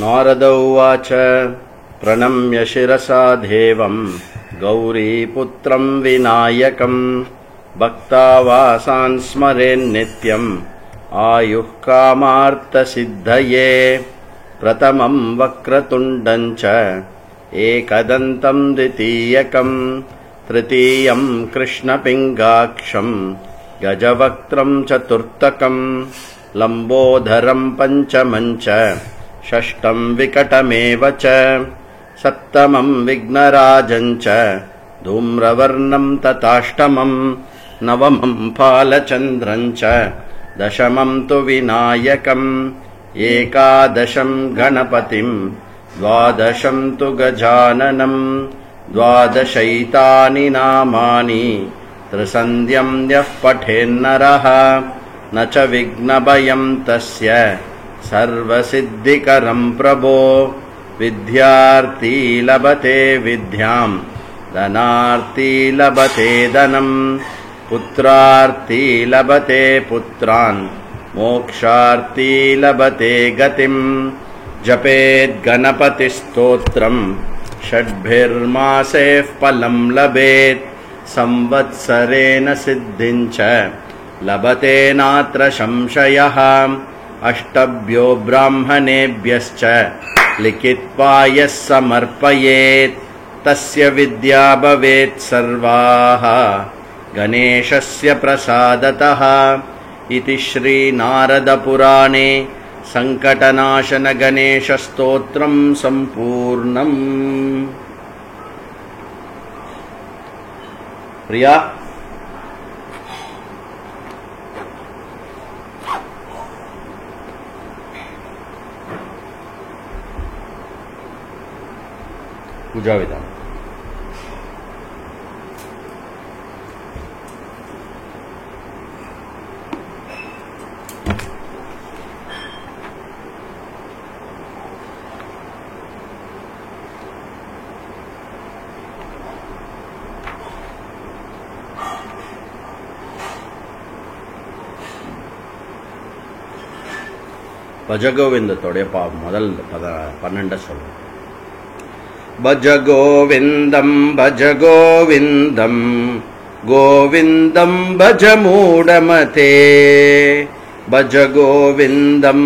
नारद उवाच प्रणम्य शिरसा देवं गौरीपुत्रं विनायकं भक्तावासान् स्मरेन्नित्यम् आयुः कामार्थसिद्धये प्रथमं वक्रतुण्डं च एकदन्तं द्वितीयकं तृतीयं कृष्णपिङ्गाक्षं गजवक्त्रं चतुर्थकं लम्बोदरं पञ्चमं च षष्ठं विकटमेव च सप्तमं विघ्नराजं च धूम्रवर्णं तथाष्टमं नवमं फालचन्द्रं च दशमं तु विनायकम् एकादशं गणपतिं द्वादशं तु गजाननं द्वादशैतानि नामानि त्रिसन्ध्यं यः पठेन्नरः न च विघ्नभयं तस्य सर्वसिद्धिकरं प्रभो विद्यार्थी लभते विद्यां धनार्थी लभते धनं पुत्रार्थी लभते पुत्रान् मोक्षार्थी लभते गतिं जपेत् गणपतिस्तोत्रं षड्भिर्मासेः फलं लभेत् संवत्सरेण सिद्धिं च लभते नात्र संशयः अष्टभ्यो ब्राह्मणेभ्यश्च लिखित्वा यः समर्पयेत् तस्य विद्या भवेत् सर्वाः गणेशस्य प्रसादतः इति श्री नारद पुराणे संकटनाशन गणेशस्तोत्रं संपूर्णम्। प्रिया पूजा विधान भज गोविंदतोड़े முதல் 12 சொல்லுங்க. भज गोविंदं गोविंदं भज मूढमते भज गोविंदं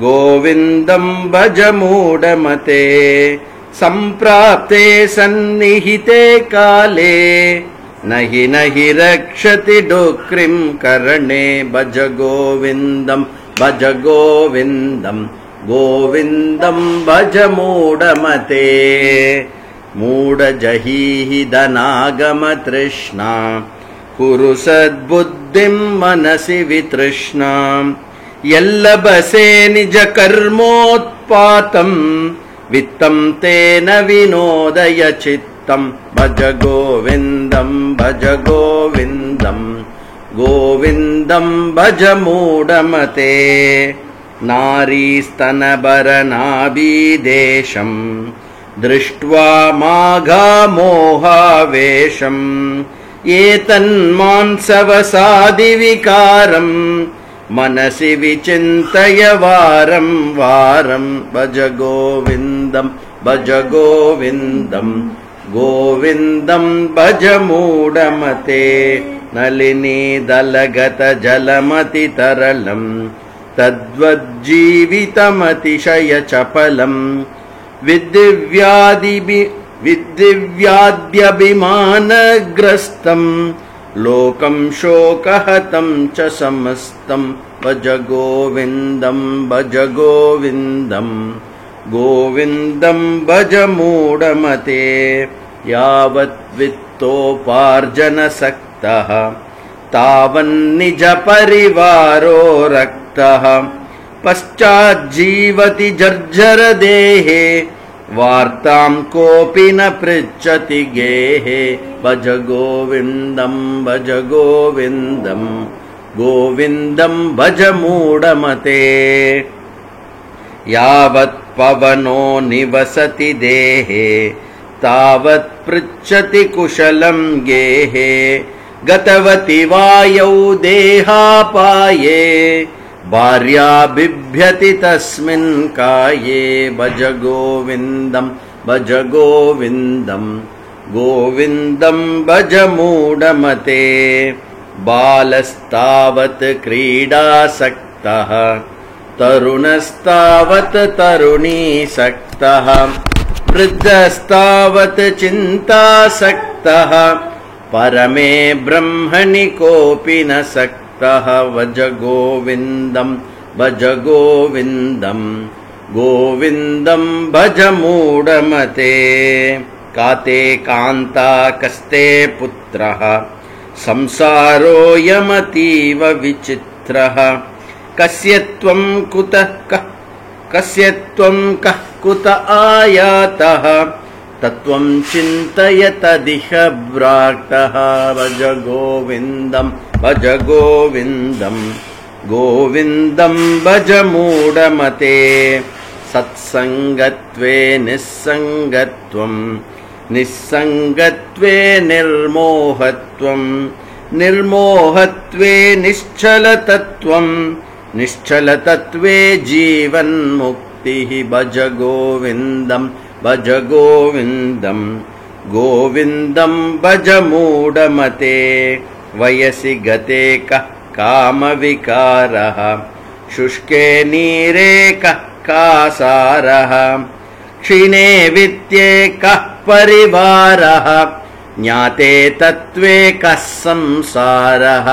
गोविंदं भज मूढमते संप्राप्ते सन्निहिते काले नहि रक्षति डुक्रिं करणे भज गोविंदं गोविंदं भज मूढमते मूढजहीहि धनागम तृष्णा कुरु सद्बुद्धिं मनसि वितृष्णा यल्लभसे निज कर्मोत्पातं वित्तं तेन विनोदय चित्तं भज गोविंदं गोविंदं भज मूढमते नारीस्तनभरनाभिदेशं दृष्ट्वा माघामोहावेशम् एतन्मांसवसादिविकारं मनसि विचिन्तय वारं वारं भज गोविंदं गोविंदं भज मूढमते नलिनी दलगत जलमति तरलम् तद्वज्जीवितमतिशय चपलम् विद्दिव्याद्यभिमानग्रस्तं लोकं शोकहतं च समस्तं भज गोविंदं गोविंदं भज मूढमते यावत् वित्तोपार्जनसक्तः तावन्निज परिवारो रक्तः पश्चाज्जीवति जर्जर देहे वार्तां कोऽपि न पृच्छति गेहे भज गोविंदं भज मूढमते यावत् पवनो निवसति देहे तावत् पृच्छति कुशलं गेहे गतवति वायौ देहापाये भार्या बिभ्यति तस्मिन् काये भज गोविन्दं भज गोविन्दं गोविन्दं भज मूढमते बालस्तावत् क्रीडासक्तः तरुणस्तावत् तरुणीसक्तः वृद्धस्तावत् चिन्तासक्तः परमे ब्रह्मणि कोऽपि न सक्तः भज गोविन्दं भज गोविन्दं गोविन्दं भज मूढमते काते कान्ता कस्ते पुत्रः संसारोऽयमतीव विचित्रः कस्य त्वं कुतः कुत आयातः तत्त्वं चिन्तय तदिह भ्राक्तः भज गोविन्दं भज गोविन्दं गोविन्दं भज मूढमते सत्सङ्गत्वे निस्सङ्गत्वं निस्सङ्गत्वे निर्मोहत्वं निर्मोहत्वे निश्चलतत्त्वं निश्चलतत्त्वे जीवन्मुक्तिः भज गोविन्दं भज गोविन्दं गोविन्दं भज मूढमते वयसि गते कः कामविकारः शुष्के नीरे कः कासारः क्षीणे वित्ते कः परिवारः ज्ञाते तत्त्वे कः संसारः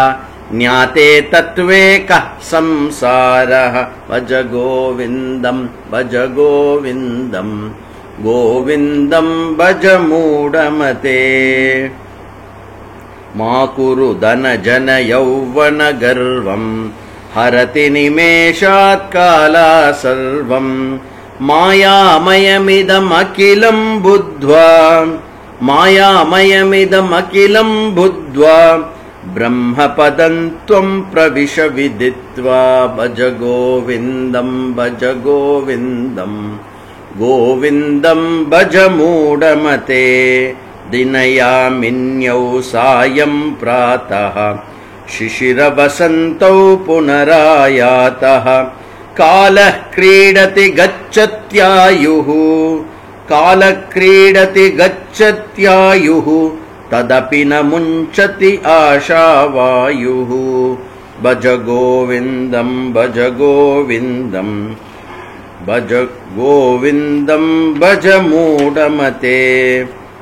ज्ञाते तत्त्वे कः संसारः भज गोविन्दं भज गोविन्दं गोविन्दं भज मूढमते मा कुरु धन जन यौवन गर्वं हरति निमेषात् कालात् सर्वं मायामयमिदमखिलं बुद्ध्वा मायामयमिदमखिलं बुद्ध्वा ब्रह्मपदं त्वं प्रविश विदित्वा भज गोविन्दं भज गोविन्दं गोविन्दं भज मूढमते दिनयामिन्यौ सायं प्रातः शिशिरवसन्तौ पुनरायातः कालः क्रीडति गच्छत्यायुः कालः क्रीडति गच्छत्यायुः तदपि न मुञ्चति आशावायुः भज गोविन्दं भज गोविन्दं भज गोविन्दं भज मूढमते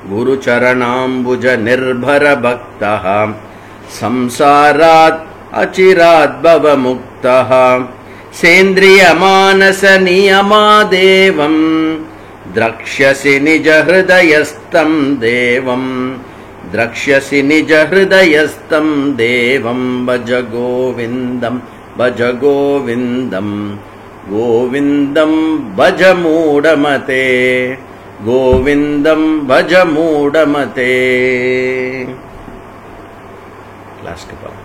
गुरुचरणाम्बुज निर्भर भक्तः संसारात् अचिरात् भवमुक्तः सेन्द्रियमानस नियमादेवं द्रक्ष्यसि निज हृदयस्थं देवं द्रक्ष्यसि निज हृदयस्थं देवं भज गोविन्दं भज गोविन्दं गोविन्दं भज मूढमते गोविन्दं भज मूढमते क्लास के बाद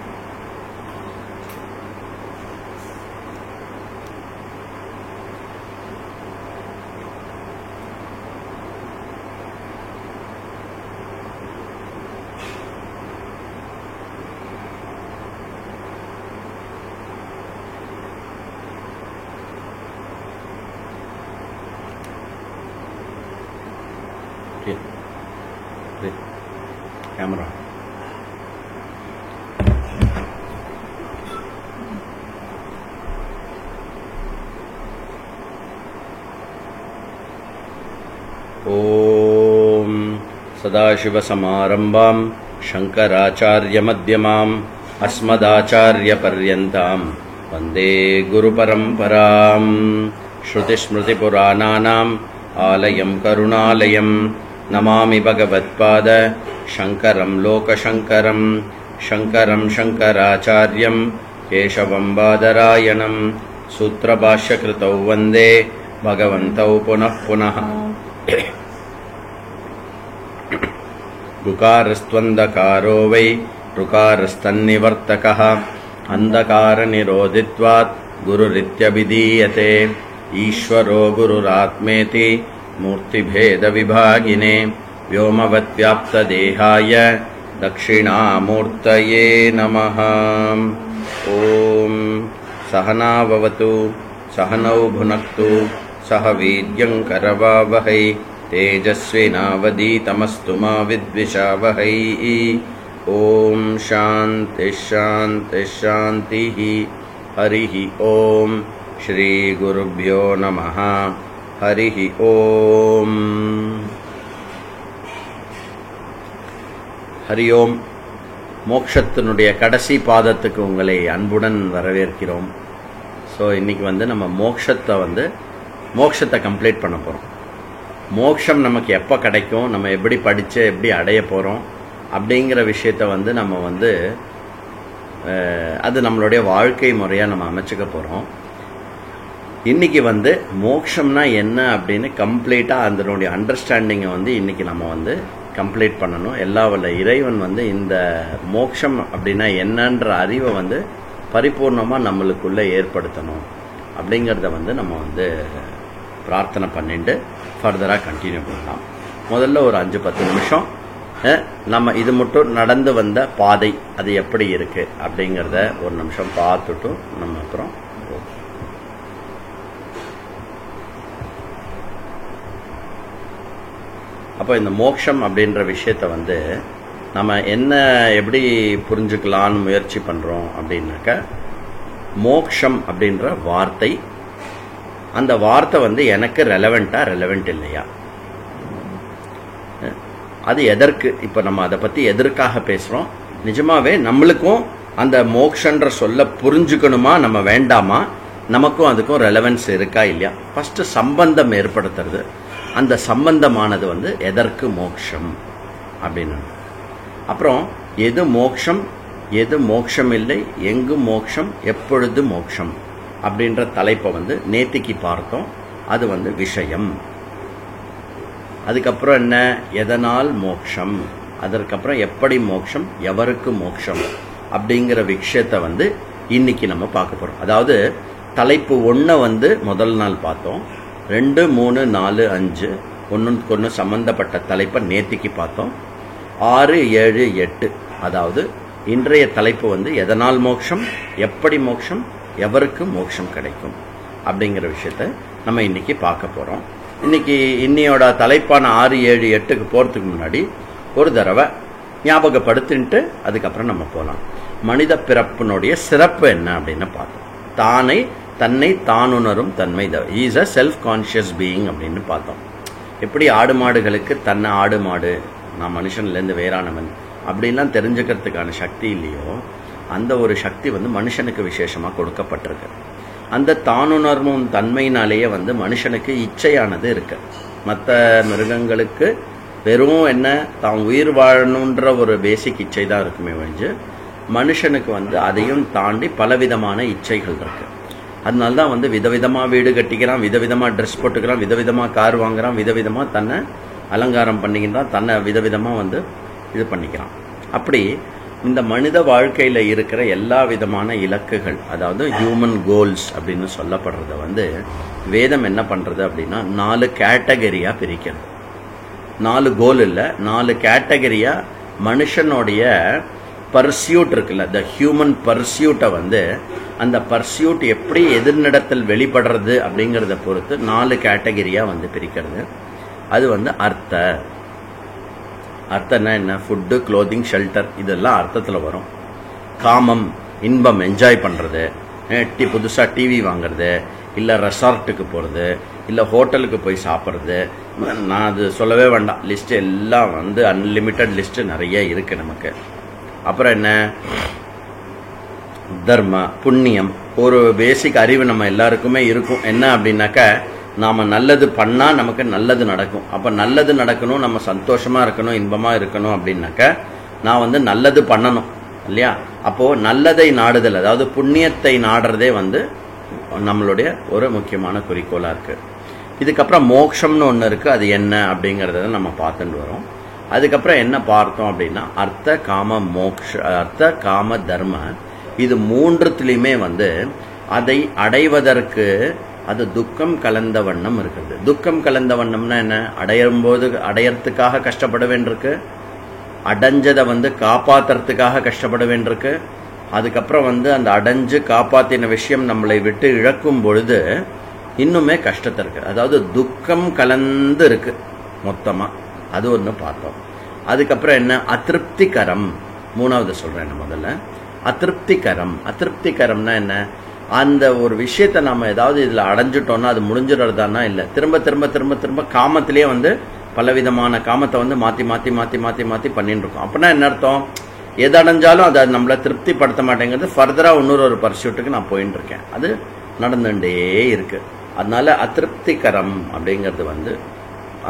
कैमरा ओम सदाशिवसमारंभां शंकराचार्यमध्यमाम् अस्मदाचार्यपर्यन्तां वन्दे गुरुपरम्पराम् श्रुतिस्मृतिपुराणानाम् आलयं करुणालयं नमामि भगवत्पाद शंकरं लोकशंकरं शंकरं शंकराचार्यं केशवं बादरायणं सूत्रभाष्यकृतौ वन्दे भगवन्तौ पुनः पुनः गुकारस्त्वन्धकारो वै ऋकारस्तन्निवर्तकः अन्धकारनिरोधित्वात् गुरुरित्यभिधीयते ईश्वरो गुरुरात्मेति मूर्तिभेदविभागिने व्योमवद्व्याप्तदेहाय दक्षिणामूर्तये नमः। ओम सहना भवतु सहनौ भुनक्तु सह वीर्यं करवावहै तेजस्विनावधीतमस्तु मा विद्विषावहै। ओम शांति शांति शांतिः। हरिः ओम। श्री गुरुभ्यो नमः। हरिः ओम। हरि ओम। மோட்சத்தினுடைய கடைசி பாதத்துக்கு உங்களை அன்புடன் வரவேற்கிறோம். ஸோ இன்னைக்கு நம்ம மோட்சத்தை கம்ப்ளீட் பண்ண போகிறோம். மோட்சம் நமக்கு எப்போ கிடைக்கும், நம்ம எப்படி படித்து எப்படி அடைய போகிறோம் அப்படிங்கிற விஷயத்தை நம்ம அது நம்மளுடைய வாழ்க்கை முறையாக நம்ம அமைச்சுக்க போகிறோம். இன்னைக்கு மோட்சம்னா என்ன அப்படின்னு கம்ப்ளீட்டாக அதனுடைய அண்டர்ஸ்டாண்டிங்கை இன்னைக்கு நம்ம கம்ப்ளீட் பண்ணணும். எல்லா வல்ல இறைவன் இந்த மோட்சம் அப்படின்னா என்னன்ற அறிவை பரிபூர்ணமாக நம்மளுக்குள்ளே ஏற்படுத்தணும் அப்படிங்கிறத நம்ம பிரார்த்தனை பண்ணிட்டு ஃபர்தராக கண்டினியூ பண்ணலாம். முதல்ல ஒரு 5-10 நிமிஷம் நம்ம இது மட்டும் நடந்து வந்த பாதை அது எப்படி இருக்கு அப்படிங்கிறத ஒரு நிமிஷம் பார்த்துட்டு நம்ம அப்புறம் அப்போ இந்த மோட்சம் அப்படின்ற விஷயத்தை நம்ம என்ன எப்படி புரிஞ்சுக்கலான்னு முயற்சி பண்றோம் அப்படின்னாக்க, மோட்சம் அப்படின்ற வார்த்தை, அந்த வார்த்தை எனக்கு ரெலவெண்ட் இல்லையா, அது எதற்கு, இப்ப நம்ம அதை பத்தி எதற்காக பேசுறோம், நிஜமாவே நம்மளுக்கும் அந்த மோக்ஷன்ற சொல்ல புரிஞ்சுக்கணுமா நம்ம வேண்டாமா, நமக்கும் அதுக்கும் ரெலவென்ஸ் இருக்கா இல்லையா, ஃபர்ஸ்ட் சம்பந்தம் ஏற்படுத்துறது. அந்த சம்பந்தமானது எதற்கு மோக்ஷம் அப்படின்னு, அப்புறம் எது மோக்ஷம் எது மோக்ஷம் இல்லை, எங்கு மோக்ஷம் எப்பொழுது மோக்ஷம் அப்படின்ற தலைப்பை நேத்திக்கு பார்த்தோம். அது விஷயம். அதுக்கப்புறம் என்ன, எதனால் மோட்சம், அதற்கப்புறம் எப்படி மோட்சம், எவருக்கு மோட்சம் அப்படிங்கிற விஷயத்தை இன்னைக்கு நம்ம பார்க்க போறோம். அதாவது தலைப்பு 1 முதல் நாள் பார்த்தோம். 2, 3, 4, 5 ஒன்றுக்கு சம்பந்தப்பட்ட தலைப்பை நேத்திக்கு பார்த்தோம். 6, 7, 8 அதாவது இன்றைய தலைப்பு எதனால் மோட்சம், எப்படி மோட்சம், எவருக்கு மோட்சம் கிடைக்கும் அப்படிங்கிற விஷயத்த நம்ம இன்னைக்கு பார்க்க போறோம். இன்னைக்கு இன்னையோட தலைப்பான 6, 7, 8க்கு போறதுக்கு முன்னாடி ஒரு தடவை ஞாபகப்படுத்திட்டு அதுக்கப்புறம் நம்ம போகலாம். மனித பிறப்பினுடைய சிறப்பு என்ன அப்படின்னு பார்த்தோம். தன்னை தானுணரும் தன்மை, is a self conscious being அப்படின்னு பார்த்தோம். எப்படி ஆடு மாடுகளுக்கு தன்னை ஆடு மாடு, நான் மனுஷன்லேருந்து வேறானவன் அப்படின்லாம் தெரிஞ்சுக்கிறதுக்கான சக்தி இல்லையோ, அந்த ஒரு சக்தி மனுஷனுக்கு விசேஷமா கொடுக்கப்பட்டிருக்கு. அந்த தானுணர்வும் தன்மையினாலேயே மனுஷனுக்கு இச்சையானது இருக்கு. மற்ற மிருகங்களுக்கு வெறும் என்ன, தான் உயிர் வாழணுன்ற ஒரு பேசிக் இச்சை தான் இருக்குமே ஒழிஞ்சு, மனுஷனுக்கு அதையும் தாண்டி பலவிதமான இச்சைகள் இருக்கு. அதனால்தான் விதவிதமா வீடு கட்டிக்கிறான், விதவிதமா ட்ரெஸ் போட்டுக்கிறான், விதவிதமா கார் வாங்குறான், விதவிதமா தன்னை அலங்காரம் பண்ணிக்கிறான், தன்னை விதவிதமா இது பண்ணிக்கிறான். அப்படி இந்த மனித வாழ்க்கையில இருக்கிற எல்லா விதமான இலக்குகள், அதாவது ஹியூமன் கோல்ஸ் அப்படின்னு சொல்லப்படுறத வேதம் என்ன பண்றது அப்படின்னா 4 கேட்டகரியா பிரிக்கிறது. 4 கோல் இல்ல, 4 கேட்டகரியா மனுஷனுடைய பர்சியூட் இருக்குல்ல, த ஹியூமன் பர்சியூட்டை அந்த பர்சியூட் எப்படி எதிர்நடத்தில் வெளிப்படுறது அப்படிங்கறத பொறுத்து 4 கேட்டகரியா பிரிக்கிறது. அது அர்த்தம்னா என்ன, ஃபுட்டு, க்ளோதிங், ஷெல்டர், இதெல்லாம் அர்த்தத்துல வரும். காமம், இன்பம், என்ஜாய் பண்றது, புதுசா டிவி வாங்குறது, இல்ல ரெசார்ட்டுக்கு போறது, இல்ல ஹோட்டலுக்கு போய் சாப்பிட்றது, நான் அது சொல்லவே வேண்டாம், லிஸ்ட் எல்லாம் அன்லிமிட்டட் லிஸ்ட் நிறைய இருக்கு நமக்கு. அப்புறம் என்ன, தர்ம, புண்ணியம், ஒரு பேசிக் அறிவு நம்ம எல்லாருக்குமே இருக்கும். என்ன அப்படின்னாக்க, நாம நல்லது பண்ணா நமக்கு நல்லது நடக்கும். அப்ப நல்லது நடக்கணும், நம்ம சந்தோஷமா இருக்கணும், இன்பமா இருக்கணும் அப்படின்னாக்க நான் நல்லது பண்ணணும் இல்லையா. அப்போ நல்லதை நாடுதல், அதாவது புண்ணியத்தை நாடுறதே நம்மளுடைய ஒரு முக்கியமான குறிக்கோளா இருக்கு. இதுக்கப்புறம் மோட்சம்னு ஒண்ணு இருக்கு, அது என்ன அப்படிங்கறத நம்ம பார்த்துட்டு வரோம். அதுக்கப்புறம் என்ன பார்த்தோம் அப்படின்னா, அர்த்த காம மோக்ஷ, அர்த்த காம தர்ம, இது மூன்றுத்திலுமே அதை அடைவதற்கு அது துக்கம் கலந்த வண்ணம் இருக்குது. துக்கம் கலந்த வண்ணம்னா என்ன, அடையறதுக்காக கஷ்டப்பட வேண்டியிருக்கு, அடைஞ்சதை காப்பாத்துறதுக்காக கஷ்டப்பட வேண்டியிருக்கு, அதுக்கப்புறம் வந்து அந்த அடைஞ்சு காப்பாத்தின விஷயம் நம்மளை விட்டு இழக்கும் பொழுது இன்னுமே கஷ்டத்தை இருக்கு. அதாவது துக்கம் கலந்து இருக்கு மொத்தமா. அது ஒன்று பார்த்தோம். அதுக்கப்புறம் என்ன, அதிருப்திகரம். மூணாவது சொல்றேன் முதல்ல. அதிருப்திகரம்னா என்ன, அந்த ஒரு விஷயத்தை நம்ம ஏதாவது இதுல அடைஞ்சிட்டோம்னா அது முடிஞ்சிடறதானா இல்ல, திரும்ப திரும்ப திரும்ப திரும்ப காமத்திலேயே வந்து பலவிதமான காமத்தை வந்து மாத்தி மாத்தி மாத்தி மாத்தி மாத்தி பண்ணிட்டு இருக்கோம். அப்படின்னா என்ன அர்த்தம், எது அடைஞ்சாலும் அதை நம்மளை திருப்திப்படுத்த மாட்டேங்கிறது, ஃபர்தரா இன்னொரு பர்சூட்டுக்கு நான் போயிட்டு இருக்கேன், அது நடந்துட்டே இருக்கு. அதனால அதிருப்திகரம் அப்படிங்கிறது வந்து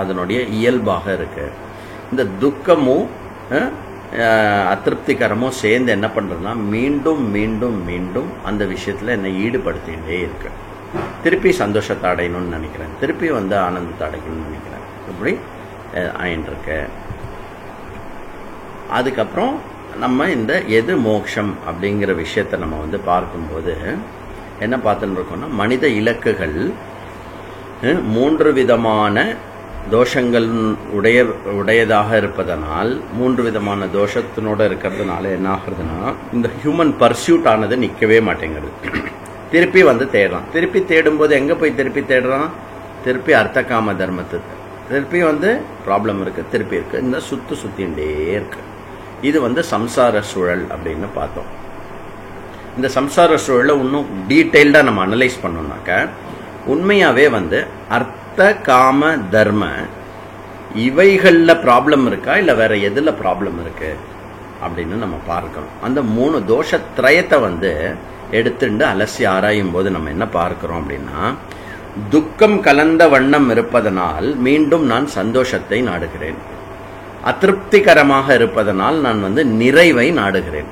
அதனுடைய இயல்பாக இருக்கு. இந்த துக்கமும் அதிருப்திகரமும் சேர்ந்து என்ன பண்றதுன்னா மீண்டும் மீண்டும் மீண்டும் அந்த விஷயத்துல என்னை ஈடுபடுத்திகிட்டே இருக்கு. திருப்பி சந்தோஷத்தை அடையணும்னு நினைக்கிறேன், திருப்பி வந்து ஆனந்தத்தை அடையணும்னு நினைக்கிறேன், இப்படி ஆயின்னு இருக்கு. அதுக்கப்புறம் நம்ம இந்த எது மோட்சம் அப்படிங்கிற விஷயத்தை நம்ம வந்து பார்க்கும்போது என்ன பார்த்துட்டு இருக்கோம்னா, மனித இலக்குகள் 3 விதமான தோஷங்கள் உடையதாக இருப்பதனால், 3 விதமான தோஷத்தினோட இருக்கிறதுனால என்ன ஆகுறதுன்னா, இந்த ஹியூமன் பர்சியூட் ஆனது நிற்கவே மாட்டேங்குது. திருப்பி வந்து தேடுறான். திருப்பி தேடும்போது எங்க போய் திருப்பி தேடுறான், திருப்பி அர்த்த காம தர்மத்தை. திருப்பி வந்து ப்ராப்ளம் இருக்கு, திருப்பி இருக்கு, இந்த சுத்திண்டே இருக்கு. இது வந்து சம்சார சூழல் அப்படின்னு பார்த்தோம். இந்த சம்சார சூழலை இன்னும் டீட்டெயில்டா நம்ம அனலைஸ் பண்ணோம்னாக்க, உண்மையாவே வந்து அர்த்த காம தர்ம இவைகள்ல ப்ராப்ளம் இருக்கா இல்ல வேற எதுல ப்ராப்ளம் இருக்கு அப்படின்னு நம்ம பார்க்கணும். அந்த 3 தோஷத்ரயத்தை வந்து எடுத்துட்டு அலசி ஆராயும் போது நம்ம என்ன பார்க்கிறோம் அப்படின்னா, துக்கம் கலந்த வண்ணம் இருப்பதனால் மீண்டும் நான் சந்தோஷத்தை நாடுகிறேன், அதிருப்திகரமாக இருப்பதனால் நான் வந்து நிறைவை நாடுகிறேன்.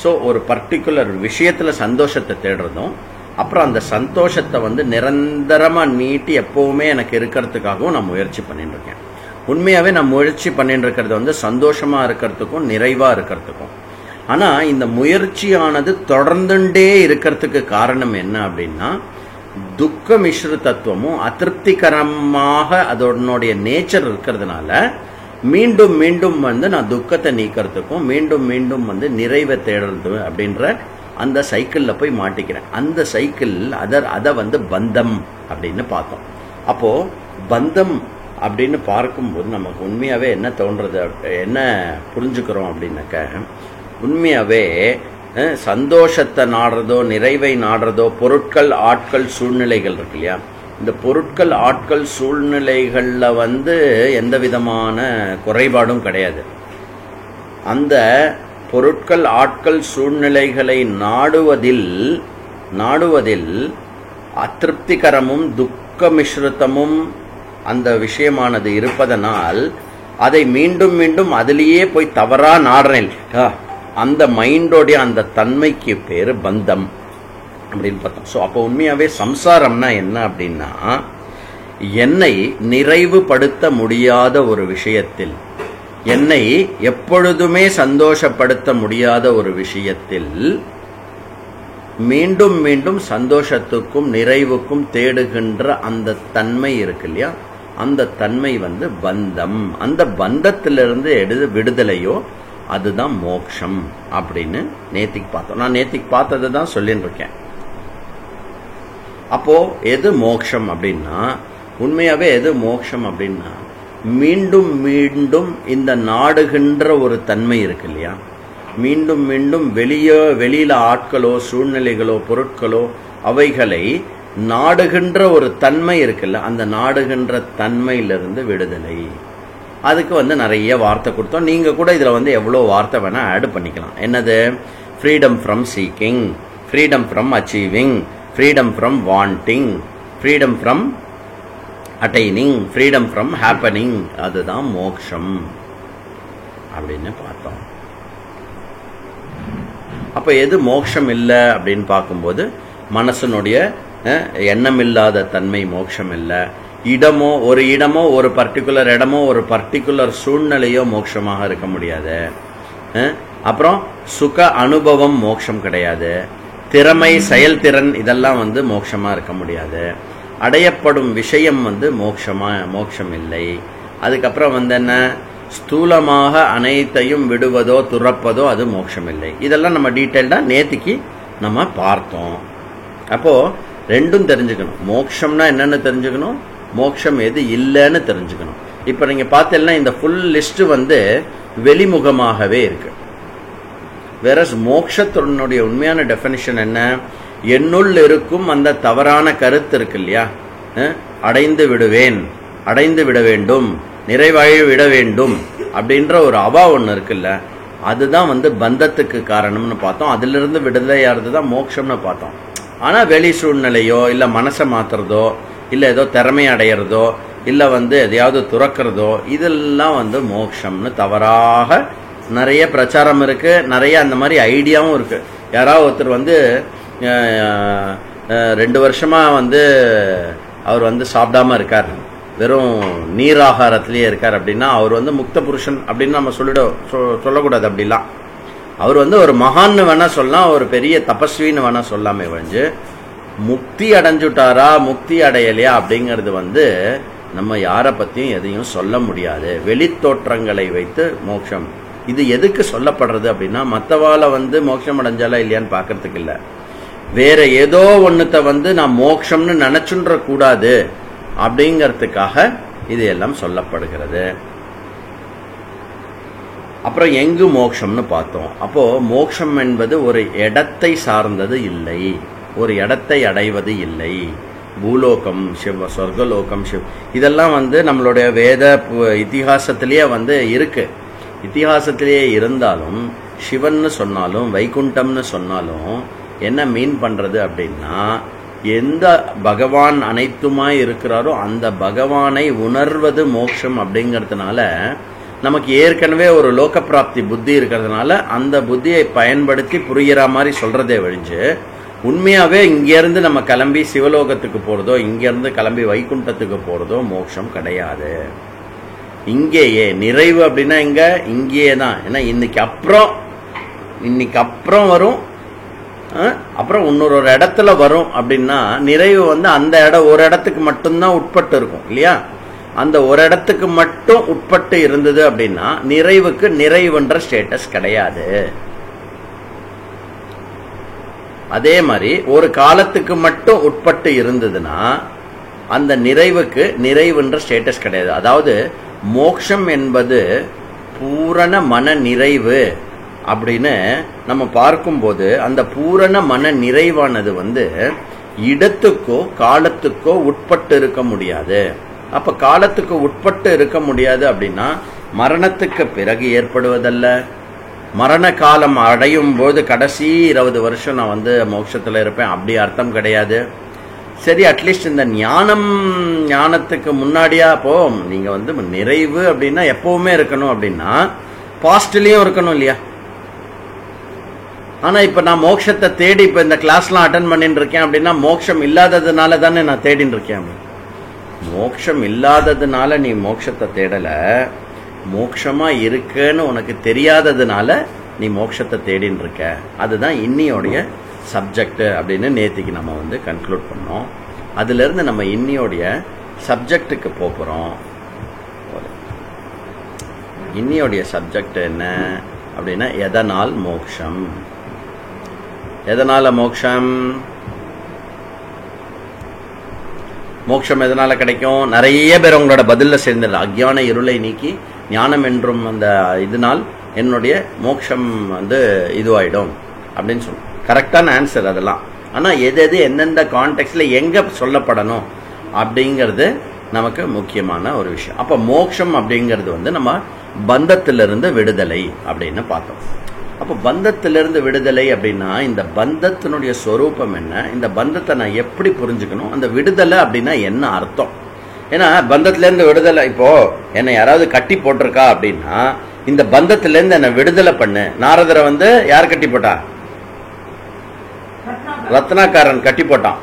ஸோ ஒரு பர்டிகுலர் விஷயத்துல சந்தோஷத்தை தேடுறதும், அப்புறம் அந்த சந்தோஷத்தை வந்து நிரந்தரமா நீட்டி எப்பவுமே எனக்கு இருக்கிறதுக்காகவும் நான் முயற்சி பண்ணிட்டு இருக்கேன். உண்மையாவே நான் முயற்சி பண்ணிட்டு இருக்கிறது வந்து சந்தோஷமா இருக்கிறதுக்கும் நிறைவா இருக்கிறதுக்கும். ஆனா இந்த முயற்சியானது தொடர்ந்துட்டே இருக்கிறதுக்கு காரணம் என்ன அப்படின்னா, துக்க மிஸ்ர தத்துவமும் அதிருப்திகரமாக அதனுடைய நேச்சர் இருக்கிறதுனால மீண்டும் மீண்டும் வந்து நான் துக்கத்தை நீக்கிறதுக்கும் மீண்டும் மீண்டும் வந்து நிறைவை தேடுறது அப்படின்ற அந்த சைக்கிள்ல போய் மாட்டிக்கிறேன். அந்த சைக்கிள் அதை வந்து பந்தம் அப்படின்னு பார்த்தோம். அப்போ பந்தம் அப்படின்னு பார்க்கும்போது நமக்கு உண்மையாவே என்ன தோன்றது, என்ன புரிஞ்சுக்கிறோம் அப்படின்னாக்க, உண்மையாவே சந்தோஷத்தை நாடுறதோ நிறைவை நாடுறதோ பொருட்கள் ஆட்கள் சூழ்நிலைகள் இருக்கு இல்லையா, இந்த பொருட்கள் ஆட்கள் சூழ்நிலைகள்ல வந்து எந்த விதமான குறைபாடும் கிடையாது. அந்த பொருட்கள் ஆட்கள் சூழ்நிலைகளை நாடுவதில் அதிருப்திகரமும் துக்க மிஸ்ரிதமும் அந்த விஷயமானது இருப்பதனால் அதை மீண்டும் மீண்டும் அதிலேயே போய் தவறா நாடுறேன். அந்த மைண்டோடைய அந்த தன்மைக்கு பேரு பந்தம் அப்படின்னு பார்த்தோம். ஸோ அப்போ உண்மையாவே சம்சாரம்னா என்ன அப்படின்னா, என்னை நிறைவுபடுத்த முடியாத ஒரு விஷயத்தில், என்னை எப்பொழுதுமே சந்தோஷப்படுத்த முடியாத ஒரு விஷயத்தில் மீண்டும் மீண்டும் சந்தோஷத்துக்கும் நிறைவுக்கும் தேடுகின்ற அந்த தன்மை இருக்கு இல்லையா, அந்த தன்மை வந்து பந்தம். அந்த பந்தத்திலிருந்து விடுதலையோ அதுதான் மோட்சம் அப்படின்னு நேத்திக்கு பார்த்தோம். நான் நேத்திக்கு பார்த்ததை தான் சொல்லிட்டு இருக்கேன். அப்போ எது மோட்சம் அப்படின்னா, உண்மையாவே எது மோட்சம் அப்படின்னா, மீண்டும் மீண்டும் இந்த நாடுகின்ற ஒரு தன்மை இருக்கு இல்லையா, மீண்டும் மீண்டும் வெளியில ஆட்களோ சூழ்நிலைகளோ பொருட்களோ அவைகளை நாடுகின்ற ஒரு தன்மை இருக்குல்ல, அந்த நாடுகின்ற தன்மையிலிருந்து விடுதலை. அதுக்கு வந்து நிறைய வார்த்தை கொடுத்தோம். நீங்க கூட இதுல வந்து எவ்வளவு வார்த்தை வேணா ஆட் பண்ணிக்கலாம். என்னது, freedom from seeking, freedom from achieving, freedom from wanting, freedom from attaining, freedom from happening, அதுதான் மோட்சம் அப்படின்னு பார்த்தோம். அப்ப எது மோட்சம் இல்லை அப்படின்னு பார்க்கும்போது, மனசனுடைய எண்ணமில்லாத தன்மை மோட்சம் இல்லை. ஒரு இடமோ ஒரு பர்டிகுலர் இடமோ ஒரு பர்டிகுலர் சூழ்நிலையோ மோட்சமாக இருக்க முடியாது. அப்புறம் சுக அனுபவம் மோட்சம் கிடையாது. திறமை செயல்திறன் இதெல்லாம் வந்து மோட்சமா இருக்க முடியாது. அடையப்படும் விஷயம் வந்து மோட்சம் இல்லை. அதுக்கப்புறம் வந்து என்ன, ஸ்தூலமாக அனைத்தையும் விடுவதோ துறப்பதோ அது மோட்சம் இல்லை. இதெல்லாம் நம்ம டீட்டெயில்டா நேத்திக்கு நம்ம பார்த்தோம். அப்போ ரெண்டும் தெரிஞ்சுக்கணும். மோட்சம்னா என்னன்னு தெரிஞ்சுக்கணும், மோட்சம் எது இல்லைன்னு தெரிஞ்சுக்கணும். இப்ப நீங்க பார்த்தீங்கன்னா இந்த ஃபுல் லிஸ்ட் வெளிமுகமாகவே இருக்கு. வேற மோட்சத்தினுடைய உண்மையான டெஃபினிஷன் என்ன? என்னுள் இருக்கும் அந்த தவறான கருத்து இருக்கு இல்லையா, அடைந்து விடுவேன், அடைந்து விட வேண்டும், நிறைவாழ விட வேண்டும் அப்படின்ற ஒரு அவா ஒண்ணு இருக்குல்ல, அதுதான் பந்தத்துக்கு காரணம்னு பார்த்தோம். அதுல இருந்து விடுதலையாறதுதான் மோட்சம்னு பார்த்தோம். ஆனா வெளி சூழ்நிலையோ இல்ல மனசை மாத்துறதோ இல்ல ஏதோ திறமை அடையிறதோ இல்ல எதையாவது துறக்கிறதோ இதெல்லாம் மோட்சம்னு தவறாக நிறைய பிரச்சாரம் இருக்கு. நிறைய அந்த மாதிரி ஐடியாவும் இருக்கு. யாராவது ஒருத்தர் 2 வருஷமா அவர் சாப்பிடாம இருக்கார், வெறும் நீராகாரத்திலேயே இருக்கார் அப்படின்னா அவர் முக்த புருஷன் அப்படின்னு நம்ம சொல்லக்கூடாது. அப்படிலாம் அவர் ஒரு மகான்னு வேணா சொல்லலாம், ஒரு பெரிய தபஸ்வின்னு வேணா சொல்லாமே வஞ்சு முக்தி அடைஞ்சுட்டாரா முக்தி அடையலையா அப்படிங்கிறது நம்ம யாரை பத்தியும் எதையும் சொல்ல முடியாது. வெளித்தோற்றங்களை வைத்து மோட்சம் இது எதுக்கு சொல்லப்படுறது அப்படின்னா, மத்தவால மோட்சம் அடைஞ்சாலா இல்லையான்னு பாக்கிறதுக்கு இல்ல, வேற ஏதோ ஒண்ணுத்த நான் மோட்சம்னு நினைச்சுன்ற கூடாது அப்படிங்கறதுக்காக இது எல்லாம் சொல்லப்படுகிறது. அப்புறம் எங்கு மோட்சம்னு பார்த்தோம். அப்போ மோட்சம் என்பது ஒரு இடத்தை சார்ந்தது இல்லை, ஒரு இடத்தை அடைவது இல்லை. பூலோகம் சிவ, சொர்க்கலோகம் சிவ, இதெல்லாம் நம்மளுடைய வேத இதிகாசத்திலேயே இருக்கு. இதிகாசத்திலேயே இருந்தாலும் சிவன்னு சொன்னாலும் வைகுண்டம்னு சொன்னாலும் என்ன மீன் பண்றது அப்படின்னா, எந்த பகவான் அனைத்துமாய் இருக்கிறாரோ அந்த பகவானை உணர்வது மோட்சம் அப்படிங்கறதுனால நமக்கு ஏற்கனவே ஒரு லோக பிராப்தி புத்தி இருக்கிறதுனால அந்த புத்தியை பயன்படுத்தி புரிகிற மாதிரி சொல்றதே ஒழிஞ்சு, உண்மையாவே இங்க இருந்து நம்ம கிளம்பி சிவலோகத்துக்கு போறதோ இங்க இருந்து கிளம்பி வைகுண்டத்துக்கு போறதோ மோட்சம் கிடையாது. இங்கேயே நிறைவு அப்படின்னா இங்கேயே தான். ஏன்னா இன்னைக்கு அப்புறம் வரும், அப்புறம் இன்னொரு இடத்துல வரும் அப்படின்னா நிறைவு அந்த இடம் ஒரு இடத்துக்கு மட்டும்தான் உட்பட்டு இருக்கும் இல்லையா. அந்த ஒரு இடத்துக்கு மட்டும் உட்பட்டு இருந்தது அப்படின்னா நிறைவுக்கு நிறைவுன்ற ஸ்டேட்டஸ் கிடையாது. அதே மாதிரி ஒரு காலத்துக்கு மட்டும் உட்பட்டு இருந்ததுன்னா அந்த நிறைவுக்கு நிறைவுன்ற ஸ்டேட்டஸ் கிடையாது. அதாவது மோட்சம் என்பது பூரண மன நிறைவு அப்படின்னு நம்ம பார்க்கும்போது அந்த பூரண மன நிறைவானது இடத்துக்கோ காலத்துக்கோ உட்பட்டு இருக்க முடியாது. அப்ப காலத்துக்கு உட்பட்டு இருக்க முடியாது அப்படின்னா மரணத்துக்கு பிறகு ஏற்படுவதல்ல. மரண காலம் அடையும் போது கடைசி 20 வருஷம் நான் மோட்சத்துல இருப்பேன் அப்படி அர்த்தம் கிடையாது. சரி, அட்லீஸ்ட் இந்த ஞானத்துக்கு முன்னாடியா போ நீங்க நிறைவு அப்படின்னா எப்பவுமே இருக்கணும் அப்படின்னா பாஸ்ட்லயும் இருக்கணும் இல்லையா. ஆனா இப்ப நான் மோட்சத்தை தேடி இப்ப இந்த கிளாஸ்லாம் அட்டன் பண்ணிட்டு இருக்கேன் அப்படின்னா மோட்சம் இல்லாததுனால தானே நான் தேடிட்டு இருக்கேன். மோட்சம் இல்லாததுனால நீ மோட்சத்தை தேடல, மோட்சமா இருக்குன்னு உனக்கு தெரியாததுனால நீ மோட்சத்தை தேடின்னு இருக்க. அதுதான் இன்னியோடைய சப்ஜெக்ட் அப்படின்னு நேத்திக்கு நம்ம கன்க்ளூட் பண்ணோம். அதுல இருந்து நம்ம இன்னியோடைய சப்ஜெக்டுக்கு போறோம். இன்னியோடைய சப்ஜெக்ட் என்ன அப்படின்னா, எதனால் மோட்சம், எதனால மோட்சம், மோட்சம் எதனால கிடைக்கும். நிறைய பேர் உங்களோட பதில சேர்ந்து அக்ஞான இருளை நீக்கி ஞானம் என்றும் அந்த இதனால் என்னுடைய மோட்சம் இதுவாயிடும் அப்படின்னு சொல்லுவோம். கரெக்டான ஆன்சர் அதெல்லாம். ஆனா எது எந்தெந்த கான்டெக்ட்ல எங்க சொல்லப்படணும் அப்படிங்கிறது நமக்கு முக்கியமான ஒரு விஷயம். அப்ப மோட்சம் அப்படிங்கிறது நம்ம பந்தத்திலிருந்து விடுதலை அப்படின்னு பார்த்தோம். அப்ப பந்தத்திலிருந்து விடுதலை அப்படின்னா இந்த பந்தத்தினுடைய சொரூபம் என்ன, இந்த பந்தத்தை நான் எப்படி புரிஞ்சுக்கணும், அந்த விடுதலை அப்படின்னா என்ன அர்த்தம். ஏன்னா பந்தத்திலிருந்து விடுதலை, இப்போ என்னை யாராவது கட்டி போட்டிருக்கா அப்படின்னா இந்த பந்தத்திலிருந்து என்னை விடுதலை பண்ணு. நாரதரை யார் கட்டி போட்டா? ரத்னாக்காரன் கட்டி போட்டான்.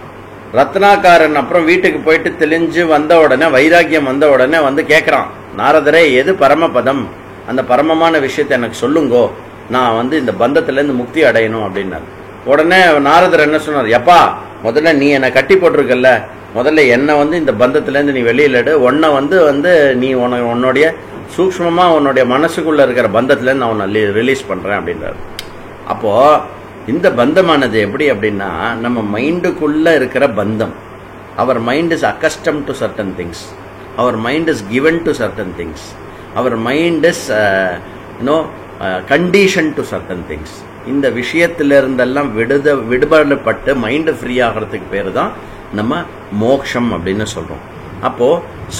ரத்னாக்காரன் அப்புறம் வீட்டுக்கு போயிட்டு தெளிஞ்சு வந்த உடனே, வைராக்கியம் வந்த உடனே கேட்கிறான், நாரதரே எது பரமபதம், அந்த பரமமான விஷயத்தை எனக்கு சொல்லுங்கோ, நான் இந்த பந்தத்துல இருந்து முக்தி அடையணும் அப்படின்னாரு. உடனே நாரதர் என்ன சொன்னார், எப்பா முதல்ல நீ என்னை கட்டி போட்டிருக்கல, முதல்ல என்ன இந்த பந்தத்துல இருந்து நீ வெளியில எடு, உன்னை நீ உன்னுடைய சூக்ஷ்மமா உன்னுடைய மனசுக்குள்ள இருக்கிற பந்தத்துல நான் உன்னை ரிலீஸ் பண்றேன் அப்படின்றாரு. அப்போ இந்த பந்தமானது எப்படி அப்படின்னா நம்ம மைண்டுக்குள்ள இருக்கிற பந்தம். Our mind is accustomed to certain things, our mind is given to certain things, our mind is condition to certain things. இந்த விஷயத்திலிருந்தெல்லாம் விடுபடப்பட்டு மைண்ட் ஃப்ரீ ஆகிறதுக்கு பேரு தான் நம்ம மோட்சம் அப்படின்னு சொல்றோம். அப்போ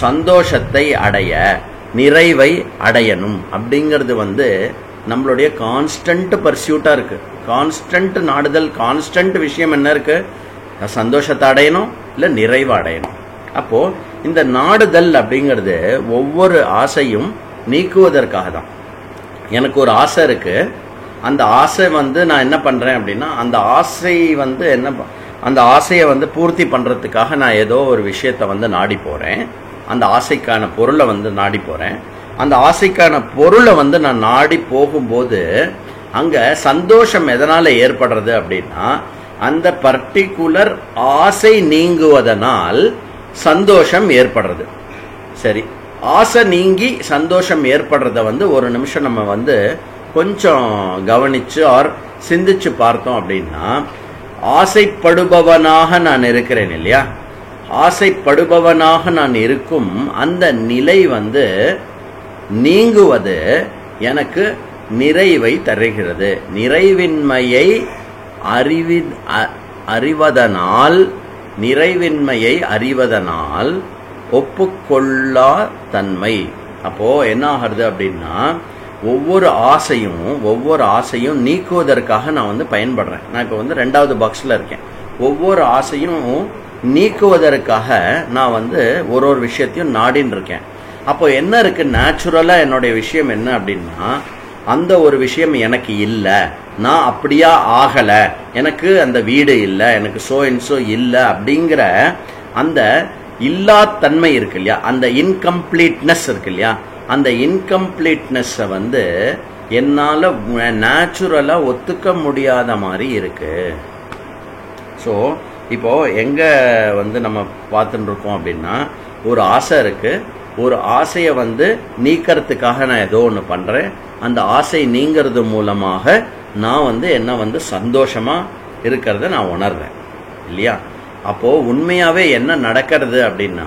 சந்தோஷத்தை அடைய, நிறைவை அடையணும் அப்படிங்கிறது நம்மளுடைய கான்ஸ்டன்ட் பர்சியூட்டா இருக்கு. கான்ஸ்டன்ட் நாடுதல், கான்ஸ்டன்ட் விஷயம் என்ன இருக்கு? சந்தோஷத்தை அடையணும், இல்ல நிறைவை அடையணும். அப்போ இந்த நாடுதல் அப்படிங்கிறது ஒவ்வொரு ஆசையும் நீக்குவதற்காக தான். எனக்கு ஒரு ஆசை இருக்கு, அந்த ஆசை நான் என்ன பண்றேன் அப்படின்னா அந்த ஆசை அந்த ஆசையை பூர்த்தி பண்றதுக்காக நான் ஏதோ ஒரு விஷயத்த நாடி போறேன். அந்த ஆசைக்கான பொருளை நாடி போறேன். அந்த ஆசைக்கான பொருளை நான் நாடி போகும்போது அங்க சந்தோஷம் எதனால ஏற்படுறது அப்படின்னா அந்த பர்டிகுலர் ஆசை நீங்குவதனால் சந்தோஷம் ஏற்படுறது. சரி, ஆசை நீங்கி சந்தோஷம் ஏற்படுறத ஒரு நிமிஷம் நம்ம கொஞ்சம் கவனிச்சு ஆர் சிந்திச்சு பார்த்தோம் அப்படின்னா, ஆசைப்படுபவனாக நான் இருக்கிறேன் இல்லையா, ஆசைப்படுபவனாக நான் இருக்கும் அந்த நிலை நீங்குவது எனக்கு நிறைவை தருகிறது. நிறைவின்மையை அறிவதனால் ஒப்புக்கொள்ளா தன்மை. அப்போ என்ன ஆகிறது அப்படின்னா ஒவ்வொரு ஆசையும் நீக்குவதற்காக நான் பயன்படுறேன். நான் இப்போ 2வது பாக்ஸ்ல இருக்கேன். ஒவ்வொரு ஆசையும் நீக்குவதற்காக நான் ஒரு விஷயத்தையும் நாடின்னு இருக்கேன். அப்போ என்ன இருக்கு, நேச்சுரலா என்னுடைய விஷயம் என்ன அப்படின்னா அந்த ஒரு விஷயம் எனக்கு இல்லை, நான் அப்படியா ஆகல, எனக்கு அந்த வீடு இல்லை, எனக்கு சோ அண்ட் சோ இல்லை அப்படிங்கிற அந்த இல்லாத்தன்மை இருக்கு இல்லையா, அந்த இன்கம்ப்ளீட்னஸ் இருக்கு இல்லையா, அந்த இன்கம்ப்ளீட்னஸ் என்னால நேச்சுரலா ஒத்துக்க முடியாத மாதிரி இருக்கு. ஸோ இப்போ எங்க நம்ம பார்த்துட்டு இருக்கோம் அப்படின்னா ஒரு ஆசை இருக்கு, ஒரு ஆசையை நீக்கிறதுக்காக நான் ஏதோ ஒன்று பண்றேன். அந்த ஆசை நீங்கிறது மூலமாக நான் என்ன சந்தோஷமா இருக்கிறத நான் உணர்றேன் இல்லையா. அப்போ உண்மையாவே என்ன நடக்கிறது அப்படின்னா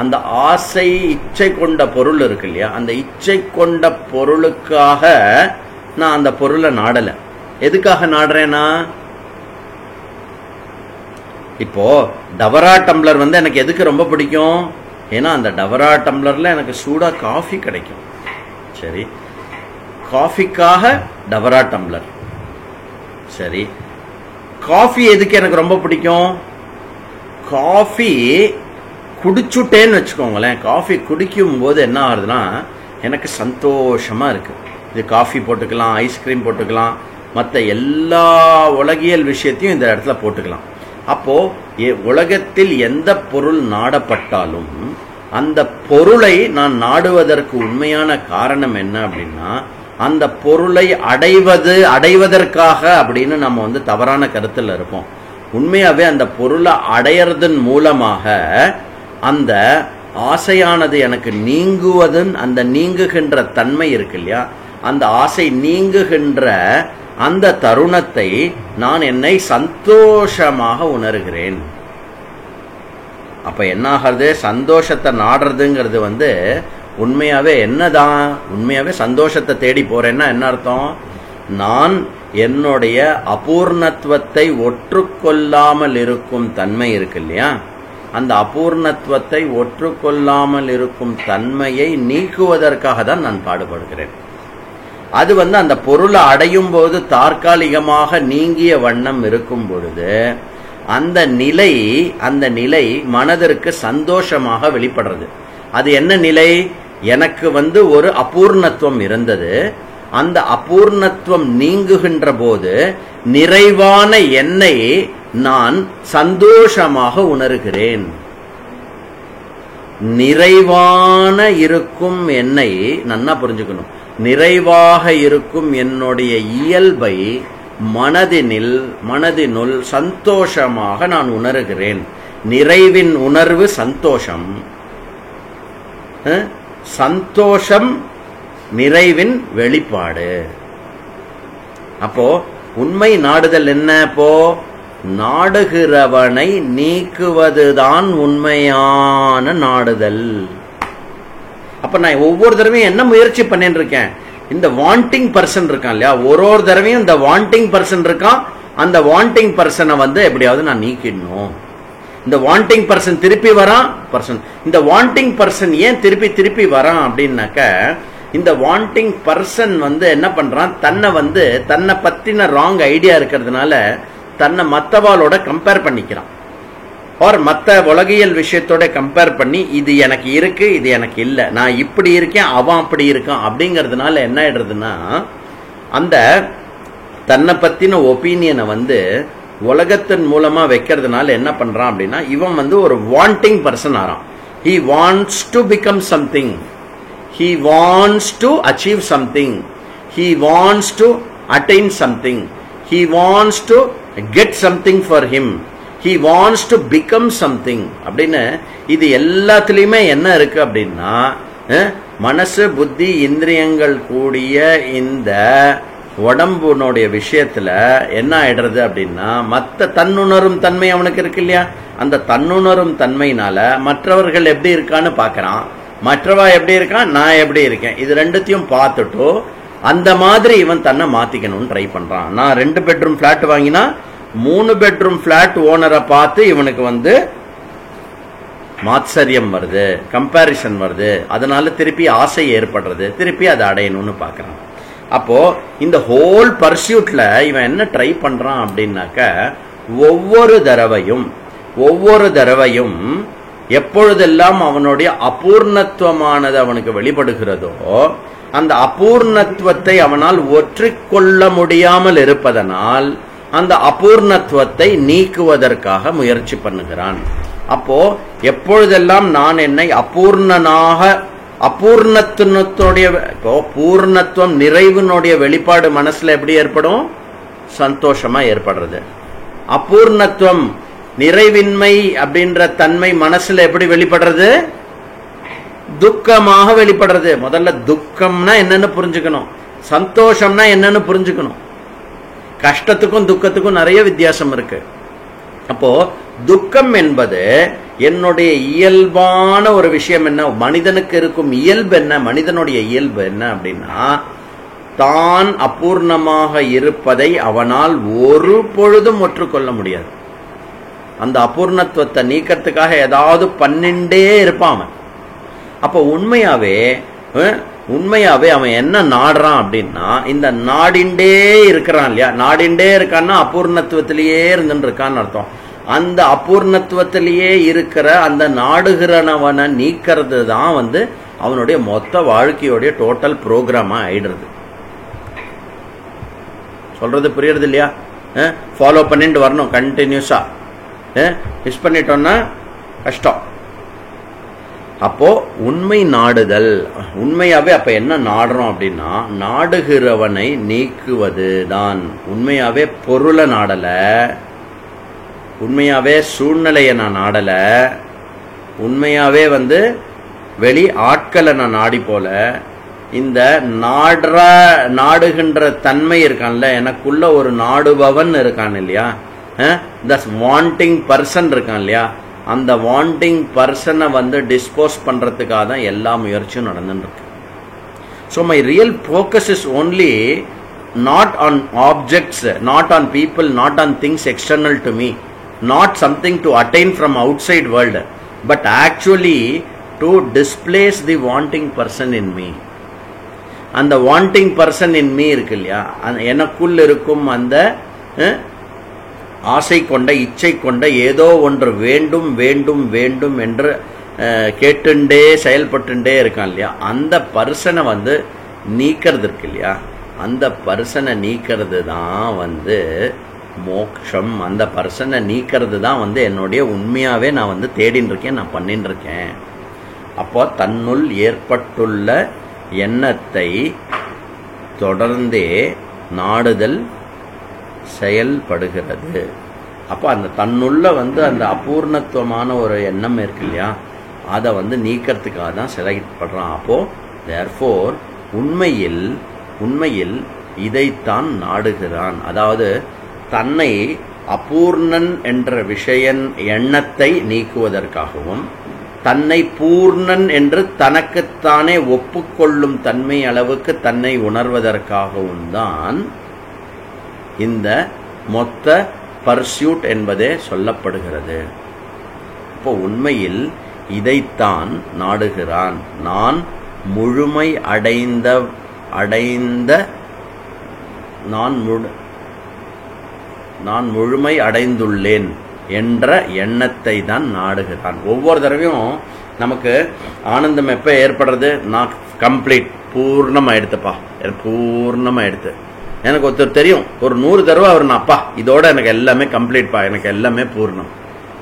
அந்த ஆசை இச்சை கொண்ட பொருள் இருக்கு இல்லையா, அந்த இச்சை கொண்ட பொருளுக்காக நான் அந்த பொருளை நாடல. எதுக்காக நாடுறேன்னா இப்போ டவரா டம்ளர் எனக்கு எதுக்கு ரொம்ப பிடிக்கும், ஏன்னா அந்த டவரா டம்ளர்ல எனக்கு சூடா காஃபி கிடைக்கும். சரி, காஃபிக்காக டவரா டம்ளர். சரி, காஃபி எதுக்கு எனக்கு ரொம்ப பிடிக்கும், காஃபி குடிச்சுட்டேன்னு வச்சுக்கோங்களேன். காஃபி குடிக்கும் போது என்ன ஆகுதுன்னா எனக்கு சந்தோஷமா இருக்கு. இது காஃபி போட்டுக்கலாம், ஐஸ்கிரீம் போட்டுக்கலாம், மற்ற எல்லா உலகியல் விஷயத்தையும் இந்த இடத்துல போட்டுக்கலாம். அப்போ உலகத்தில் எந்த பொருள் நாடப்பட்டாலும் அந்த பொருளை நான் நாடுவதற்கு உண்மையான காரணம் என்ன அப்படின்னா அந்த பொருளை அடைவதற்காக அப்படின்னு நம்ம தவறான கருத்துல இருப்போம். உண்மையாவே அந்த பொருளை அடையறதன் மூலமாக அந்த ஆசையானது எனக்கு நீங்குவதன் அந்த நீங்குகின்ற தன்மை இருக்கு இல்லையா, அந்த ஆசை நீங்குகின்ற அந்த தருணத்தை நான் என்னை சந்தோஷமாக உணர்கிறேன். அப்ப என்ன ஆகிறது, சந்தோஷத்தை நாடுறதுங்கிறது உண்மையாவே என்னதான், உண்மையாவே சந்தோஷத்தை தேடி போறேன்னா என்ன அர்த்தம், நான் என்னுடைய அபூர்ணத்துவத்தை ஒற்றுக்கொள்ளாமல் இருக்கும் தன்மை இருக்கு இல்லையா, அந்த அபூர்ணத்துவத்தை ஒற்றுக்கொள்ளாமல் இருக்கும் தன்மையை நீக்குவதற்காக தான் நான் பாடுபடுகிறேன். அது அந்த பொருளை அடையும் போது தற்காலிகமாக நீங்கிய வண்ணம் இருக்கும் பொழுது அந்த நிலை மனதிற்கு சந்தோஷமாக வெளிப்படுறது. அது என்ன நிலை, எனக்கு ஒரு அபூர்ணத்துவம் இருந்தது, அந்த அபூர்ணத்துவம் நீங்குகின்ற போது நிறைவான என்னை நான் சந்தோஷமாக உணர்கிறேன். நிறைவான இருக்கும் என்னை நன்னா புரிஞ்சுக்கணும். நிறைவாக இருக்கும் என்னுடைய இயல்பை மனதினுள் சந்தோஷமாக நான் உணர்கிறேன். நிறைவின் உணர்வு சந்தோஷம். சந்தோஷம் நிறைவின் வெளிப்பாடு. அப்போ உண்மை நாடுதல் என்ன? அப்போ நாடுகிறவனை நீக்குவதுதான் உண்மையான நாடுதல். அப்ப நான் ஒவ்வொரு தடவையும் என்ன முயற்சி பண்ணிட்டு இருக்கேன்? இந்த வாண்டிங் பர்சன் இருக்கான் இல்லையா, ஒரு தடவையும் இந்த வாண்டிங் பர்சன் இருக்கான், அந்த வாண்டிங் பர்சனை வந்து எப்படியாவது நான் நீக்கிடணும். இந்த வாண்டிங் பர்சன் திருப்பி வரான் பர்சன். இந்த வாண்டிங் பர்சன் ஏன் திருப்பி திருப்பி வரான் அப்படின்னாக்க, இந்த வாண்டிங் பர்சன் வந்து என்ன பண்றான், தன்னை பத்தின ராங் ஐடியா இருக்கிறதுனால தன்னை மத்தவாளோட கம்பேர் பண்ணிக்கிறான். ஆர் மற்ற உலகியல் விஷயத்தோட கம்பேர் பண்ணி இது எனக்கு இருக்கு, இது எனக்கு இல்லை, நான் இப்படி இருக்கேன், அவன் அப்படி இருக்கான் அப்படிங்கிறதுனால என்ன ஆயிடுறதுன்னா, அந்த தன்னை பத்தின ஒப்பீனியனை வந்து உலகத்தின் மூலமா வைக்கிறதுனால என்ன பண்றான் அப்படின்னா, இவன் வந்து ஒரு வாண்டிங் பர்சன் ஆறான். He wants to become something. He wants to achieve something. He wants to attain something. He wants to get something for him. He wants to become something. அப்படின்னு இது எல்லாத்துலயுமே என்ன இருக்கு அப்படின்னா, மனசு புத்தி இந்திரியங்கள் கூடிய இந்த உடம்புனுடைய விஷயத்துல என்ன ஆயிடுறது அப்படின்னா, மற்ற தன்னுணரும் தன்மை அவனுக்கு இருக்கு இல்லையா, அந்த தன்னுணரும் தன்மையினால மற்றவர்கள் எப்படி இருக்கான்னு பாக்குறான், மற்றவா எப்படி இருக்கான், நான் எப்படி இருக்கேன், இது ரெண்டுத்தையும் பார்த்துட்டோ அந்த மாதிரி இவன் தன்னை மாத்திக்கணும்னு ட்ரை பண்றான். நான் 2 பெட்ரூம் பிளாட் வாங்கினா 3 பெட்ரூம் பிளாட் ஓனரை பார்த்து இவனுக்கு வந்து மாத்சரியம் வருது, கம்பாரிசன் வருது, அதனால திருப்பி ஆசை ஏற்படுறது, திருப்பி அதை அடையணும்னு பாக்குறான். அப்போ இந்த ஹோல் பர்சியூட்ல இவன் என்ன ட்ரை பண்றான் அப்படின்னாக்க, ஒவ்வொரு தடவையும் எப்பொழுதெல்லாம் அவனுடைய அபூர்ணத்துவமானது அவனுக்கு வெளிப்படுகிறதோ, அந்த அபூர்ணத்துவத்தை அவனால் ஒற்றிக்கொள்ள முடியாமல் இருப்பதனால் அந்த அபூர்ணத்துவத்தை நீக்குவதற்காக முயற்சி பண்ணுகிறான். அப்போ எப்பொழுதெல்லாம் நான் என்னை அபூர்ணத்துவத்துடைய பூர்ணத்துவம் நிறைவினுடைய வெளிப்பாடு மனசுல எப்படி ஏற்படும்? சந்தோஷமா ஏற்படுறது. அபூர்ணத்துவம் நிறைவின்மை அப்படின்ற தன்மை மனசுல எப்படி வெளிப்படுறது? துக்கமாக வெளிப்படுறது. முதல்ல துக்கம்னா என்னன்னு புரிஞ்சுக்கணும், சந்தோஷம்னா என்னன்னு புரிஞ்சுக்கணும். கஷ்டத்துக்கும் துக்கத்துக்கும் நிறைய வித்தியாசம் இருக்கு. அப்போ துக்கம் என்பது என்னுடைய இயல்பான ஒரு விஷயம். என்ன மனிதனுக்கு இருக்கும் இயல்பு என்ன? மனிதனுடைய இயல்பு என்ன அப்படின்னா, தான் அபூர்ணமாக இருப்பதை அவனால் ஒரு பொழுதும் ஒற்றுக்கொள்ள முடியாது. அந்த அபூர்ணத்துவத்தை நீக்கிறதுக்காக ஏதாவது பண்ணிண்டே இருப்பான். அப்ப உண்மையாவே அவன் என்ன நாடுறான் அப்படின்னா, இந்த நாடிண்டே இருக்கிறான் இல்லையா, நாடிண்டே இருக்கான்னா அபூர்ணத்துவத்திலேயே இருந்துட்டு இருக்கான்னு அர்த்தம். அந்த அபூர்ணத்துவத்திலேயே இருக்கிற அந்த நாடுகிறவனை நீக்கிறது தான் வந்து அவனுடைய மொத்த வாழ்க்கையோடைய டோட்டல் ப்ரோக்ராமா ஆயிடுறது. சொல்றது புரியுறது இல்லையா? ஃபாலோ பண்ணிட்டு வரணும் கண்டினியூஸா. மிஸ் பண்ணிட்டோம்னா கஷ்டம். அப்போ உண்மை நாடுதல், உண்மையாவே அப்ப என்ன நாடுறோம் அப்படின்னா, நாடுகிறவனை நீக்குவது தான். உண்மையாவே பொருளை நாடல, உண்மையாவே சூழ்நிலையை நான் நாடல, உண்மையாவே வந்து வெளி ஆட்களை நான் நாடி போல, இந்த நாடுகின்ற தன்மை இருக்கான்ல, எனக்குள்ள ஒரு நாடுபவன் இருக்கான் இல்லையா, இந்த வாண்டிங் பர்சன் இருக்கான் இல்லையா, அந்த வாண்டிங் பர்சனை வந்து டிஸ்போஸ் பண்றதுக்காக தான் எல்லா முயற்சியும் நடந்துட்டு இருக்கு. So my real focus is only not on objects, not on people, not on things external to me, not something to attain from outside world, but actually to displace the wanting person in me. அந்த wanting person in me இருக்கு இல்லையா, எனக்குள் இருக்கும் அந்த ஆசை கொண்ட இச்சை கொண்ட ஏதோ ஒன்று வேண்டும் வேண்டும் வேண்டும் என்று கேட்டுண்டே செயல்பட்டுண்டே இருக்கான் இல்லையா, அந்த பர்சனை வந்து நீக்கிறது இருக்கு இல்லையா, அந்த பர்சனை நீக்கிறது தான் வந்து மோட்சம். அந்த பர்சனை நீக்கிறது தான் வந்து என்னுடைய உண்மையாவே நான் வந்து தேடின்னு இருக்கேன், நான் பண்ணிட்டு இருக்கேன். அப்போ தன்னுள் ஏற்பட்டுள்ள எண்ணத்தை தொடர்ந்தே நாடுதல் செயல்படுகிறது. அப்ப அந்த தன்னுள்ள வந்து அந்த அபூர்ணத்துவமான ஒரு எண்ணம் இருக்கு இல்லையா, அதை வந்து நீக்கிறதுக்காக தான் செயல்படுறான். அப்போ தேர்ஃபோர் உண்மையில் இதைத்தான் நாடுகிறான். அதாவது தன்னை அபூர்ணன் என்ற எண்ணத்தை நீக்குவதற்காகவும் தன்னை பூர்ணன் என்று தனக்குத்தானே ஒப்புக்கொள்ளும் தன்மை அளவுக்கு தன்னை உணர்வதற்காகவும் தான் இந்த மொத்த பர்சியூட் என்பதே சொல்லப்படுகிறது. இப்போ உண்மையில் இதைத்தான் நாடுகிறான். நான் முழுமை அடைந்துள்ளேன் என்ற எண்ணத்தை தான் நாடுகிறான். ஒவ்வொரு தடவையும் நமக்கு ஆனந்தம் எப்ப ஏற்படுறது? நான் கம்ப்ளீட் பூர்ணமாயிடுத்துப்பா, பூர்ணமாயிடுத்து. எனக்கு ஒருத்தர் தெரியும், ஒரு 100 தடவை அவர் நான் அப்பா இதோட எனக்கு எல்லாமே கம்ப்ளீட்பா, எனக்கு எல்லாமே பூர்ணம்,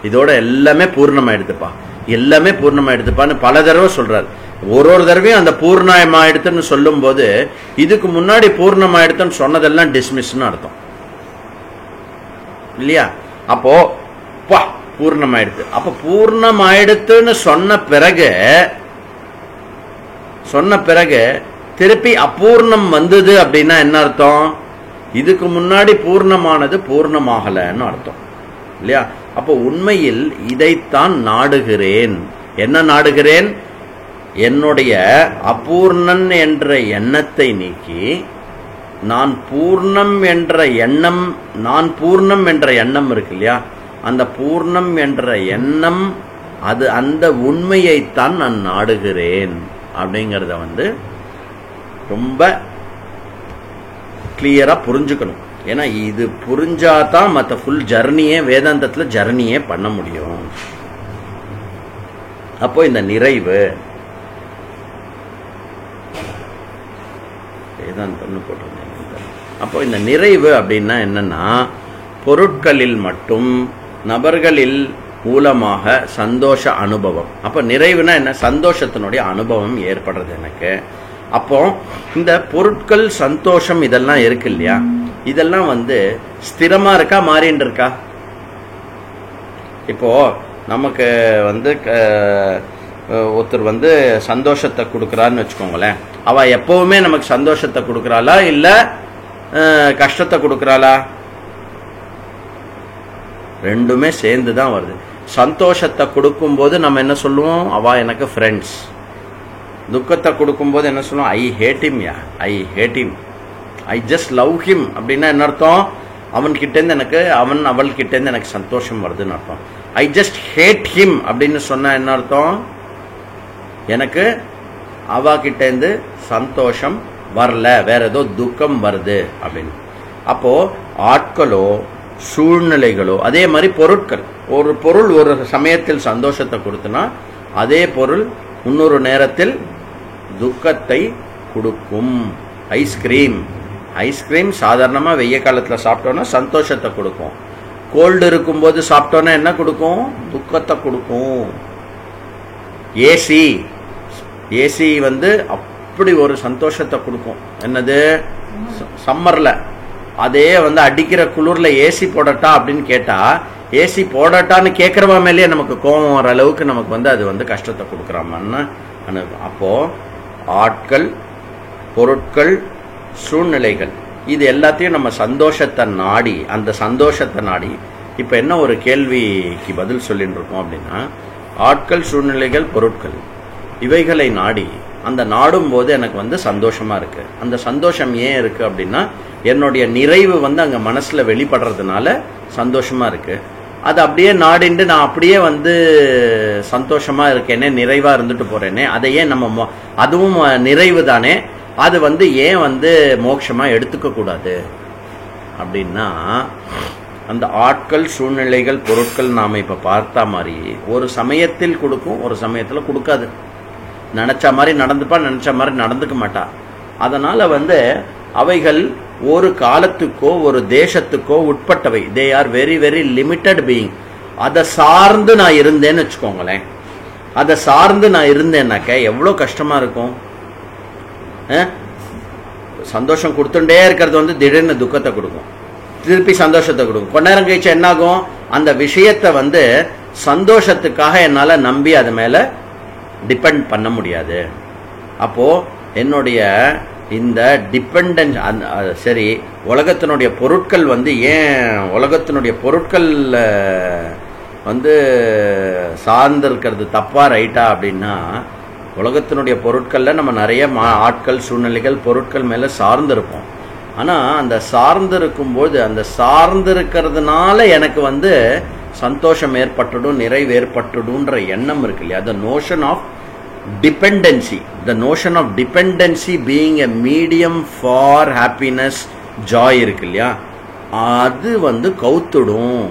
இதோட எல்லாமே பூர்ணமாயிடுத்துப்பா, எல்லாமே பூர்ணமாயிடுத்துப்பான்னு பல தடவை சொல்றாரு. ஒரு தடவையும் அந்த பூர்ணமாயிடுத்துன்னு சொல்லும் போது இதுக்கு முன்னாடி பூர்ணமாயிடுத்துன்னு சொன்னதெல்லாம் டிஸ்மிஸ்ன்னு அர்த்தம் இல்லையா? அப்போ பூர்ணமாயிடுத்து. அப்ப பூர்ணமாயிடுத்துன்னு சொன்ன பிறகு திருப்பி அபூர்ணம் வந்தது அப்படின்னா என்ன அர்த்தம்? இதுக்கு முன்னாடி பூர்ணமானது பூர்ணமாகலன்னு அர்த்தம் இல்லையா? அப்போ உண்மையில் இதைத்தான் நாடுகிறேன். என்ன நாடுகிறேன்? என்னுடைய அபூர்ணன் என்ற எண்ணத்தை நீக்கி நான் பூர்ணம் என்ற எண்ணம் இருக்கு இல்லையா? அந்த பூர்ணம் என்ற எண்ணம், அது அந்த உண்மையைத்தான் நான் நாடுகிறேன் அப்படிங்கறத வந்து ரொம்ப கிளியரா புரிஞ்சுக்கணும். ஏன்னா இது புரிஞ்சாதான் மற்ற ஃபுல் ஜர்னியே, வேதாந்தத்துல ஜர்னியே பண்ண முடியும். அப்போ இந்த நிறைவு வேதாந்தம்னு போட்டிருந்தேன். அப்போ இந்த நிறைவு அப்படின்னா என்னன்னா, பொருட்களில் மட்டும் நபர்களில் மூலமாக சந்தோஷ அனுபவம். அப்ப நிறைவுனா என்ன? சந்தோஷத்தினுடைய அனுபவம் ஏற்படுறது எனக்கு. அப்போ இந்த பொருட்கள், சந்தோஷம் இதெல்லாம் இருக்கு இல்லையா? இதெல்லாம் வந்து ஸ்திரமா இருக்கா, மாறின்னு இருக்கா? இப்போ நமக்கு வந்து ஒருத்தர் வந்து சந்தோஷத்தை கொடுக்கறான்னு வச்சுக்கோங்களேன். அவ எப்பவுமே நமக்கு சந்தோஷத்தை கொடுக்கறாளா இல்ல கஷ்டத்தை கொடுக்கறாளா? ரெண்டுமே சேர்ந்துதான் வருது. சந்தோஷத்தை கொடுக்கும் போது நம்ம என்ன சொல்லுவோம்? அவ எனக்கு ஃப்ரெண்ட்ஸ். துக்கத்தை கொடுக்கும் போது என்ன சொல்லுவோம்? I hate him, I hate him, I just love him. அப்படின்னா என்ன அர்த்தம்? அவன் கிட்ட இருந்து அவள் கிட்ட இருந்து எனக்கு சந்தோஷம் வருதுன்னு அர்த்தம். ஐ ஜஸ்ட் ஹேட் ஹிம் அப்படின்னு சொன்னா என்ன அர்த்தம்? எனக்கு அவ கிட்ட இருந்து சந்தோஷம் வரல, வேற ஏதோ துக்கம் வருது அப்படின்னு. அப்போ ஆட்களோ சூழ்நிலைகளோ அதே மாதிரி பொருட்கள், ஒரு பொருள் ஒரு சமயத்தில் சந்தோஷத்தை கொடுத்தனா அதே பொருள் இன்னொரு நேரத்தில் துக்கத்தை கொடுக்கும். ஐஸ்கிரீம் சாதாரணமா வெய்ய காலத்துல சாப்பிட்டோம்னா சந்தோஷத்தை கொடுக்கும். கோல்டு இருக்கும்போது சாப்பிட்டோன்னா என்ன கொடுக்கும்? துக்கத்தை கொடுக்கும். ஏசி வந்து அப்படி ஒரு சந்தோஷத்தை கொடுக்கும். என்னது? சம்மர்ல அதே வந்து அடிக்கிற குளிர்ல ஏசி போடட்டா அப்படின்னு கேட்டா, ஏசி போடட்டான்னு கேட்கறவா மேலேயே நமக்கு கோபம் வர அளவுக்கு நமக்கு வந்து அது வந்து கஷ்டத்தை கொடுக்குறாமான்னு. அப்போ ஆட்கள், பொருட்கள், சூழ்நிலைகள் இது எல்லாத்தையும் நம்ம சந்தோஷத்தை நாடி, அந்த சந்தோஷத்தை நாடி இப்ப என்ன ஒரு கேள்விக்கு பதில் சொல்லிட்டு இருக்கோம் அப்படின்னா, ஆட்கள், சூழ்நிலைகள், பொருட்கள் இவைகளை நாடி அந்த நாடும் போது எனக்கு வந்து சந்தோஷமா இருக்கு. அந்த சந்தோஷம் ஏன் இருக்கு அப்படின்னா, என்னுடைய நிறைவு வந்து அங்க மனசுல வெளிப்படுறதுனால சந்தோஷமா இருக்கு. அது அப்படியே நாடிண்டு நான் அப்படியே வந்து சந்தோஷமா இருக்கேனே, நிறைவா இருந்துட்டு போறேனே, அதை ஏன் நம்ம அதுவும் நிறைவு தானே, அது வந்து ஏன் வந்து மோட்சமா எடுத்துக்க கூடாது அப்படின்னா, அந்த ஆட்கள், சூழ்நிலைகள், பொருட்கள் நாம இப்ப பார்த்த மாதிரி ஒரு சமயத்தில் கொடுக்கும், ஒரு சமயத்துல கொடுக்காது. நினைச்ச மாதிரி நடந்துப்பா, நினைச்ச மாதிரி நடந்துக்க மாட்டா. அதனால வந்து அவைகள் ஒரு காலத்துக்கோ ஒரு தேசத்துக்கோ உட்பட்டவை. They are very very limited being. அதை சார்ந்து நான் இருந்தேன்னு வச்சுக்கோங்களேன். அதை சார்ந்து நான் இருந்தேன்னாக்க எவ்வளவு கஷ்டமா இருக்கும். சந்தோஷம் கொடுத்துட்டே இருக்கிறது வந்து திடீர்னு துக்கத்தை கொடுக்கும், திருப்பி சந்தோஷத்தை கொடுக்கும். கொஞ்ச நேரம் கழிச்சு என்ன ஆகும்? அந்த விஷயத்தை வந்து சந்தோஷத்துக்காக என்னால நம்பி அது மேல டிபெண்ட் பண்ண முடியாது. அப்போ என்னுடைய இந்த டிபெண்டன்ஸ் சரி, உலகத்தினுடைய பொருட்கள் வந்து ஏன் உலகத்தினுடைய பொருட்கள் வந்து சார்ந்திருக்கிறது தப்பா ரைட்டா அப்படின்னா, உலகத்தினுடைய பொருட்கள்ல நம்ம நிறைய ஆட்கள், சூழ்நிலைகள், பொருட்கள் மேல சார்ந்திருப்போம். ஆனா அந்த சார்ந்திருக்கும்போது அந்த சார்ந்திருக்கிறதுனால எனக்கு வந்து சந்தோஷம் ஏற்பட்டுடும், நிறைவு ஏற்பட்டுடும்ன்ற எண்ணம் இருக்கு இல்லையா, the notion of dependency, the notion of dependency being a medium for happiness, joy இருக்கு இல்லையா, அது வந்து கவுத்துடும்.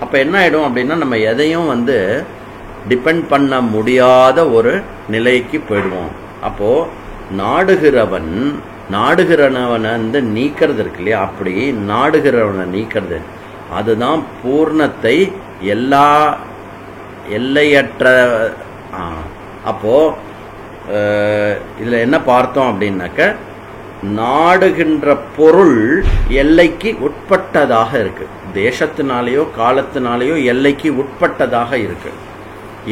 அப்ப என்ன ஆயிடும் அப்படின்னா, நம்ம எதையும் வந்து டிபெண்ட் பண்ண முடியாத ஒரு நிலைக்கு போயிடுவோம். அப்போ நாடுகிறவனை வந்து நீக்கிறது இருக்கு இல்லையா, அப்படி நாடுகிறவனை நீக்கிறது அதுதான் பூர்ணத்தை எல்லையற்ற. அப்போ இதுல என்ன பார்த்தோம் அப்படின்னாக்க, நாடுகின்ற பொருள் எல்லைக்கு உட்பட்டதாக இருக்கு. தேசத்தினாலேயோ காலத்தினாலேயோ எல்லைக்கு உட்பட்டதாக இருக்கு.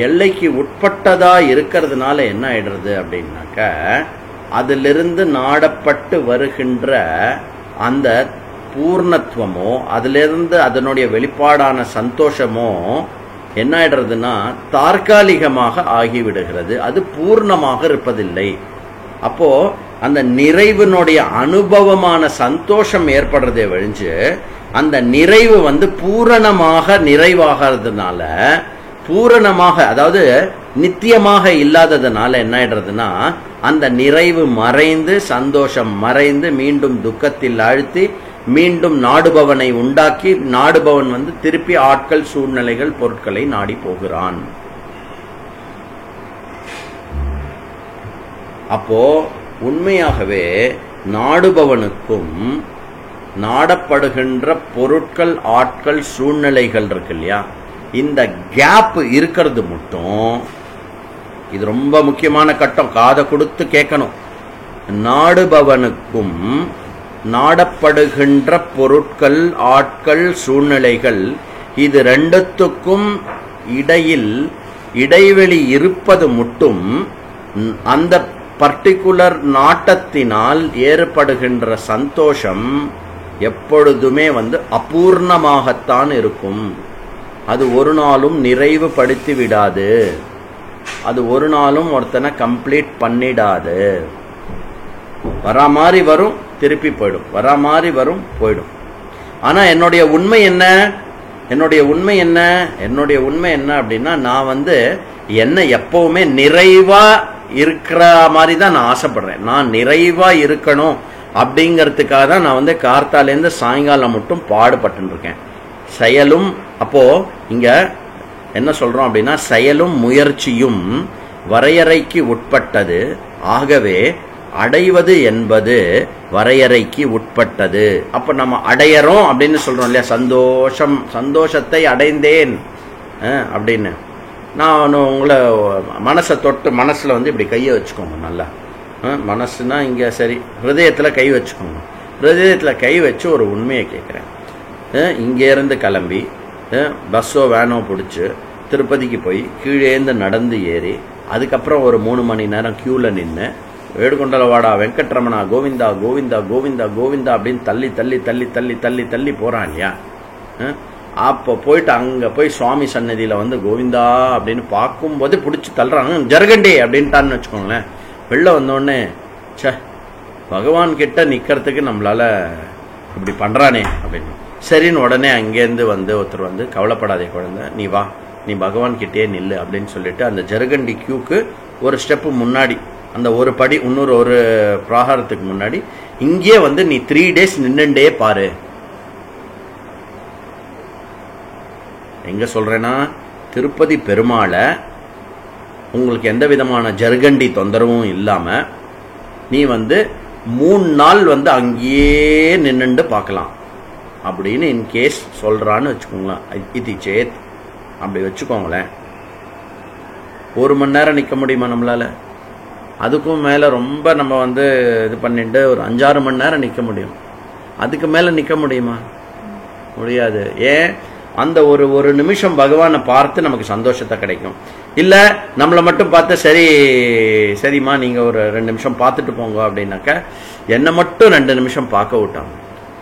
எல்லைக்கு உட்பட்டதா இருக்கிறதுனால என்ன ஆயிடுறது அப்படின்னாக்க, அதிலிருந்து நாடப்பட்டு வருகின்ற அந்த பூர்ணத்துவமோ, அதிலிருந்து அதனுடைய வெளிப்பாடான சந்தோஷமோ என்ன ஆயிடுறதுன்னா தற்காலிகமாக ஆகிவிடுகிறது. அது பூர்ணமாக இருப்பதில்லை. அப்போ அந்த நிறைவினுடைய அனுபவமான சந்தோஷம் ஏற்படுறதே ஒழிஞ்சு, அந்த நிறைவு வந்து பூரணமாக நிறைவாகிறதுனால, பூரணமாக அதாவது நித்தியமாக இல்லாததுனால என்ன ஆயிடுறதுன்னா, அந்த நிறைவு மறைந்து, சந்தோஷம் மறைந்து, மீண்டும் துக்கத்தில் ஆழ்த்தி, மீண்டும் நாடுபவனை உண்டாக்கி, நாடுபவன் வந்து திருப்பி ஆட்கள், சூழ்நிலைகள், பொருட்களை நாடி போகிறான். அப்போ உண்மையாகவே நாடுபவனுக்கும் நாடப்படுகின்ற பொருட்கள், ஆட்கள், சூழ்நிலைகள் இருக்கு இல்லையா, இந்த கேப் இருக்கிறது மட்டும், இது ரொம்ப முக்கியமான கட்டம், காதை கொடுத்து கேட்கணும். நாடுபவனுக்கும் நாடப்படுகின்ற பொருட்கள், ஆட்கள், சூழ்நிலைகள், இது ரெண்டுத்துக்கும் இடையில் இடைவெளி இருப்பது மட்டும் அந்த பர்டிகுலர் நாட்டத்தினால் ஏற்படுகின்ற சந்தோஷம் எப்பொழுதுமே வந்து அபூர்ணமாகத்தான் இருக்கும். அது ஒரு நாளும் நிறைவு படுத்தி விடாது. அது ஒரு நாளும் ஒருத்தனை கம்ப்ளீட் பண்ணிடாது. வரா மாதிரி வரும், திருப்பி போயிடும், வரா மாதிரி வரும், போயிடும். ஆனா என்னுடைய உண்மை என்ன? என்னுடைய உண்மை என்ன அப்படின்னா, நான் வந்து என்ன எப்பவுமே நிறைவா இருக்கிற மாதிரி தான் நான் ஆசைப்படுறேன். நான் நிறைவா இருக்கணும் அப்படிங்கிறதுக்காக தான் நான் வந்து கார்த்தாலேருந்து சாயங்காலம் மட்டும் பாடுபட்டு இருக்கேன். செயலும், அப்போ இங்க என்ன சொல்றோம் அப்படின்னா, செயலும் முயற்சியும் வரையறைக்கு உட்பட்டது. ஆகவே அடைவது என்பது வரையறைக்கு உட்பட்டது. அப்ப நம்ம அடையறோம் அப்படின்னு சொல்றோம் இல்லையா, சந்தோஷத்தை அடைந்தேன் அப்படின்னு. நான் உங்களை மனசை தொட்டு, மனசுல வந்து இப்படி கையை வச்சுக்கோங்க. நல்லா மனசுனா இங்க சரி, ஹிருதயத்துல கை வச்சுக்கோங்க. ஹிருதயத்துல கை வச்சு ஒரு உண்மையை கேட்கிறேன். இங்கே இருந்து கிளம்பி பஸ்ஸோ வேனோ பிடிச்சி திருப்பதிக்கு போய் கீழேந்து நடந்து ஏறி, அதுக்கப்புறம் ஒரு 3 மணி நேரம் கியூல நின்று, வேடுகொண்டலவாடா வெங்கட்ரமணா கோவிந்தா கோவிந்தா கோவிந்தா கோவிந்தா அப்படின்னு தள்ளி தள்ளி தள்ளி தள்ளி தள்ளி தள்ளி போறான் இல்லையா. அப்போ போயிட்டு அங்க போய் சுவாமி சன்னதியில வந்து கோவிந்தா அப்படின்னு பார்க்கும்போது பிடிச்சி தள்ளுறாங்க, ஜரகண்டி அப்படின்ட்டான்னு வச்சுக்கோங்களேன். வெளில வந்தோடனே சே, பகவான் கிட்ட நிக்கிறதுக்கு நம்மளால இப்படி பண்றானே அப்படின்னு. சரின்னு உடனே அங்கேருந்து வந்து ஒருத்தர் வந்து, கவலைப்படாதே குழந்தை, நீ வா, நீ பகவான் கிட்டே நில்லு அப்படின்னு சொல்லிட்டு அந்த ஜரகண்டி கியூக்கு ஒரு ஸ்டெப்பு முன்னாடி, அந்த ஒரு படி இன்னொரு ஒரு பிராகாரத்துக்கு முன்னாடி இங்கே வந்து நீ 3 days நின்னுண்டே பாரு. எங்க சொல்றேன்னா, திருப்பதி பெருமாளை உங்களுக்கு எந்த விதமான ஜர்கண்டி தொந்தரவும் இல்லாம நீ வந்து 3 நாள் வந்து அங்கேயே நின்னுண்டு பார்க்கலாம் அப்படின்னு இன்கேஸ் சொல்றான்னு வச்சுக்கோங்களேன். இது சேத் அப்படி வச்சுக்கோங்களேன். 1 மணி நேரம் நிக்க முடியுமா நம்மளால? அதுக்கும் மேல ரொம்ப நம்ம வந்து இது பண்ணிட்டு ஒரு 5-6 மணி நேரம் நிக்க முடியும். அதுக்கு மேல நிக்க முடியுமா? முடியாது. ஏன்? அந்த ஒரு நிமிஷம் பகவானை பார்த்து நமக்கு சந்தோஷத்தை கிடைக்கும். இல்ல நம்மளை மட்டும் பார்த்து சரிம்மா நீங்க ஒரு 2 நிமிஷம் பார்த்துட்டு போங்க அப்படின்னாக்க என்னை மட்டும் 2 நிமிஷம் பார்க்க விட்டாங்க.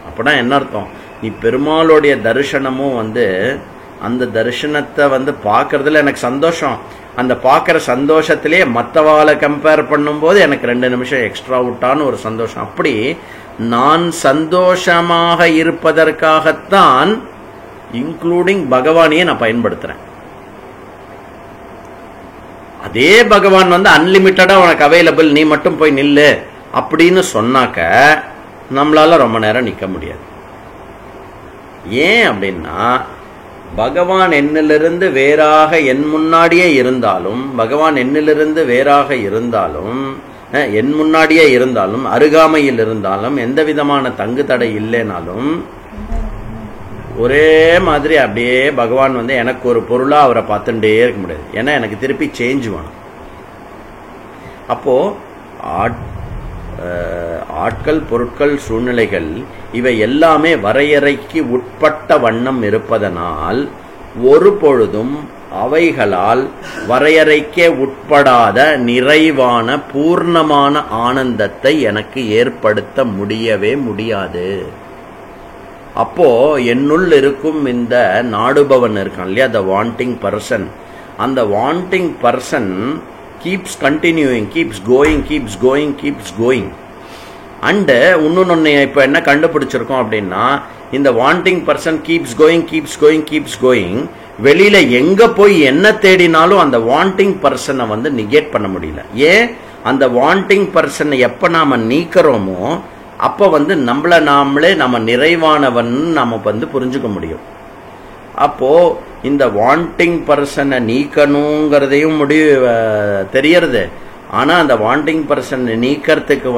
அப்படின்னா என்ன அர்த்தம்? நீ பெருமாளுடைய தரிசனமும் அந்த தரிசனத்தை பார்க்கறதுல எனக்கு சந்தோஷம். அந்த பார்க்கிற சந்தோஷத்திலே மற்றவாளை கம்பேர் பண்ணும்போது எனக்கு 2 நிமிஷம் எக்ஸ்ட்ரா விட்டான்னு ஒரு சந்தோஷம். அப்படி நான் சந்தோஷமாக இருப்பதற்காகத்தான் இன்க்ளூடிங் பகவானையே நான் பயன்படுத்துறேன். அதே பகவான் அன்லிமிட்டடா உனக்கு அவைலபிள், நீ மட்டும் போய் நில்லு அப்படின்னு சொன்னாக்க நம்மளால ரொம்ப நேரம் நிக்க முடியாது. ஏன் அப்படின்னா பகவான் என்னிலிருந்து வேறாக என் முன்னாடியே இருந்தாலும், பகவான் என்னிலிருந்து வேறாக இருந்தாலும், என் முன்னாடியே இருந்தாலும், அருகாமையில் இருந்தாலும், எந்த விதமான தங்கு தடை இல்லைனாலும் ஒரே மாதிரி அப்படியே பகவான் எனக்கு ஒரு பொருளா அவரை பார்த்துட்டே இருக்க முடியாது. ஏன்னா எனக்கு திருப்பி சேஞ்ச் வேணும். அப்போ ஆட்கள், பொருட்கள், சூழ்நிலைகள் இவை எல்லாமே வரையறைக்கு உட்பட்ட வண்ணம் இருப்பதனால் ஒரு பொழுதும் அவைகளால் வரையறைக்கே உட்படாத நிறைவான பூர்ணமான ஆனந்தத்தை எனக்கு ஏற்படுத்த முடியவே முடியாது. அப்போ என்னுள் இருக்கும் இந்த நாடுபவன் இருக்கான் இல்லையா, the wanting person, அந்த wanting person keeps continuing, keeps going. And இன்னொன்னு இப்ப என்ன கண்டுபிடிச்சிருக்கோம் அப்படின்னா, இந்த வாண்டிங் பர்சன் கீப்ஸ் கோயிங் வெளியில எங்க போய் என்ன தேடினாலும் அந்த வாண்டிங் பர்சனை நிகேட் பண்ண முடியல. ஏன்? அந்த வாண்டிங் பர்சனை எப்ப நாம நீக்கிறோமோ அப்ப நம்மள நாமளே நம்ம நிறைவானவன் நாம புரிஞ்சுக்க முடியும். அப்போ இந்த வாண்டிங் பர்சனை நீக்கணுங்கிறதையும் தெரியறது. ஆனா அந்த வாண்டிங் பர்சன் நீக்கிறதுக்கு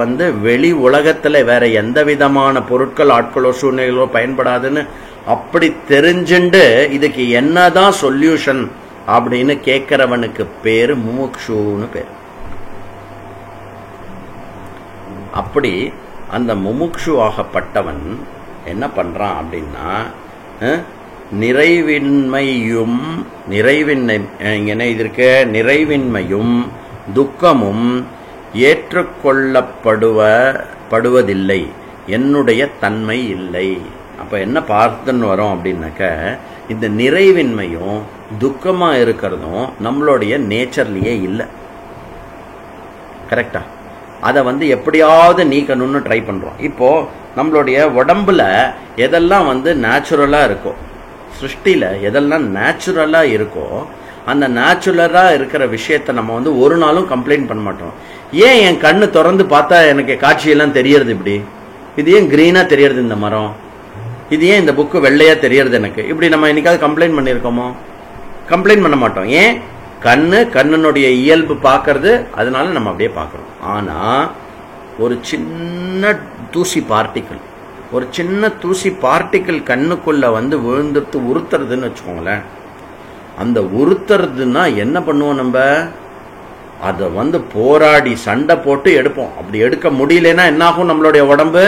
வெளி உலகத்துல வேற எந்த விதமான பொருட்கள், ஆட்களோ, சூழ்நிலைகளோ பயன்படாதுன்னு அப்படி தெரிஞ்சுண்டு இதுக்கு என்னதான் சொல்யூஷன் அப்படின்னு கேட்கிறவனுக்கு பேரு முமுக்ஷுன்னு பேரு. அப்படி அந்த முமுக்ஷு ஆகப்பட்டவன் என்ன பண்றான் அப்படின்னா, நிறைவின்மையும் துக்கமும் ஏற்றுக்கொள்ளப்படுவதில்லை, என்னுடைய தன்மை இல்லை. அப்ப என்ன பார்த்துன்னு வரோம் அப்படின்னாக்க, இந்த நிறைவின்மையும் துக்கமா இருக்கிறதும் நம்மளுடைய நேச்சர்லயே இல்லை. கரெக்டா? அதை எப்படியாவது நீக்கணும்னு ட்ரை பண்றோம். இப்போ நம்மளுடைய உடம்புல எதெல்லாம் நேச்சுரலா இருக்கோ, சிருஷ்டில எதெல்லாம் நேச்சுரலா இருக்கோ, அந்த நேச்சுரலா இருக்கிற விஷயத்த நம்ம ஒரு நாளும் கம்ப்ளைண்ட் பண்ண மாட்டோம். ஏன் என் கண்ணு திறந்து பார்த்தா எனக்கு காட்சியெல்லாம் தெரியறது இப்படி, இது ஏன் கிரீனா தெரியறது இந்த மரம், இது ஏன் இந்த புக்கு வெள்ளையா தெரியறது எனக்கு, இப்படி நம்ம என்னைக்காவது கம்ப்ளைண்ட் பண்ணிருக்கோமோ? கம்ப்ளைண்ட் பண்ண மாட்டோம். ஏன்? கண்ணுனுடைய இயல்பு பார்க்கறது, அதனால நம்ம அப்படியே பார்க்கிறோம். ஆனா ஒரு சின்ன தூசி பார்ட்டிக்கிள் கண்ணுக்குள்ள விழுந்துட்டு உறுத்துறதுன்னு வச்சுக்கோங்களேன். அந்த உறுத்துறதுன்னா என்ன பண்ணுவோம்? நம்ம அதை போராடி சண்டை போட்டு எடுப்போம். அப்படி எடுக்க முடியலன்னா என்ன ஆகும்? நம்மளுடைய உடம்பு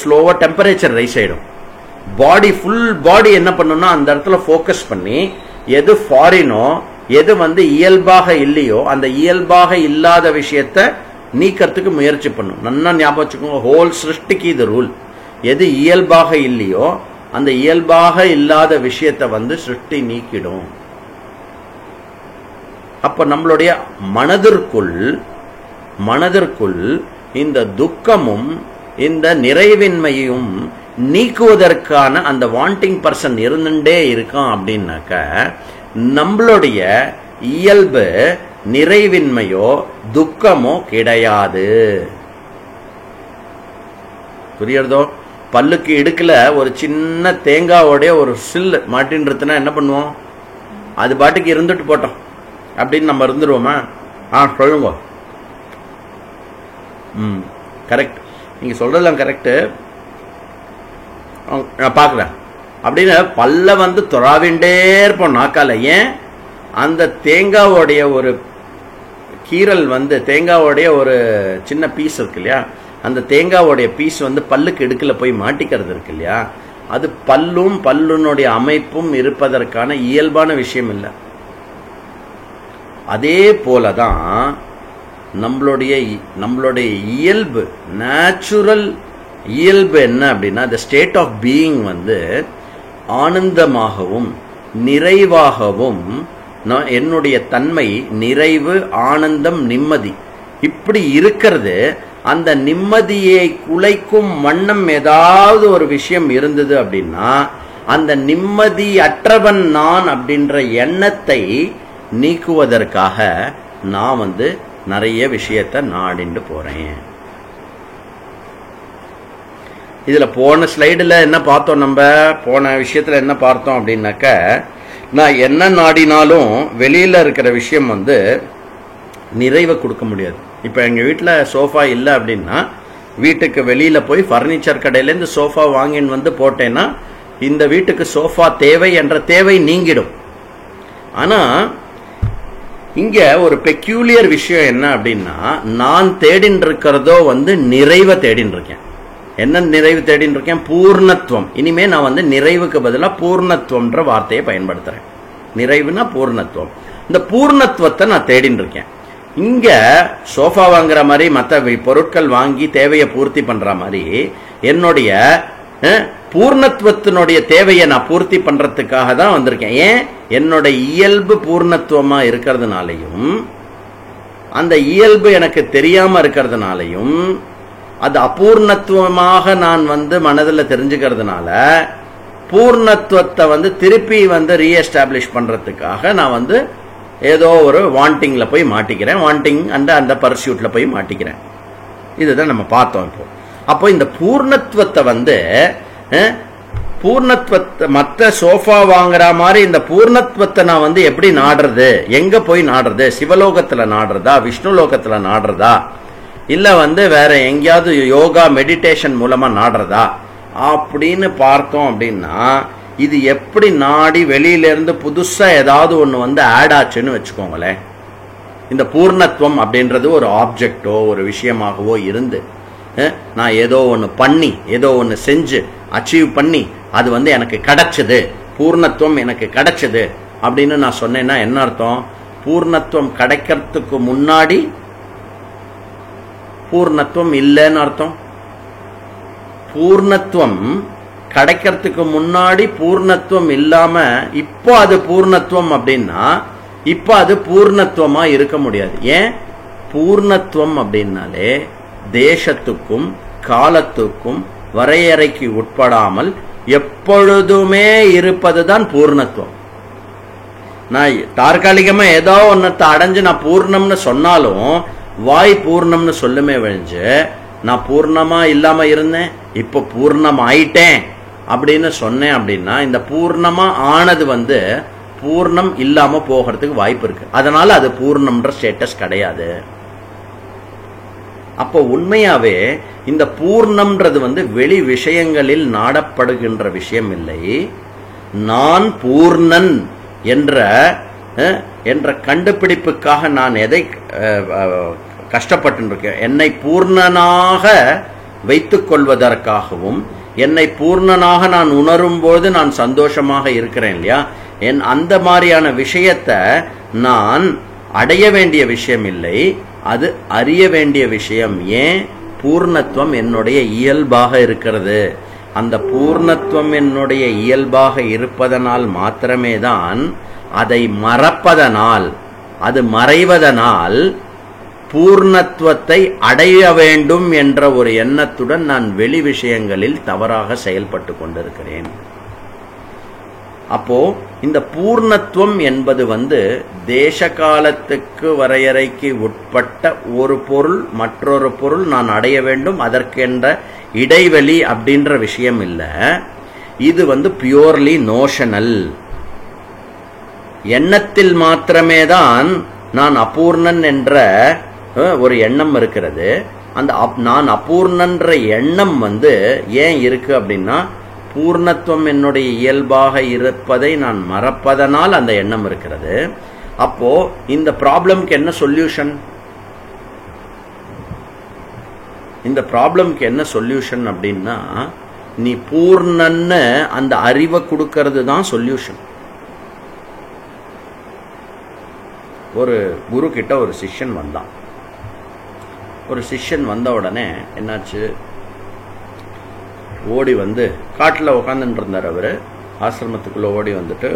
ஸ்லோவா டெம்பரேச்சர் ரைஸ் ஆயிடும். ஃபுல் பாடி என்ன பண்ணணும்னா அந்த இடத்துல போக்கஸ் பண்ணி எது ஃபாரினோ, எது இயல்பாக இல்லையோ அந்த இயல்பாக இல்லாத விஷயத்த நீக்கிறதுக்கு முயற்சி பண்ணும். நல்லா ஞாபகம் வச்சுக்கோங்க, ஹோல் சிருஷ்டிக்கு இது ரூல். எது இயல்பாக இல்லையோ அந்த இயல்பாக இல்லாத விஷயத்தை சிருஷ்டி நீக்கிடும். அப்ப நம்மளுடைய மனதிற்குள் இந்த துக்கமும் இந்த நிறைவின்மையும் நீக்குவதற்கான அந்த வாண்டிங் பர்சன் இருந்துட்டே இருக்கான். அப்படின்னாக்க நம்மளுடைய இயல்பு நிறைவின்மையோ துக்கமோ கிடையாது. புரியுறதோ? பல்லுக்கு இடுக்கல ஒரு சின்ன தேங்காவோடைய ஒரு சில்லு மாட்டின்றதுன்னா என்ன பண்ணுவோம்? அது பாட்டுக்கு இருந்துட்டு போட்டோம் அப்படின்னு நம்ம இருந்துருவோமா? சொல்லுங்க. கரெக்ட், நீங்க சொல்றதெல்லாம் கரெக்ட், நான் பாக்குறேன் அப்படின்னு பல்ல தொறாவிண்டே இருப்போம் நாக்கால. ஏன்? அந்த தேங்காவோடைய ஒரு கீரல் தேங்காவோடைய ஒரு சின்ன பீஸ் இருக்கு இல்லையா, அந்த தேங்காவோடைய பீஸ் பல்லுக்கு இடுக்கல போய் மாட்டிக்கிறது இருக்கு இல்லையா, அது பல்லும் பல்லுனுடைய அமைப்பும் இருப்பதற்கான இயல்பான விஷயம் இல்லை. அதே போலதான் நம்மளுடைய இயல்பு, நேச்சுரல் இயல்பு என்ன அப்படின்னா, the ஸ்டேட் ஆஃப் பீயிங் வந்து ஆனந்தமாகவும் நிறைவாகவும், என்னுடைய தன்மை நிறைவு, ஆனந்தம், நிம்மதி இப்படி இருக்கிறது. அந்த நிம்மதியை குலைக்கும் வண்ணம் ஏதாவது ஒரு விஷயம் இருந்தது அப்படின்னா, அந்த நிம்மதி அற்றவன் நான் அப்படின்ற எண்ணத்தை நீக்குவதற்காக நான் வந்து நிறைய விஷயத்தை நாடிண்டு போறேன். இதுல போன ஸ்லைடுல என்ன பார்த்தோம், நம்ம போன விஷயத்துல என்ன பார்த்தோம் அப்படின்னாக்க, நான் என்ன நாடினாலும் வெளியில இருக்கிற விஷயம் வந்து நிறைவை கொடுக்க முடியாது. இப்ப எங்க வீட்டுல சோஃபா இல்லை அப்படின்னா, வீட்டுக்கு வெளியில போய் பர்னிச்சர் கடையில இருந்து சோஃபா வாங்கின்னு வந்து போட்டேன்னா இந்த வீட்டுக்கு சோஃபா தேவை என்ற தேவை நீங்கிடும். ஆனா இங்க ஒரு பெக்யூலியர் விஷயம் என்ன அப்படின்னா, நான் தேடின்னு இருக்கிறதோ வந்து நிறைவை தேடின்னு இருக்கேன். என்ன நிறைவு தேடின்னு இருக்கேன்? பூர்ணத்துவம். இனிமே நான் வந்து நிறைவுக்கு பதிலாக பூர்ணத்துவம்ன்ற வார்த்தையை பயன்படுத்துறேன். நிறைவுனா பூர்ணத்துவம். இந்த பூர்ணத்துவத்தை நான் தேடின்னு இருக்கேன். இங்க சோஃபா வாங்குற மாதிரி, மற்ற பொருட்கள் வாங்கி தேவையை பூர்த்தி பண்ற மாதிரி, என்னுடைய பூர்ணத்துவத்தினுடைய தேவையை நான் பூர்த்தி பண்றதுக்காக தான் வந்திருக்கேன். ஏன்? என்னோட இயல்பு பூர்ணத்துவமா இருக்கிறதுனாலையும், அந்த இயல்பு எனக்கு தெரியாம இருக்கிறதுனாலையும், அது அபூர்ணத்துவமாக நான் வந்து மனதில் தெரிஞ்சுக்கிறதுனால, பூர்ணத்துவத்தை வந்து திருப்பி வந்து ரீஎஸ்டாப்ளிஷ் பண்றதுக்காக நான் வந்து ஏதோ ஒரு வாண்டிங்ல போய் மாட்டிக்கிறேன். வாண்டிங் அந்த பர்சியூட்ல போய் மாட்டிக்கிறேன். இதுதான் நம்ம பார்த்தோம். அப்போ இந்த பூர்ணத்துவத்தை வந்து, பூர்ணத்துவத்தை மற்ற சோஃபா வாங்குற மாதிரி இந்த பூர்ணத்துவத்தை நான் வந்து எப்படி நாடுறது? எங்க போய் நாடுறது? சிவலோகத்துல நாடுறதா, விஷ்ணு லோகத்துல நாடுறதா, இல்ல வந்து வேற எங்கேயாவது யோகா மெடிடேஷன் மூலமா நாடுறதா அப்படின்னு பார்த்தோம் அப்படின்னா, இது எப்படி நாடி வெளியில இருந்து புதுசா ஏதாவது ஒண்ணு வந்து ஆட் ஆச்சுன்னு வச்சுக்கோங்களேன். இந்த பூர்ணத்துவம் அப்படின்றது ஒரு ஆப்ஜெக்டோ ஒரு விஷயமாகவோ இருந்து, நான் ஏதோ ஒண்ணு பண்ணி ஏதோ ஒண்ணு செஞ்சு அச்சீவ் பண்ணி அது வந்து எனக்கு கிடைச்சது, பூர்ணத்துவம் எனக்கு கிடைச்சது அப்படின்னு நான் சொன்னேன்னா என்ன அர்த்தம்? பூர்ணத்துவம் கிடைக்கிறதுக்கு முன்னாடி பூர்ணத்துவம் இல்லைன்னு அர்த்தம். பூர்ணத்துவம் கிடைக்கிறதுக்கு முன்னாடி பூர்ணத்துவம் இல்லாம இப்போ அது பூர்ணத்துவம் அப்படின்னா, இப்போ அது பூர்ணத்துவமா இருக்க முடியாது. ஏன்? பூர்ணத்துவம் அப்படின்னாலே தேசத்துக்கும் காலத்துக்கும் வரையறைக்கு உட்படாமல் எப்பொழுதுமே இருப்பதுதான் பூர்ணத்துவம். நான் தற்காலிகமா ஏதோ ஒன்னத்தை அடைஞ்சு நான் பூர்ணம்னு சொன்னாலும் வாய் பூர்ணம்னு சொல்லுமே விழிஞ்சு, நான் பூர்ணமா இல்லாம இருந்தேன் இப்போ பூர்ணம் ஆயிட்டேன் அப்படின்னு சொன்னேன் அப்படின்னா, இந்த பூர்ணமா ஆனது வந்து பூர்ணம் இல்லாம போகிறதுக்கு வாய்ப்பு இருக்கு. அதனால அது பூர்ணம்ன்ற ஸ்டேட்டஸ் கிடையாது. அப்போ உண்மையாவே இந்த பூர்ணம்ன்றது வந்து வெளி விஷயங்களில் நாடப்படுகின்ற விஷயம் இல்லை. நான் பூர்ணன் என்ற கண்டுபிடிப்புக்காக நான் எதை கஷ்டப்பட்டு இருக்கேன்? என்னை பூர்ணனாக வைத்துக் கொள்வதற்காகவும், என்னை பூர்ணனாக நான் உணரும் போது நான் சந்தோஷமாக இருக்கிறேன் இல்லையா? அந்த மாதிரியான விஷயத்தை நான் அடைய வேண்டிய விஷயம் இல்லை, அது அறிய வேண்டிய விஷயம். ஏன்? பூர்ணத்துவம் என்னுடைய இயல்பாக இருக்கிறது. அந்த பூர்ணத்துவம் என்னுடைய இயல்பாக இருப்பதனால் மாத்திரமே தான் அதை மறப்பதனால், அது மறைவதனால் பூர்ணத்துவத்தை அடைய வேண்டும் என்ற ஒரு எண்ணத்துடன் நான் வெளி விஷயங்களில் தவறாக செயல்பட்டு கொண்டிருக்கிறேன். அப்போ இந்த பூர்ணத்துவம் என்பது வந்து தேச காலத்துக்கு வரையறைக்கு உட்பட்ட ஒரு பொருள் மற்றொரு பொருள் நான் அடைய வேண்டும் அதற்கென்ற இடைவெளி அப்படின்ற விஷயம் இல்லை. இது வந்து பியூர்லி நோஷனல். எண்ணத்தில் மாத்திரமே தான் நான் அபூர்ணன் என்ற ஒரு எண்ணம் இருக்கிறது. அந்த நான் அபூர்ணன்ற எண்ணம் வந்து ஏன் இருக்கு அப்படின்னா, பூர்ணத்துவம் என்னுடைய இயல்பாக இருப்பதை நான் மறப்பதனால் அந்த எண்ணம் இருக்கிறது. அப்போ இந்த ப்ராப்ளம்க்கு என்ன சொல்யூஷன்? இந்த ப்ராப்ளம்க்கு என்ன சொல்யூஷன் அப்படின்னா, நீ பூர்ணன்னு அந்த அறிவை கொடுக்கறது தான் சொல்யூஷன். ஒரு குரு கிட்ட ஒரு சிஷ்யன் வந்தான். ஒரு சிஷ்யன் வந்த உடனே என்னாச்சு, ஓடி வந்து காட்டில் உட்காந்துட்டு இருந்தார். அவர் ஆசிரமத்துக்குள்ள ஓடி வந்துட்டு,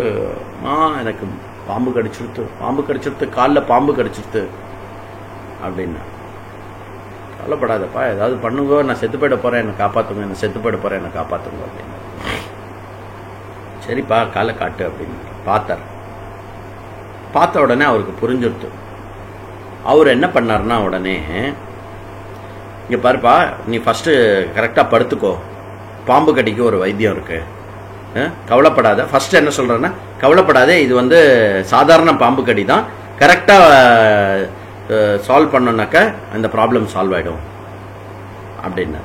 எனக்கு பாம்பு கடிச்சிருத்து, காலில் பாம்பு கடிச்சிருத்து அப்படின்னா. கவலைப்படாதப்பா, ஏதாவது பண்ணுங்க, நான் செத்து போயிட போறேன், என்னை காப்பாத்துங்க அப்படின்னு. சரிப்பா, காலை காட்டு அப்படின்னு பார்த்தார். பார்த்த உடனே அவருக்கு புரிஞ்சிருத்து. அவர் என்ன பண்ணார்னா, உடனே இங்க பாருப்பா, நீ ஃபர்ஸ்ட் கரெக்டா படுத்துக்கோ, பாம்பு கடிக்கு ஒரு வைத்தியம் இருக்கு, கவலைப்படாத. ஃபர்ஸ்ட் என்ன சொல்றேன்னா, கவலைப்படாத, இது வந்து சாதாரண பாம்பு கடி தான், கரெக்டா சால்வ் பண்ணோம்னாக்க அந்த ப்ராப்ளம் சால்வ் ஆயிடும் அப்படின்னு.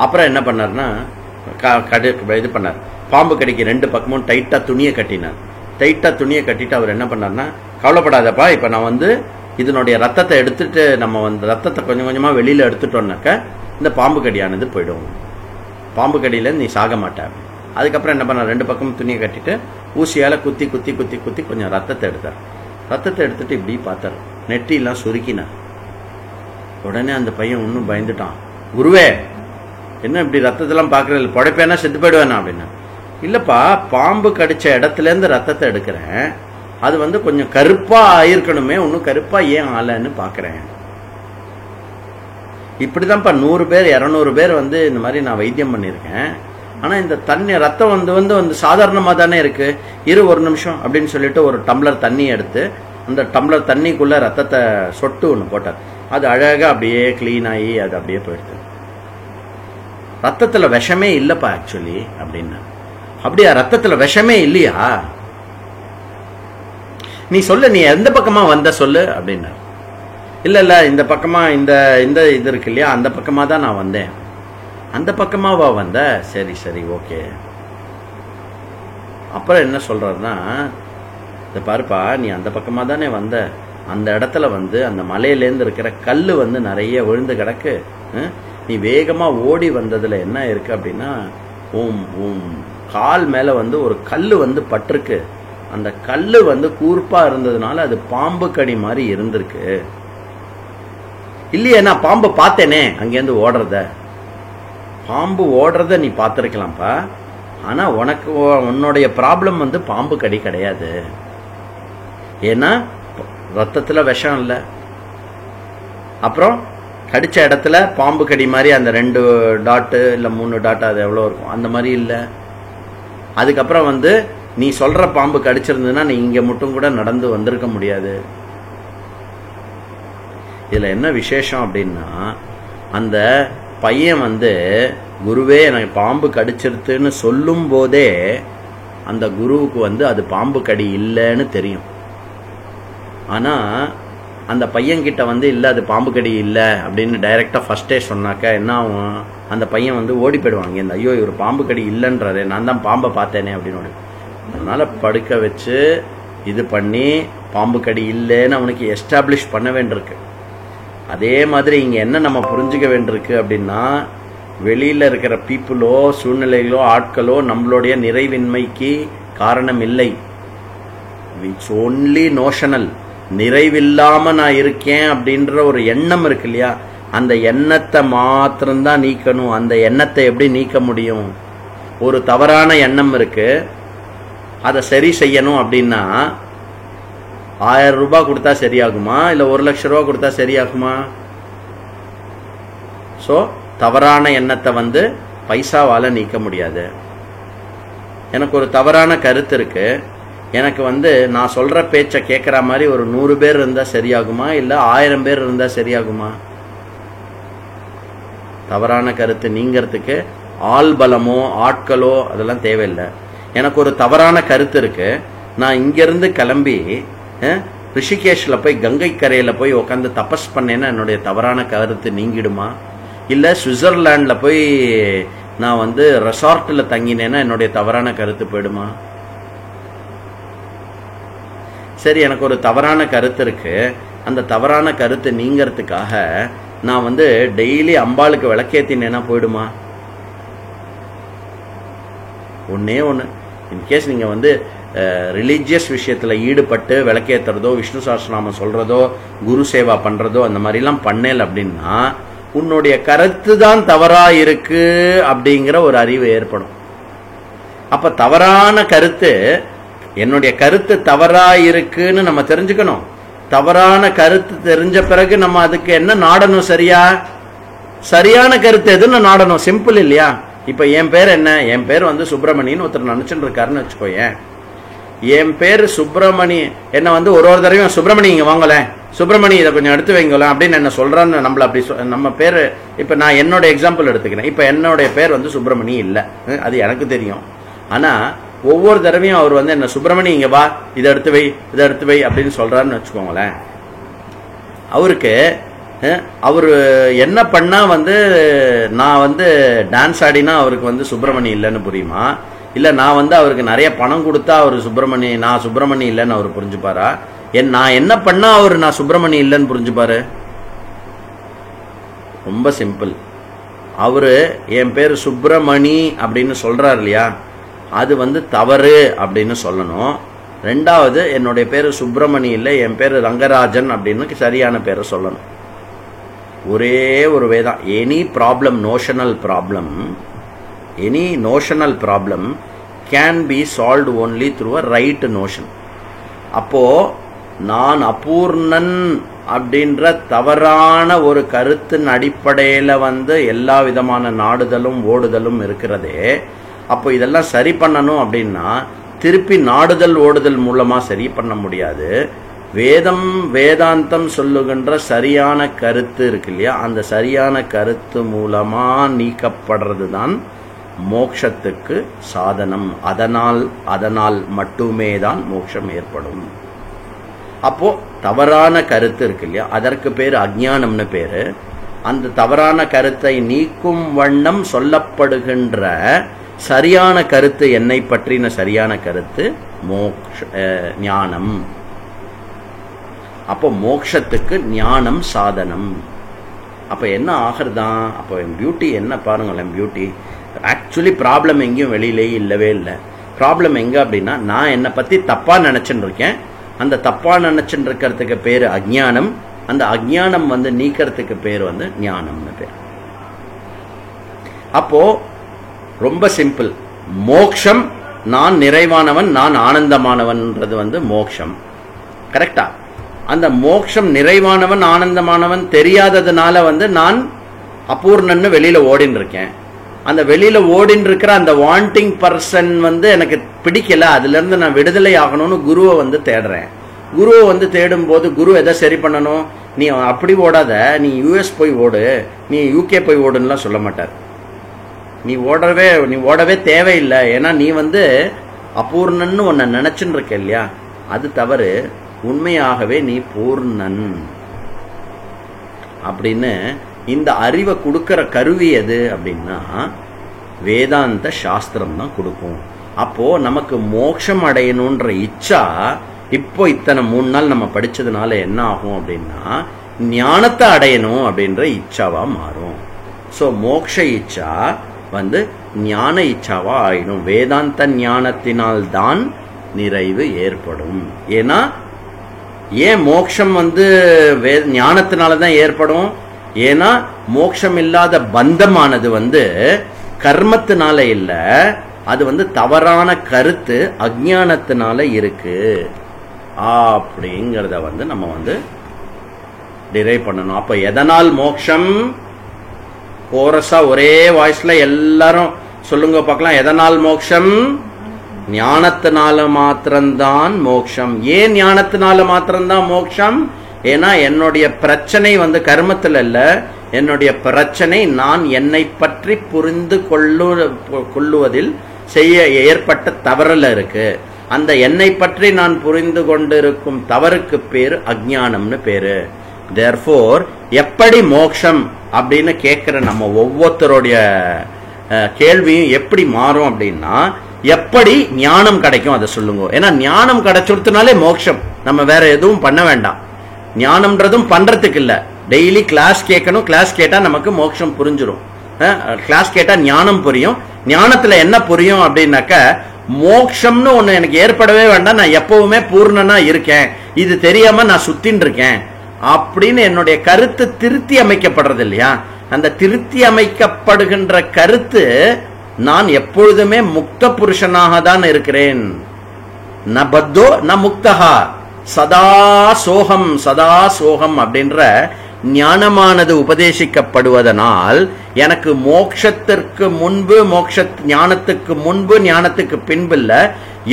அப்புறம் என்ன பண்ணார்னா, இது பண்ணார், பாம்பு கடிக்கு 2 பக்கமும் டைட்டா துணியை கட்டினார். கட்டிட்டு அவர் என்ன பண்ணார்னா, கவலைப்படாதப்பா, இப்ப நான் வந்து இதனுடைய ரத்தத்தை எடுத்துட்டு, நம்ம வந்து ரத்தத்தை கொஞ்சம் கொஞ்சமா வெளியில எடுத்துட்டோம்னாக்க இந்த பாம்பு கடியானது போயிடும், பாம்பு கடியில நீ சாக மாட்ட. அதுக்கப்புறம் என்ன பண்ணார், 2 பக்கமும் துணியை கட்டிட்டு ஊசியால குத்தி குத்தி குத்தி குத்தி கொஞ்சம் ரத்தத்தை எடுத்தார். ரத்தத்தை எடுத்துட்டு இப்படி பார்த்தார், நெட்டிலாம் சுருக்கினார். உடனே அந்த பையன் இன்னும் பயந்துட்டான். குருவே, என்ன இப்படி ரத்தத்தெல்லாம் பாக்குறது, படைப்பேனா செத்து போயிடுவேனா அப்படின்னா. இல்லப்பா, பாம்பு கடிச்ச இடத்துல இருந்து ரத்தத்தை எடுக்கிறேன், அது வந்து கொஞ்சம் கருப்பா ஆயிருக்கணுமே, இன்னும் கருப்பா ஏன் ஆலன்னு பாக்குறேன். இப்படிதான்ப்பா 100 பேர் 200 பேர் வந்து இந்த மாதிரி நான் வைத்தியம் பண்ணிருக்கேன். ஆனா இந்த தண்ணி ரத்தம் வந்து சாதாரணமா தானே இருக்கு. ஒரு நிமிஷம் அப்படின்னு சொல்லிட்டு ஒரு டம்ளர் தண்ணி எடுத்து அந்த டம்ளர் தண்ணிக்குள்ள ரத்தத்தை சொட்டு ஒண்ணு போட்டார். அது அழகா அப்படியே கிளீன் ஆகி அது அப்படியே போயிடுது. ரத்தத்துல விஷமே இல்லப்பா ஆக்சுவலி அப்படின்னா. அப்படியா, ரத்தத்துல விஷமே இல்லையா, நீ சொல்லு, நீ எந்த பக்கமா வந்த சொல்லு அப்படின்னா. இல்ல இந்த பக்கமா இந்த இது இருக்கு இல்லையா, அந்த பக்கமா தான் நான் வந்தேன். அந்த பக்கமாவா வந்த, சரி ஓகே. அப்புறம் என்ன சொல்றதுன்னா, இந்த பாருப்பா, நீ அந்த பக்கமா தானே வந்த, அந்த இடத்துல வந்து அந்த மலையிலேருந்து இருக்கிற கல்லு வந்து நிறைய விழுந்து கிடக்கு. நீ வேகமா ஓடி வந்ததுல என்ன இருக்கு அப்படின்னா, கால் மேல வந்து ஒரு கல்லு வந்து பட்டிருக்கு. அந்த கல்லு வந்து கூர்ப்பா இருந்ததுனால அது பாம்பு கடி மாதிரி இருந்திருக்கு. இல்லையே, நான் பாம்பு பார்த்தேனே அங்கேருந்து ஓடுறத, பாம்பு ஓடுறத நீ பார்த்திருக்கலாம்ப்பா. ஆனா உனக்கு உன்னுடைய ப்ராப்ளம் வந்து பாம்பு கடி கிடையாது. ஏன்னா ரத்தத்துல விஷம் இல்லை, அப்புறம் கடிச்ச இடத்துல பாம்பு கடி மாதிரி அந்த 2 டாட்டு இல்ல 3 டாட் அது எவ்வளவு இருக்கும் அந்த மாதிரி இல்லை. அதுக்கப்புறம் வந்து நீ சொல்ற பாம்பு கடிச்சிருந்ததுன்னா நீ இங்க மட்டும் கூட நடந்து வந்திருக்க முடியாது. இதுல என்ன விசேஷம் அப்படின்னா, அந்த பையன் வந்து குருவே எனக்கு பாம்பு கடிச்சிருத்துன்னு சொல்லும் போதே அந்த குருவுக்கு வந்து அது பாம்பு கடி இல்லைன்னு தெரியும். ஆனா அந்த பையன்கிட்ட வந்து இல்ல அது பாம்பு கடி இல்லை அப்படின்னு டைரக்டா ஃபர்ஸ்டே சொன்னாக்க என்ன ஆகும், அந்த பையன் வந்து ஓடி போயிடுவாங்க. இந்த ஐயோ இவர் பாம்பு கடி இல்லைன்றாரு, நான் தான் பாம்பை பார்த்தேனே அப்படின்னு. அதனால படுக்க வச்சு இது பண்ணி பாம்பு கடி இல்லைன்னு அவனுக்கு எஸ்டாப்ளிஷ் பண்ண வேண்டியிருக்கு. அதே மாதிரி இங்க என்ன நம்ம புரிஞ்சுக்க வேண்டியிருக்கு அப்படின்னா, வெளியில இருக்கிற பீப்புளோ சூழ்நிலைகளோ ஆட்களோ நம்மளுடைய நிறைவின்மைக்கு காரணம் இல்லை. It's only notional. நிறைவில்லாம நான் இருக்கேன் அப்படின்ற ஒரு எண்ணம் இருக்கு இல்லையா, அந்த எண்ணத்தை மாத்திரம்தான் நீக்கணும். அந்த எண்ணத்தை எப்படி நீக்க முடியும்? ஒரு தவறான எண்ணம் இருக்கு, அதை சரி செய்யணும் அப்படின்னா 1000 ரூபாய் கொடுத்தா சரியாகுமா, இல்ல 1 லட்சம் ரூபாய் கொடுத்தா சரியாகுமா? சோ தவறான எண்ணத்தை வந்து பைசாவால நீக்க முடியாது. எனக்கு ஒரு தவறான கருத்து இருக்கு, எனக்கு வந்து நான் சொல்ற பேச்ச கேட்கிற மாதிரி ஒரு 100 பேர் இருந்தா சரியாகுமா, இல்ல 1000 பேர் இருந்தா சரியாகுமா? தவறான கருத்து நீங்கிறதுக்கு ஆள் பலமோ ஆட்களோ அதெல்லாம் தேவையில்லை. எனக்கு ஒரு தவறான கருத்து இருக்கு, நான் இங்கிருந்து கிளம்பி ரிஷிகேஷ்ல போய் கங்கை கரையில போய் உட்காந்து தபஸ் பண்ணேன்னா என்னுடைய தவறான கருத்து நீங்கிடுமா? இல்ல சுவிட்சர்லாந்துல போய் நான் வந்து ரெசார்ட்ல தங்கினேன்னா என்னுடைய தவறான கருத்து போயிடுமா? சரி, எனக்கு ஒரு தவறான கருத்து இருக்கு, அந்த தவறான கருத்து நீங்கிறதுக்காக நான் வந்து டெய்லி அம்பாளுக்கு விளக்கேத்தினேன்னா போயிடுமா? ஒன்னே ஒன்று, இன்கேஸ் நீங்க வந்து ரிலீஜியஸ் விஷயத்துல ஈடுபட்டு விளக்கேற்றுறதோ விஷ்ணு சஹஸ்ரநாமம் சொல்றதோ குரு சேவா பண்றதோ அந்த மாதிரிலாம் பண்ணல அப்படின்னா உன்னுடைய கருத்து தான் தவறா இருக்கு அப்படிங்கிற ஒரு அறிவு ஏற்படும். அப்ப தவறான கருத்து, என்னுடைய கருத்து தவறா இருக்குன்னு நம்ம தெரிஞ்சுக்கணும். தவறான கருத்து தெரிஞ்ச பிறகு நம்ம அதுக்கு என்ன நாடணும்? சரியான கருத்து எதுன்னு நாடணும். சிம்பிள் இல்லையா? இப்ப என் பேர் என்ன? என் பேர் வந்து சுப்பிரமணியன் ஒருத்தர் நினைச்சுட்டு இருக்காருன்னு வச்சுக்கோயேன். என் பேர் சுப்பிரமணி, என்ன வந்து ஒரு தடவையும் சுப்பிரமணி இங்க வாங்கல, சுப்பிரமணி இதை கொஞ்சம் எடுத்து வைங்களேன் அப்படின்னு என்ன சொல்றான்னு நம்மள அப்படி நம்ம பேரு, இப்ப நான் என்னோட எக்ஸாம்பிள் எடுத்துக்கிறேன். இப்ப என்னுடைய பேர் வந்து சுப்பிரமணி இல்ல, அது எனக்கு தெரியும். ஆனா ஒவ்வொரு தடவையும் அவர் வந்து என்ன சுப்பிரமணி இங்க வா, இதை எடுத்து வை, இதை எடுத்து வை அப்படின்னு சொல்றாருன்னு வச்சுக்கோங்களேன். அவருக்கு அவரு என்ன பண்ணா வந்து நான் வந்து டான்ஸ் ஆடினா அவருக்கு வந்து சுப்பிரமணி இல்லைன்னு புரியுமா? இல்ல நான் வந்து அவருக்கு நிறைய பணம் கொடுத்தா அவர் சுப்பிரமணி, நான் சுப்பிரமணி இல்லைன்னு அவர் புரிஞ்சுப்பாரா? நான் என்ன பண்ணா அவர் நான் சுப்பிரமணி இல்லைன்னு புரிஞ்சுப்பாரு? ரொம்ப சிம்பிள். அவரு என் பேரு சுப்பிரமணி அப்படின்னு சொல்றாரு இல்லையா, அது வந்து தவறு அப்படின்னு சொல்லணும். ரெண்டாவது, என்னுடைய பேரு சுப்பிரமணி இல்லை, என் பேரு ரங்கராஜன் அப்படின்னு சரியான பேரை சொல்லணும். ஒரே ஒரு வேதான். Any problem, notional problem can be solved only through a right notion. அப்போ நான் அபூர்ணன் அப்படின்ற தவறான ஒரு கருத்தின் அடிப்படையில வந்து எல்லா விதமான நாடுதலும் ஓடுதலும் இருக்கிறதே. அப்போ இதெல்லாம் சரி பண்ணணும் அப்படின்னா திருப்பி நாடுதல் ஓடுதல் மூலமா சரி பண்ண முடியாது. வேதாந்தம் சொல்லுகின்ற சரியான கருத்து இருக்கு இல்லையா, அந்த சரியான கருத்து மூலமா நீக்கப்படுறது தான் மோட்சத்துக்கு சாதனம். அதனால் மட்டுமே தான் மோட்சம் ஏற்படும். அப்போ தவறான கருத்து இருக்கு இல்லையா, அதற்கு பேரு அஜ்ஞானம்னு பேரு. அந்த தவறான கருத்தை நீக்கும் வண்ணம் சொல்லப்படுகின்ற சரியான கருத்து, என்னை பற்றின சரியான கருத்து ஞானம். அப்போ மோட்சத்துக்கு ஞானம் சாதனம். அப்ப என்ன ஆகிறதான்? அப்போ என் பியூட்டி என்ன பாருங்களேன், பியூட்டி ஆக்சுவலி ப்ராப்ளம் எங்கேயும் வெளியிலேயே இல்லவே இல்லை. ப்ராப்ளம் எங்க அப்படின்னா, நான் என்னை பத்தி தப்பா நினைச்சுட்டு இருக்கேன். அந்த தப்பா நினைச்சுட்டு இருக்கிறதுக்கு பேரு அஜ்ஞானம். அந்த அஜ்ஞானம் வந்து நீக்கிறதுக்கு பேர் வந்து ஞானம்னு பேர். அப்போ ரொம்ப சிம்பிள். மோக்ஷம், நான் நிறைவானவன், நான் ஆனந்தமானவன்ன்றது வந்து மோக்ஷம். கரெக்டா? அந்த மோக்ஷம் நிறைவானவன் ஆனந்தமானவன் தெரியாததுனால வந்து நான் அபூர்ணன்னு வெளியில ஓடின்னு இருக்கேன். அந்த வெளியில ஓடின்னு இருக்கிற அந்த வாண்டிங் பர்சன் வந்து எனக்கு பிடிக்கல, அதுல இருந்து நான் விடுதலை ஆகணும்னு குருவை வந்து தேடுறேன். குருவை வந்து தேடும் போது குரு எதை சரி பண்ணணும்? நீ அப்படி ஓடாத, நீ யூஎஸ் போய் ஓடு, நீ யூகே போய் ஓடுன்னுலாம் சொல்ல மாட்டார். நீ ஓடவே தேவையில்லை. ஏன்னா நீ வந்து அபூர்ணன்னு உன்னை நினைச்சுன்னு இருக்க இல்லையா, அது தவறு. உண்மையாகவே நீ பூர்ணன் அப்படின்னு இந்த அறிவை கொடுக்கிற கருவி எது அப்படின்னா வேதாந்த சாஸ்திரம் தான் கொடுக்கும். அப்போ நமக்கு மோட்சம் அடையணும்ன்ற இச்சா இப்போ இத்தனை 3 நாள் நம்ம படிச்சதுனால என்ன ஆகும் அப்படின்னா ஞானத்தை அடையணும் அப்படின்ற இச்சாவா மாறும். சோ மோட்ச இச்சா வந்து ஞான இச்சாவா ஆயிடும். வேதாந்த ஞானத்தினால் தான் நிறைவு ஏற்படும். ஏன்னா ஏன் மோட்சம் வந்து ஞானத்தினாலதான் ஏற்படும்? ஏன்னா மோட்சம் இல்லாத பந்தமானது வந்து கர்மத்தினால இல்ல, அது வந்து தவறான கருத்து அஜ்ஞானத்தினால இருக்கு அப்படிங்கறத வந்து நம்ம வந்து டிரைவ் பண்ணணும். அப்ப எதனால் மோட்சம்? கோரஸா ஒரே வாய்ஸ்ல எல்லாரும் சொல்லுங்க பார்க்கலாம். எதனால் மோட்சம்? ஞானத்தினால மாத்திரம்தான் மோட்சம். ஏன் ஞானத்தினால மாத்திரம்தான் மோட்சம்? ஏன்னா என்னுடைய பிரச்சனை வந்து கர்மத்தில் இல்ல, என்னுடைய பிரச்சனை நான் என்னை பற்றி புரிந்து கொள்ளுவதில் செய்ய ஏற்பட்ட தவறுல இருக்கு. அந்த என்னை பற்றி நான் புரிந்து கொண்டிருக்கும் தவறுக்கு பேரு அஜ்ஞானம்னு பேரு. Therefore எப்படி மோட்சம் அப்படின்னு கேட்கிற நம்ம ஒவ்வொருத்தருடைய கேள்வியும் எப்படி மாறும் அப்படின்னா எப்படி ஞானம் கிடைக்கும் அதை சொல்லுங்க. ஏன்னா ஞானம் கிடைச்சுடுத்துனாலே மோட்சம், நம்ம வேற எதுவும் பண்ண வேண்டாம். ஞானம்ன்றதும் பண்றதுக்கு இல்ல, டெய்லி கிளாஸ் கேட்கணும், கிளாஸ் கேட்டா நமக்கு மோட்சம் புரிஞ்சிடும். கிளாஸ் கேட்டா ஞானம் புரியும். ஞானத்துல என்ன புரியும் அப்படின்னாக்க, மோட்சம்னு ஒண்ணு எனக்கு ஏற்படவே வேண்டாம், நான் எப்பவுமே பூர்ணனா இருக்கேன், இது தெரியாம நான் சுத்தின்னு இருக்கேன் அப்படின்னு என்னுடைய கருத்து திருத்தி அமைக்கப்படுறது இல்லையா? அந்த திருத்தி அமைக்கப்படுகின்ற கருத்து நான் எப்பொழுதுமே முக்த புருஷனாக தான் இருக்கிறேன். ந பத்தோ ந முக்தஹா சதா சோகம் சதா சோகம் அப்படின்ற ஞானமானது உபதேசிக்கப்படுவதனால் எனக்கு மோட்சத்திற்கு முன்பு, ஞானத்துக்கு முன்பு, ஞானத்துக்கு பின்புல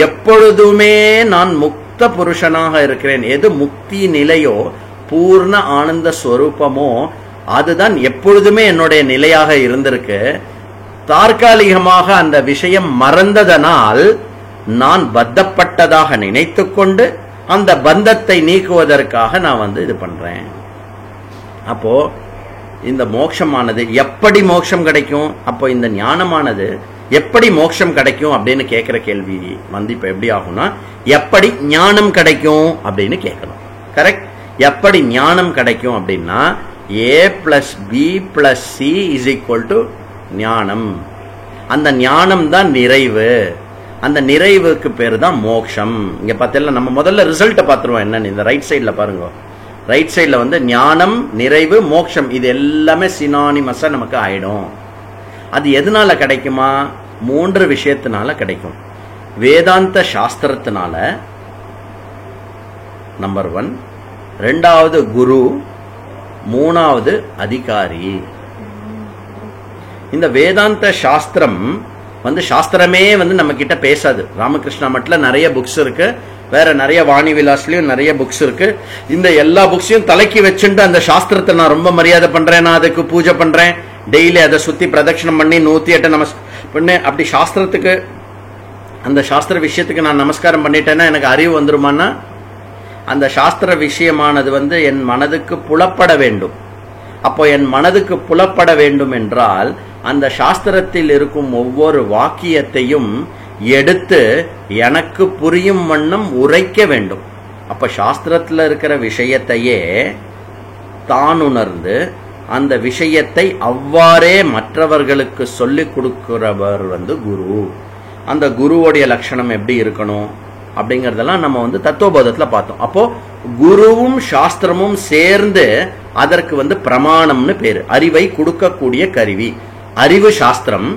எப்பொழுதுமே நான் முக்த புருஷனாக இருக்கிறேன். எது முக்தி நிலையோ, பூர்ண ஆனந்த ஸ்வரூபமோ, அதுதான் எப்பொழுதுமே என்னுடைய நிலையாக இருந்திருக்கு. தற்காலிகமாக அந்த விஷயம் மறந்ததனால் நான் பந்தப்பட்டதாக நினைத்து கொண்டு அந்த பந்தத்தை நீக்குவதற்காக நான் இது பண்றேன். அப்போ இந்த மோட்சமானது எப்படி மோட்சம் கிடைக்கும், அப்போ இந்த ஞானமானது எப்படி மோட்சம் கிடைக்கும் அப்படின்னு கேட்கிற கேள்வி இப்ப எப்படி ஆகும்னா, எப்படி ஞானம் கிடைக்கும் அப்படின்னு கேட்கணும். கரெக்ட்? எப்படி ஞானம் கிடைக்கும் அப்படின்னா, a plus b plus c is equal to ஞானம். அந்த ஞானம் தான் நிறைவு. அந்த நிறைவுக்கு பேரு தான் மோட்சம். இங்க பார்த்தீங்கன்னா நம்ம முதல்ல ரிசல்ட்டை பார்த்துருவோம் என்னன்னு. இந்த ரைட் சைட்ல பாருங்க. ரைட் சைட்ல ஞானம், நிறைவு, மோட்சம் இது எல்லாமே சினானிமஸா நமக்கு ஆயிடும். அது எதனால கிடைக்குமா? 3 விஷயத்தினால கிடைக்கும். வேதாந்த சாஸ்திரத்தினால நம்பர் 1, 2வது குரு, 3வது அதிகாரி. இந்த வேதாந்த சாஸ்திரம் சாஸ்திரமே நம்ம கிட்ட பேசாது. ராமகிருஷ்ணா மட்ல நிறைய புக்ஸ் இருக்கு, வேற நிறைய வாணி விலாஸ்லயும் நிறைய புக்ஸ் இருக்கு. இந்த எல்லா புக்ஸையும் தலைக்கு வச்சுட்டு அந்த சாஸ்திரத்தை நான் ரொம்ப மரியாதை பண்றேன், நான் அதுக்கு பூஜை பண்றேன், டெய்லி அதை சுத்தி பிரதட்சணம் பண்ணி 108 பண்ணேன், அப்படி சாஸ்திரத்துக்கு, அந்த சாஸ்திர விஷயத்துக்கு நான் நமஸ்காரம் பண்ணிட்டேன்னா எனக்கு அறிவு வந்துருமானா? அந்த சாஸ்திர விஷயமானது என் மனதுக்கு புலப்பட வேண்டும். அப்போ என் மனதுக்கு புலப்பட வேண்டும் என்றால் அந்த சாஸ்திரத்தில் இருக்கும் ஒவ்வொரு வாக்கியத்தையும் எடுத்து எனக்கு புரியும் வண்ணம் உரைக்க வேண்டும். அப்ப சாஸ்திரத்தில் இருக்கிற விஷயத்தையே தான் உணர்ந்து அந்த விஷயத்தை அவ்வாறே மற்றவர்களுக்கு சொல்லிக் கொடுக்கிறவர் குரு. அந்த குருவோடைய லட்சணம் எப்படி இருக்கணும் அப்படிங்கறதெல்லாம் நம்ம தத்துவபோதத்துல பார்த்தோம். அப்போ குருவும் சாஸ்திரமும் சேர்ந்து அதற்கு பிரமாணம்னு பேரு. அறிவை கொடுக்கக்கூடிய கருவி அறிவு சாஸ்திரம்.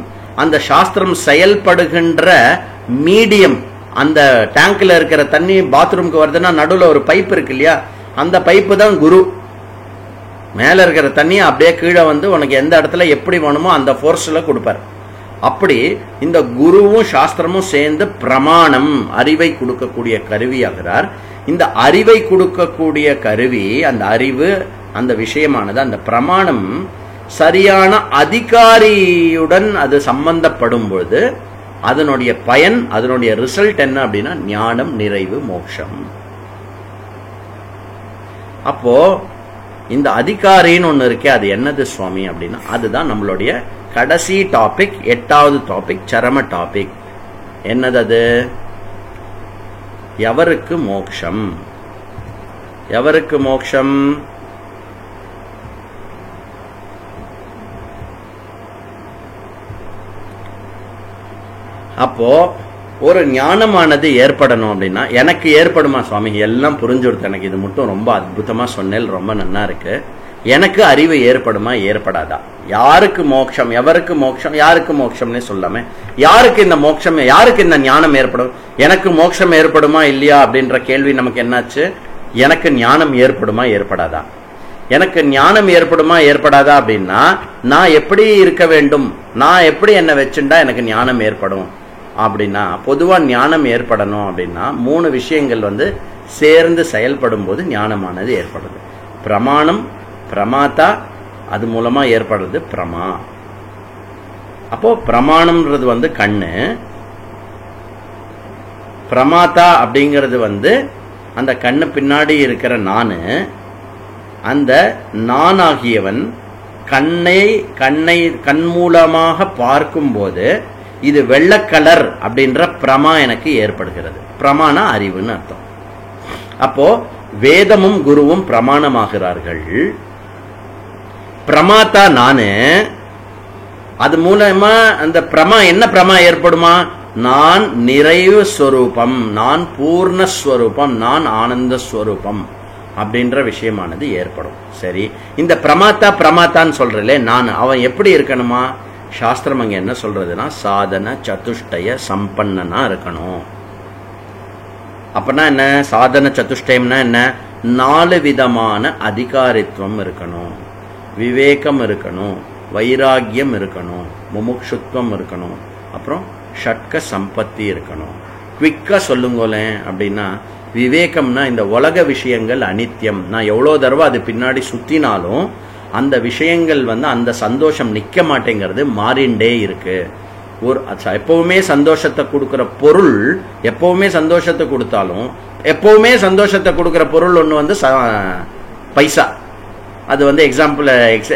அந்த சாஸ்திரம் செயல்படுகின்ற மீடியம், அந்த டேங்க்ல இருக்கிற தண்ணி பாத்ரூம்க்கு வருதுன்னா நடுவில் ஒரு பைப் இருக்கு இல்லையா, அந்த பைப்பு தான் குரு. மேல இருக்கிற தண்ணி அப்படியே கீழே உனக்கு எந்த இடத்துல எப்படி வேணுமோ அந்த போர்ஸ்ல கொடுப்பார். அப்படி இந்த குருவும் சாஸ்திரமும் சேர்ந்து பிரமாணம், அறிவை கொடுக்கக்கூடிய கருவியாகிறார். இந்த அறிவை கொடுக்கக்கூடிய கருவி, அந்த அறிவு, அந்த விஷயமானது, அந்த பிரமாணம் சரியான அதிகாரியுடன் அது சம்பந்தப்படும் பொழுது அதனுடைய பயன், அதனுடைய ரிசல்ட் என்ன அப்படின்னா ஞானம், நிறைவு, மோட்சம். அப்போ இந்த அதிகாரின்னு ஒண்ணு இருக்கே, அது என்னது சுவாமி அப்படின்னா, அதுதான் நம்மளுடைய கடைசி டாபிக், 8வது டாபிக், சரம டாபிக். என்னது அது? எவருக்கு மோட்சம்? எவருக்கு மோட்சம்? அப்போ ஒரு ஞானமானது ஏற்படணும் அப்படின்னா எனக்கு ஏற்படுமா சுவாமி? எல்லாம் புரிஞ்சுடுது, எனக்கு இது மட்டும் ரொம்ப அற்புதமா சொன்னேன், ரொம்ப நன்னா இருக்கு. எனக்கு அறிவு ஏற்படுமா ஏற்படாதா? யாருக்கு மோட்சம், எவருக்கு மோட்சம், யாருக்கு மோட்சம்னே சொல்லாம யாருக்கு இந்த மோட்சம், யாருக்கு இந்த ஞானம் ஏற்படும்? எனக்கு மோட்சம் ஏற்படுமா இல்லையா அப்படின்ற கேள்வி நமக்கு என்னாச்சு? எனக்கு ஞானம் ஏற்படுமா ஏற்படாதா? எனக்கு ஞானம் ஏற்படுமா ஏற்படாதா அப்படின்னா நான் எப்படி இருக்க வேண்டும், நான் எப்படி என்ன வச்சுட்டா எனக்கு ஞானம் ஏற்படும் அப்படின்னா, பொதுவா ஞானம் ஏற்படணும் அப்படின்னா 3 விஷயங்கள் சேர்ந்து செயல்படும் போது ஞானமானது ஏற்படுது. பிரமாணம், பிரமாதா, அது மூலமா ஏற்படுறது பிரமா. அப்போ பிரமாணம்ன்றது கண்ணு, பிரமாதா அப்படிங்கிறது அந்த கண்ணு பின்னாடி இருக்கிற நானு. அந்த நானாகியவன் கண் மூலமாக பார்க்கும் போது இது வெள்ளை கலர் அப்படின்ற பிரமா எனக்கு ஏற்படுகிறது. பிரமாண அறிவுன்னு அர்த்தம். அப்போ வேதமும் குருவும் பிரமாணமாகிறார்கள். பிரமாதா நானு, அது மூலமா அந்த பிரமா என்ன பிரமா ஏற்படுமா? நான் நிறைவு ஸ்வரூபம், நான் பூர்ணஸ்வரூபம், நான் ஆனந்த ஸ்வரூபம் அப்படின்ற விஷயமானது ஏற்படும். சரி, இந்த பிரமாத்தான்னு சொல்றே நான், அவன் எப்படி இருக்கணுமா? சாஸ்திரம் அங்க என்ன சொல்றதுன்னா சாதன சதுஷ்டய சம்பன்னனா இருக்கணும். அப்பனா என்ன சாதன சதுஷ்டயம்னா என்ன? 4 விதமான அதிகாரித்துவம் இருக்கணும், விவேகம் இருக்கணும், வைராகியம் இருக்கணும், முமுட்சுத்துவம் இருக்கணும், அப்புறம் ஷட்க சம்பத்தி இருக்கணும். குவிக்கா சொல்லுங்களேன் அப்படின்னா, விவேகம்னா இந்த உலக விஷயங்கள் அனித்தியம், நான் எவ்வளோ தடவை அது பின்னாடி சுத்தினாலும் அந்த விஷயங்கள் அந்த சந்தோஷம் நிக்க மாட்டேங்கிறது, மாறிண்டே இருக்கு. ஒரு எப்பவுமே சந்தோஷத்தை கொடுக்கிற பொருள் எப்பவுமே சந்தோஷத்தை கொடுத்தாலும், எப்பவுமே சந்தோஷத்தை கொடுக்கிற பொருள் ஒன்று பைசா, அது எக்ஸாம்பிள்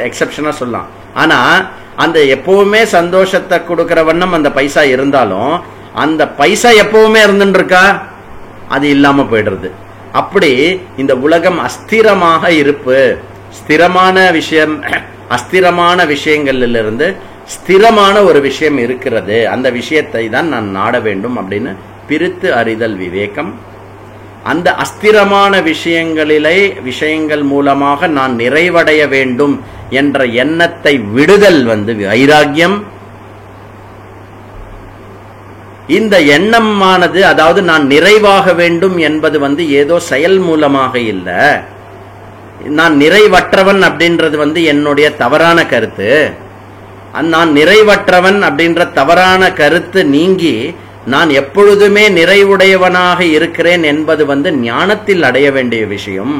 எக்ஸெப்ஷனா சொல்லலாம். ஆனா அந்த எப்பவுமே சந்தோஷத்தை கொடுக்கிற வண்ணம் அந்த பைசா இருந்தாலும் அந்த பைசா எப்பவுமே இருந்துட்டு இருக்கா? அது இல்லாம போயிடுறது. அப்படி இந்த உலகம் அஸ்திரமாக இருப்பு, ஸ்திரமான விஷயம், அஸ்திரமான விஷயங்களிலிருந்து ஸ்திரமான ஒரு விஷயம் இருக்கிறது, அந்த விஷயத்தை தான் நான் நாட வேண்டும் அப்படின்னு பிரித்து அறிதல் விவேகம். அந்த அஸ்திரமான விஷயங்கள் மூலமாக நான் நிறைவடைய வேண்டும் என்ற எண்ணத்தை விடுதல் வைராகியம். இந்த எண்ணமானது, அதாவது நான் நிறைவாக வேண்டும் என்பது ஏதோ செயல் மூலமாக இல்ல, நான் நிறைவற்றவன் அப்படின்றது என்னுடைய தவறான கருத்து. நான் நிறைவற்றவன் அப்படின்ற தவறான கருத்து நீங்கி நான் எப்பொழுதுமே நிறைவுடையவனாக இருக்கிறேன் என்பது ஞானத்தில் அடைய வேண்டிய விஷயம்.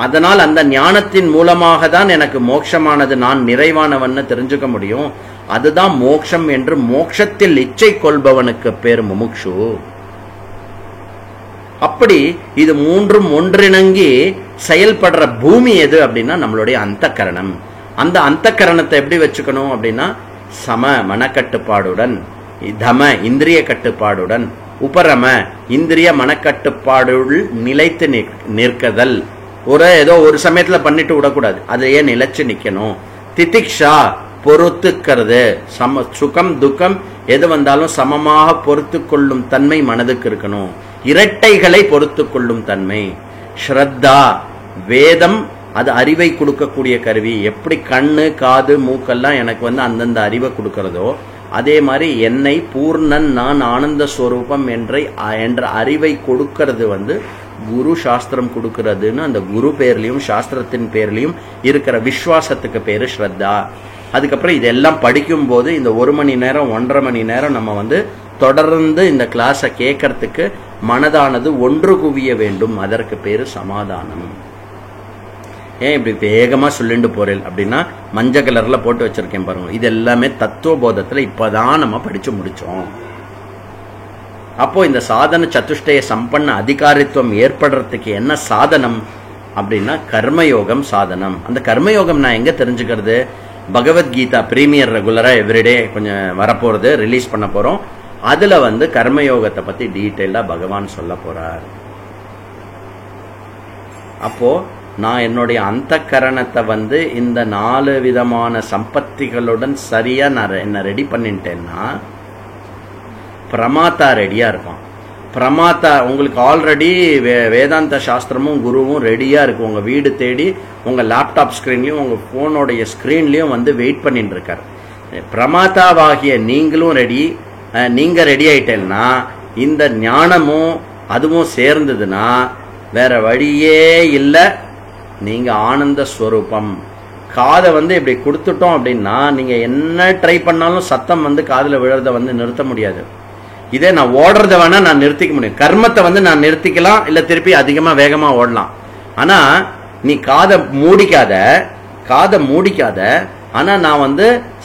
அதனால் அந்த ஞானத்தின் மூலமாக தான் எனக்கு மோட்சமானது, நான் நிறைவானவன் தெரிஞ்சுக்க முடியும். அதுதான் மோட்சம் என்று மோட்சத்தில் இச்சை கொள்பவனுக்கு பேர் முமுக்ஷு. அப்படி இது மூன்றும் ஒன்றிணங்கி செயல்படுற பூமி எது அப்படின்னா நம்மளுடைய அந்தக்கரணம். அந்த அந்தக்கரணத்தை எப்படி வச்சுக்கணும் அப்படின்னா சம மனக்கட்டுப்பாடுடன், தம இந்திரிய கட்டுப்பாடுடன், உபரம இந்திரிய மனக்கட்டுப்பாடுள் நிலைத்து நிற்கதல். ஏதோ ஒரு சமயத்துல பண்ணிட்டு விடக்கூடாது, அதையே நிலைச்சு நிக்கணும். திதிக்ஷா பொறுத்துக்கிறது, சுகம் துக்கம் எது வந்தாலும் சமமாக பொறுத்து கொள்ளும் தன்மை மனதுக்கு இருக்கணும். இரட்டைகளை பொறுத்து கொள்ளும் தன்மை. ஸ்ரத்தா வேதம், அது அறிவை கொடுக்கக்கூடிய கருவி. எப்படி கண்ணு காது மூக்கெல்லாம் எனக்கு அந்தந்த அறிவை கொடுக்கிறதோ, அதே மாதிரி என்னை பூர்ணன் நான் ஆனந்த ஸ்வரூபம் என்ற அறிவை கொடுக்கிறது குரு சாஸ்திரம் கொடுக்கிறதுன்னு அந்த குரு பேர்லயும் சாஸ்திரத்தின் பேர்லயும் இருக்கிற விசுவாசத்துக்கு பேரு ஸ்ரத்தா. அதுக்கப்புறம் இதெல்லாம் படிக்கும் போது இந்த 1 மணி நேரம் 1.5 மணி நேரம் நம்ம தொடர்ந்து இந்த கிளாஸை கேட்கறதுக்கு மனதானது ஒன்று குவிய வேண்டும். அதற்கு பேரு சமாதானம். ஏன் இப்படி வேகமா சொல்லிட்டு போறேன் அப்படின்னா, மஞ்சள் கலர்ல போட்டு வச்சிருக்கேன் பாருங்க, இது எல்லாமே தத்துவ போதத்துல இப்பதான் நம்ம படிச்சு முடிச்சோம். அப்போ இந்த சாதன சதுஷ்டய சம்பன்ன அதிகாரித்துவம் ஏற்படுறதுக்கு என்ன சாதனம் அப்படின்னா கர்மயோகம் சாதனம். அந்த கர்மயோகம் நான் எங்க தெரிஞ்சுக்கிறது? பகவத்கீதா பிரீமியர் ரெகுலரா எவ்ரிடே கொஞ்சம் வரப்போறது, ரிலீஸ் பண்ண போறோம். அதுல கர்மயோகத்தை பத்தி டீட்டெயிலா பகவான் சொல்ல போறார். அப்போ நான் என்னுடைய அந்த கரணத்தை இந்த 4 விதமான சம்பத்திகளுடன் சரியா நான் என்ன ரெடி பண்ணிட்டேன்னா பிரமாத்தா ரெடியா இருப்பான். பிரமாத்தா உங்களுக்கு ஆல்ரெடி வேதாந்த சாஸ்திரமும் குருவும் ரெடியா இருக்கு. உங்க வீடு தேடி உங்க லேப்டாப் ஸ்கிரீன்லயும் உங்க போனோடைய ஸ்கிரீன்லயும் வெயிட் பண்ணிட்டு இருக்காரு. பிரமாத்தாவாகிய நீங்களும் ரெடி. நீங்க ரெடி ஆயிட்டேன்னா இந்த ஞானமும் அதுவும் சேர்ந்ததுன்னா வேற வழியே இல்லை. நீங்க ஆனந்த ஸ்வரூபம். காதை இப்படி கொடுத்துட்டோம் அப்படின்னா நீங்க என்ன ட்ரை பண்ணாலும் சத்தம் காதுல விழுறத நிறுத்த முடியாது. இதே நான் ஓடுறத வேணா நான் நிறுத்திக்க முடியும். கர்மத்தை நான் நிறுத்திக்கலாம், இல்ல திருப்பி அதிகமா வேகமா ஓடலாம். ஆனா நீ காதை மூடிக்காத. ஆனா நான்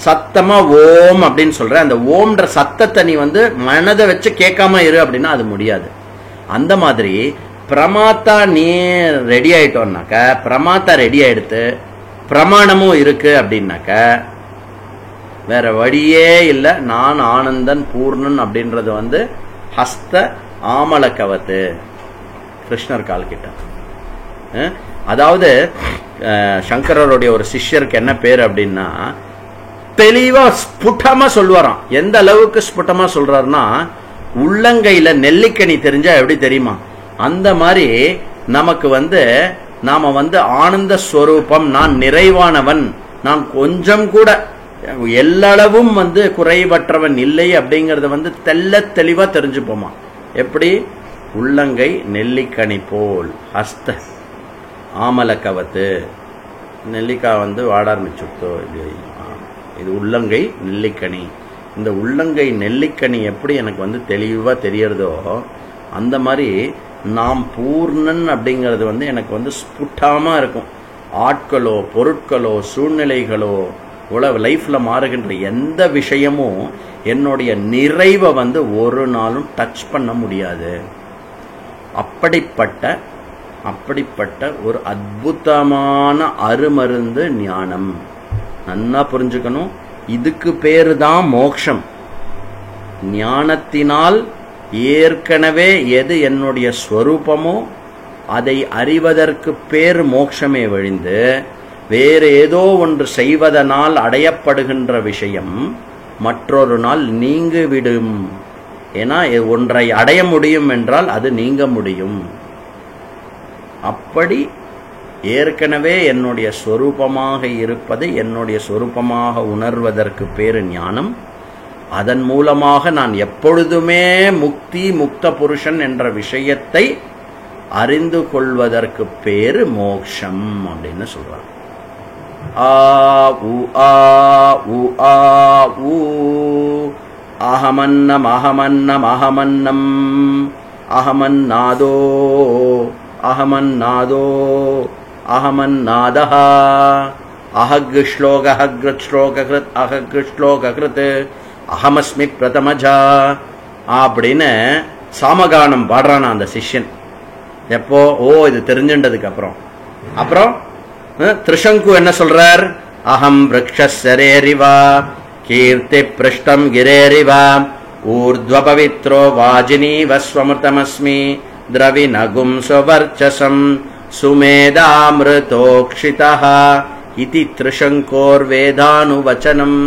சத்தமா ஓம் அப்படின்னு சொல்றேன். அந்த ஓம்ன்ற சத்தத்தை நீ மனதை வச்சு கேட்காம இரு அப்படின்னா அது முடியாது. அந்த மாதிரி பிரமாத்தா நீ ரெடி ஆயிட்டோம்னாக்க, பிரமாத்தா ரெடி ஆயிடுத்து, பிரமாணமும் இருக்கு அப்படின்னாக்க வேற வழியே இல்லை. நான் ஆனந்தன் பூர்ணன் அப்படின்றது ஹஸ்த ஆமலக்கவத்து கிருஷ்ணர் கால் கிட்ட. அதாவது சங்கரருடைய ஒரு சிஷ்யருக்கு என்ன பேர் அப்படின்னா தெளிவா ஸ்புட்டமா சொல்லுவாராம். எந்த அளவுக்கு ஸ்புட்டமா சொல்றாருன்னா, உள்ளங்கையில நெல்லிக்கனி தெரிஞ்சா எப்படி தெரியுமா, அந்த மாதிரி நமக்கு நாம ஆனந்த ஸ்வரூபம், நான் நிறைவானவன், நான் கொஞ்சம் கூட எல்லளவும் குறைவற்றவன் இல்லை அப்படிங்கறத தெல்ல தெளிவா தெரிஞ்சுப்போமா. எப்படி? உள்ளங்கை நெல்லிக்கனி போல், ஹஸ்த ஆமலக்கவத்து, நெல்லிக்காய் வாட ஆரம்பிச்சுட்டோ, இது உள்ளங்கை நெல்லிக்கனி. இந்த உள்ளங்கை நெல்லிக்கனி எப்படி எனக்கு தெளிவா தெரியறதோ, அந்த மாதிரி நாம் பூர்ணன் அப்படிங்கிறது எனக்கு ஸ்புட்டாமா இருக்கும். ஆட்களோ பொருட்களோ சூழ்நிலைகளோ லைஃப்ல மாறுகின்ற எந்த விஷயமும் என்னுடைய நிறைவை ஒரு நாளும் டச் பண்ண முடியாது. அப்படிப்பட்ட ஒரு அற்புதமான அருமருந்து ஞானம். நன்னா புரிஞ்சுக்கணும். இதுக்கு பேரு தான் மோட்சம். ஞானத்தினால் ஏற்கனவே எது என்னுடைய ஸ்வரூபமோ அதை அறிவதற்கு பேர் மோட்சமே ஒழிந்து, வேறு ஏதோ ஒன்று செய்வதனால் அடையப்படுகின்ற விஷயம் மற்றொரு நாள் நீங்கிவிடும். ஏன்னா ஒன்றை அடைய முடியும் என்றால் அது நீங்க முடியும். அப்படி ஏற்கனவே என்னுடைய ஸ்வரூபமாக இருப்பது, என்னுடைய ஸ்வரூபமாக உணர்வதற்கு பேரு ஞானம். அதன் மூலமாக நான் எப்பொழுதுமே முக்த புருஷன் என்ற விஷயத்தை அறிந்து கொள்வதற்கு பேரு மோக்ஷம் அப்படின்னு சொல்றாங்க. ஆ உ ஆ உ ஆ உ அஹமன்னம் அஹமன்னம் அஹமன்னம் அஹமன்னாதோ அஹமன்னாதோ அஹமன்னாதஹ அஹக் ஸ்லோக அஹக்ருத் ஸ்லோகக்ருத் அஹக்ருத் ஸ்லோகக்ருத் அஹமஸ்மி பிரதமஜா அப்படின்னு சாமகானம் பாடுறானா அந்த சிஷ்யன். எப்போ? இது தெரிஞ்சின்றதுக்கு அப்புறம் திரிசங்கு என்ன சொல்றார்? அகம் விரக்ஷரேரிவா கீர்த்தி பிருஷ்டம் கிரேரிவா ஊர்த்வ பவித்ரோ வாஜினீவஸ்வமிருதமஸ்மி திரவி நகும் ஸ்வவர்ச்சசம் சுமேதாமிருதோக்ஷிதஹ இதி திரிசங்கோர் வேதானுவச்சனம்.